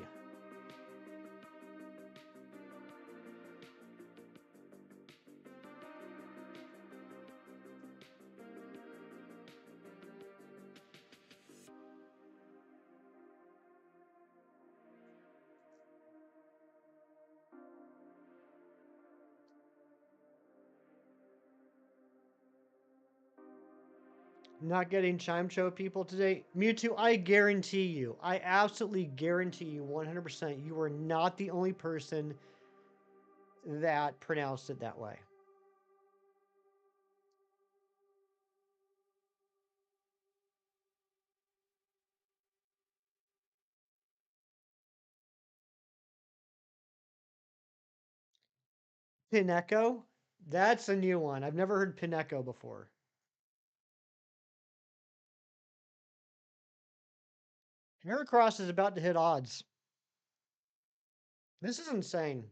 Not getting Chimecho people today. Mewtwo, I guarantee you, I absolutely guarantee you 100% you are not the only person that pronounced it that way. Pineco? That's a new one. I've never heard Pineco before. Heracross is about to hit odds. This is insane.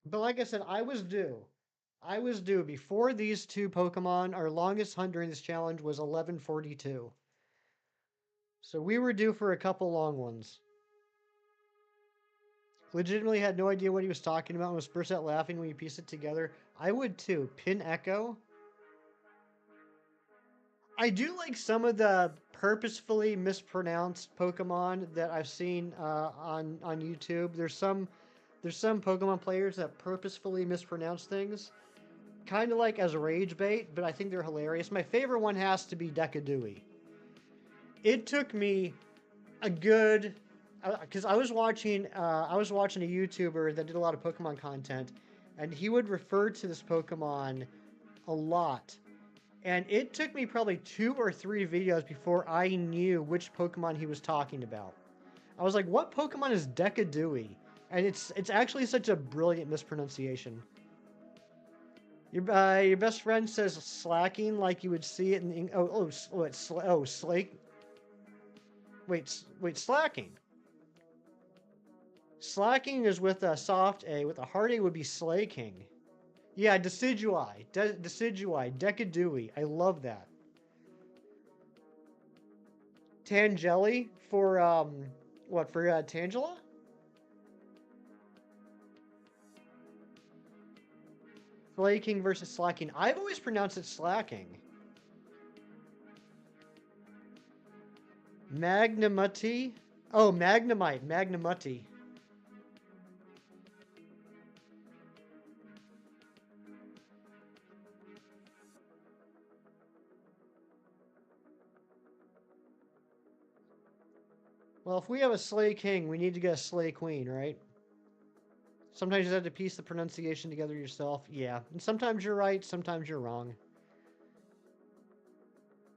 But like I said, I was due. I was due. Before these two Pokemon, our longest hunt during this challenge was 1142. So we were due for a couple long ones. Legitimately had no idea what he was talking about and was burst out laughing when you piece it together. I would too. Pin Echo. I do like some of the purposefully mispronounced Pokemon that I've seen on YouTube. There's some Pokemon players that purposefully mispronounce things, kind of like as rage bait, but I think they're hilarious. My favorite one has to be Decadui. It took me a good because I was watching a YouTuber that did a lot of Pokemon content, and he would refer to this Pokemon a lot. And it took me probably 2 or 3 videos before I knew which Pokemon he was talking about. I was like, what Pokemon is Decadui? And it's actually such a brilliant mispronunciation. Your best friend says slacking like you would see it in slake. Wait, slacking. Slacking is with a soft A. With a hard A would be slaking. Yeah, Decidui. Decidui. Decadui. I love that. Tangeli for, what, for Tangela? Flaking versus slacking. I've always pronounced it slacking. Magnamutti. Oh, Magnemite. Magnamutti. Well, if we have a Slay King, we need to get a Slay Queen, right? Sometimes you have to piece the pronunciation together yourself. Yeah. And sometimes you're right, sometimes you're wrong.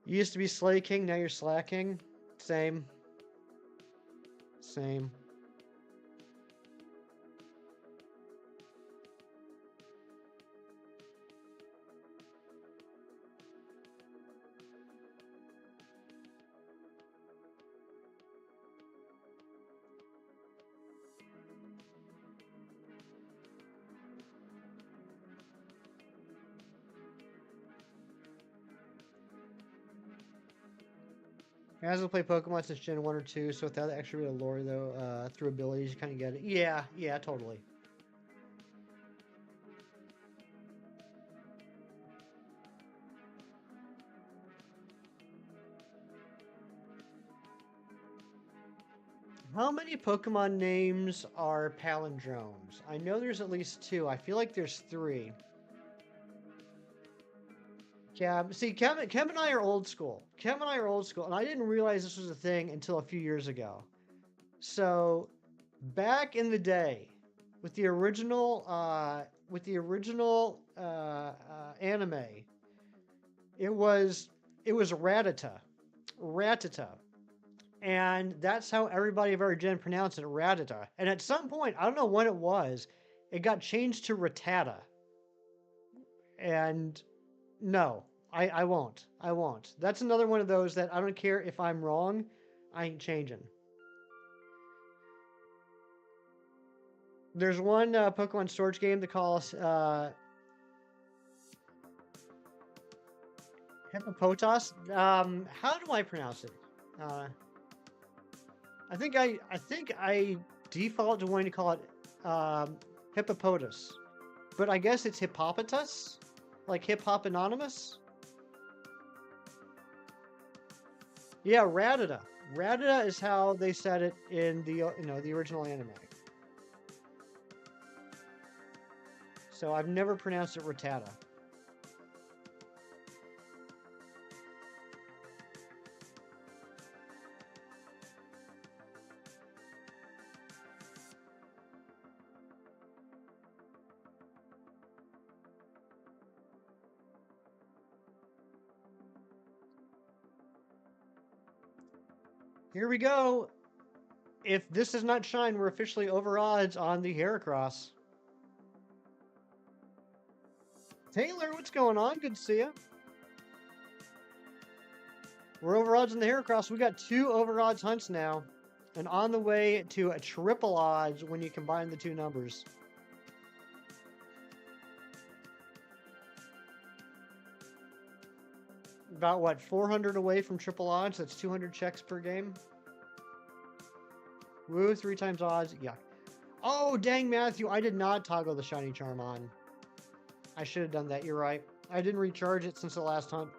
You used to be Slay King, now you're slacking. Same. Same. I hasn't played Pokemon since Gen 1 or 2, so without the extra bit of lore, though, through abilities, you kind of get it. Yeah, yeah, totally. How many Pokemon names are palindromes? I know there's at least 2. I feel like there's 3. Yeah, see, Kev and I are old school. Kev and I are old school, and I didn't realize this was a thing until a few years ago. So, back in the day, with the original, anime, it was Rattata, Rattata, and that's how everybody of our gen pronounced it, Rattata. And at some point, I don't know when it was, it got changed to Rattata. And no, I won't. I won't. That's another one of those that I don't care if I'm wrong, I ain't changing. There's one Pokemon storage game that calls Hippopotas. How do I pronounce it? I think I default to wanting to call it Hippopotas, but I guess it's Hippopotas, like Hip Hop Anonymous. Yeah, Rattata. Rattata is how they said it in the the original anime. So I've never pronounced it Rattata. Here we go. If this does not shine, we're officially over odds on the Heracross. Taylor, what's going on? Good to see you. We're over odds on the Heracross. We got 2 over odds hunts now, and on the way to a triple odds when you combine the 2 numbers. About what, 400 away from triple odds? That's 200 checks per game. Woo, 3 times odds. Yuck. Oh, dang, Matthew, I did not toggle the shiny charm on. I should have done that, you're right. I didn't recharge it since the last hunt.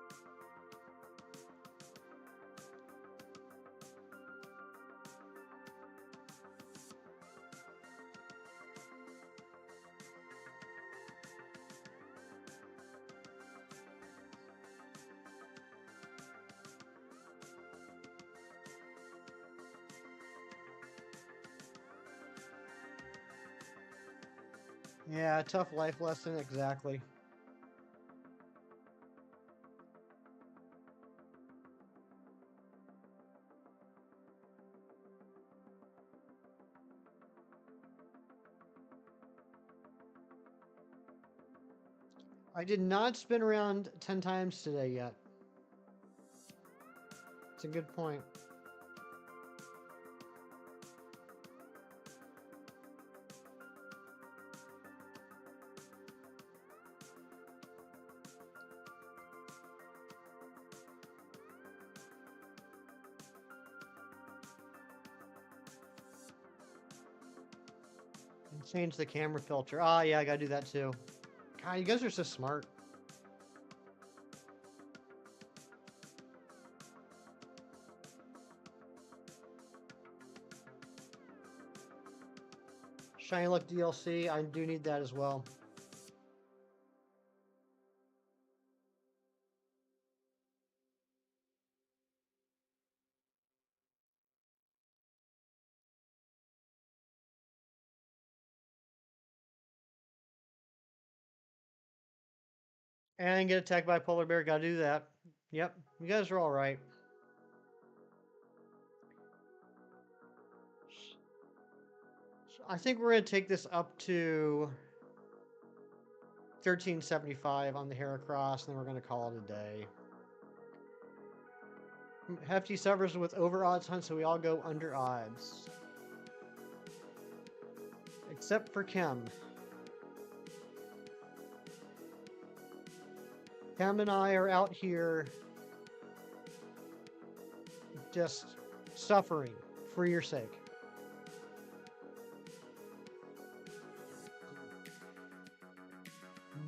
Yeah, tough life lesson, exactly. I did not spin around 10 times today yet. It's a good point. Change the camera filter. Ah, yeah, I gotta do that too. God, you guys are so smart. Shiny Luck DLC, I do need that as well. And get attacked by a polar bear, gotta do that. Yep, you guys are all right. I think we're gonna take this up to 1375 on the Heracross, and then we're gonna call it a day. Hefty suffers with over odds hunt, so we all go under odds. Except for Kim. Kim and I are out here just suffering for your sake.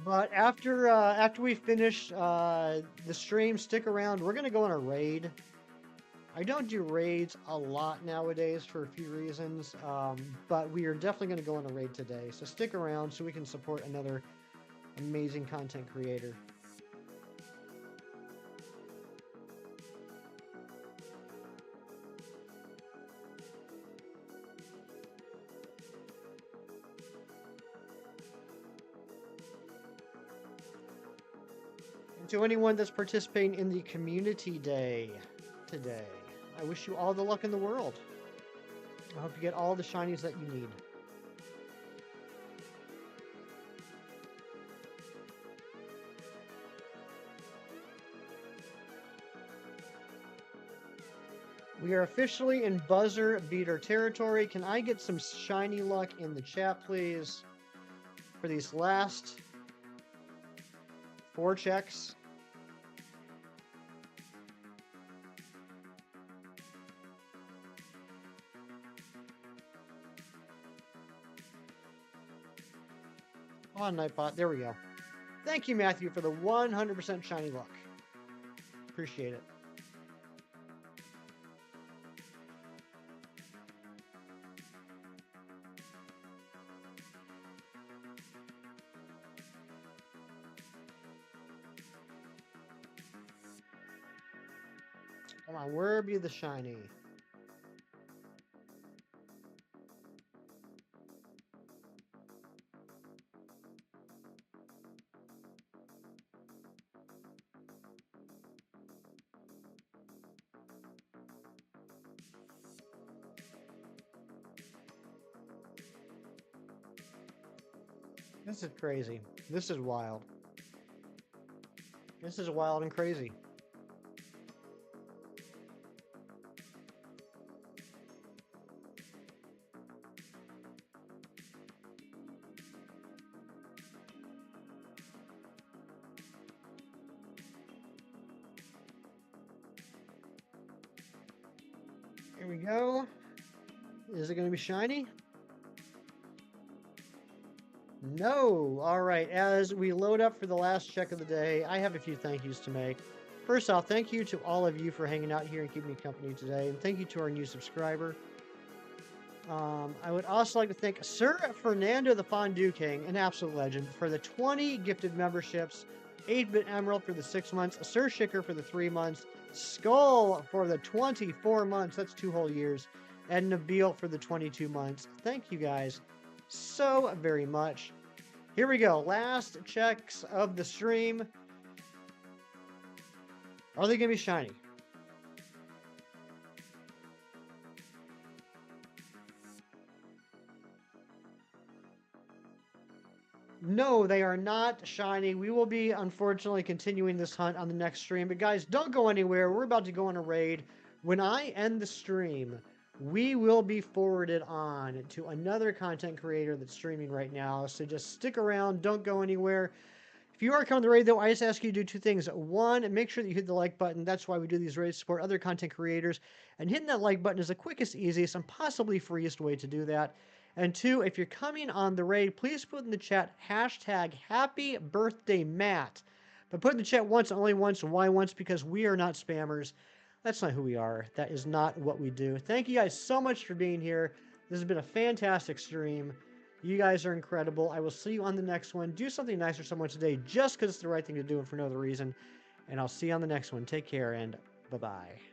But after we finish the stream, stick around. We're gonna go on a raid. I don't do raids a lot nowadays for a few reasons, but we are definitely going to go on a raid today. So stick around so we can support another amazing content creator. And to anyone that's participating in the community day today, I wish you all the luck in the world. I hope you get all the shinies that you need. We are officially in buzzer beater territory. Can I get some shiny luck in the chat, please? For these last 4 checks. Come on, Nightbot. There we go. Thank you, Matthew, for the 100% shiny luck. Appreciate it. Come on, where be the shiny? This is crazy. This is wild. This is wild and crazy. Here we go. Is it going to be shiny? No. All right. As we load up for the last check of the day, I have a few thank yous to make. First off, thank you to all of you for hanging out here and keeping me company today. And thank you to our new subscriber. I would also like to thank Sir Fernando the Fondue King, an absolute legend, for the 20 gifted memberships, 8-Bit Emerald for the 6 months, Sir Shicker for the 3 months, Skull for the 24 months, that's 2 whole years, and Nabil for the 22 months. Thank you guys so very much. Here we go. Last checks of the stream. Are they going to be shiny? No, they are not shiny. We will be, unfortunately, continuing this hunt on the next stream. But guys, don't go anywhere. We're about to go on a raid. When I end the stream, we will be forwarded on to another content creator that's streaming right now. So just stick around. Don't go anywhere. If you are coming to the raid, though, I just ask you to do 2 things. 1, make sure that you hit the like button. That's why we do these raids to support other content creators. And hitting that like button is the quickest, easiest, and possibly freest way to do that. And 2, if you're coming on the raid, please put in the chat hashtag Happy Birthday Matt. But put in the chat once, only once. Why once? Because we are not spammers. That's not who we are. That is not what we do. Thank you guys so much for being here. This has been a fantastic stream. You guys are incredible. I will see you on the next one. Do something nice for someone today just because it's the right thing to do and for no other reason. And I'll see you on the next one. Take care and bye-bye.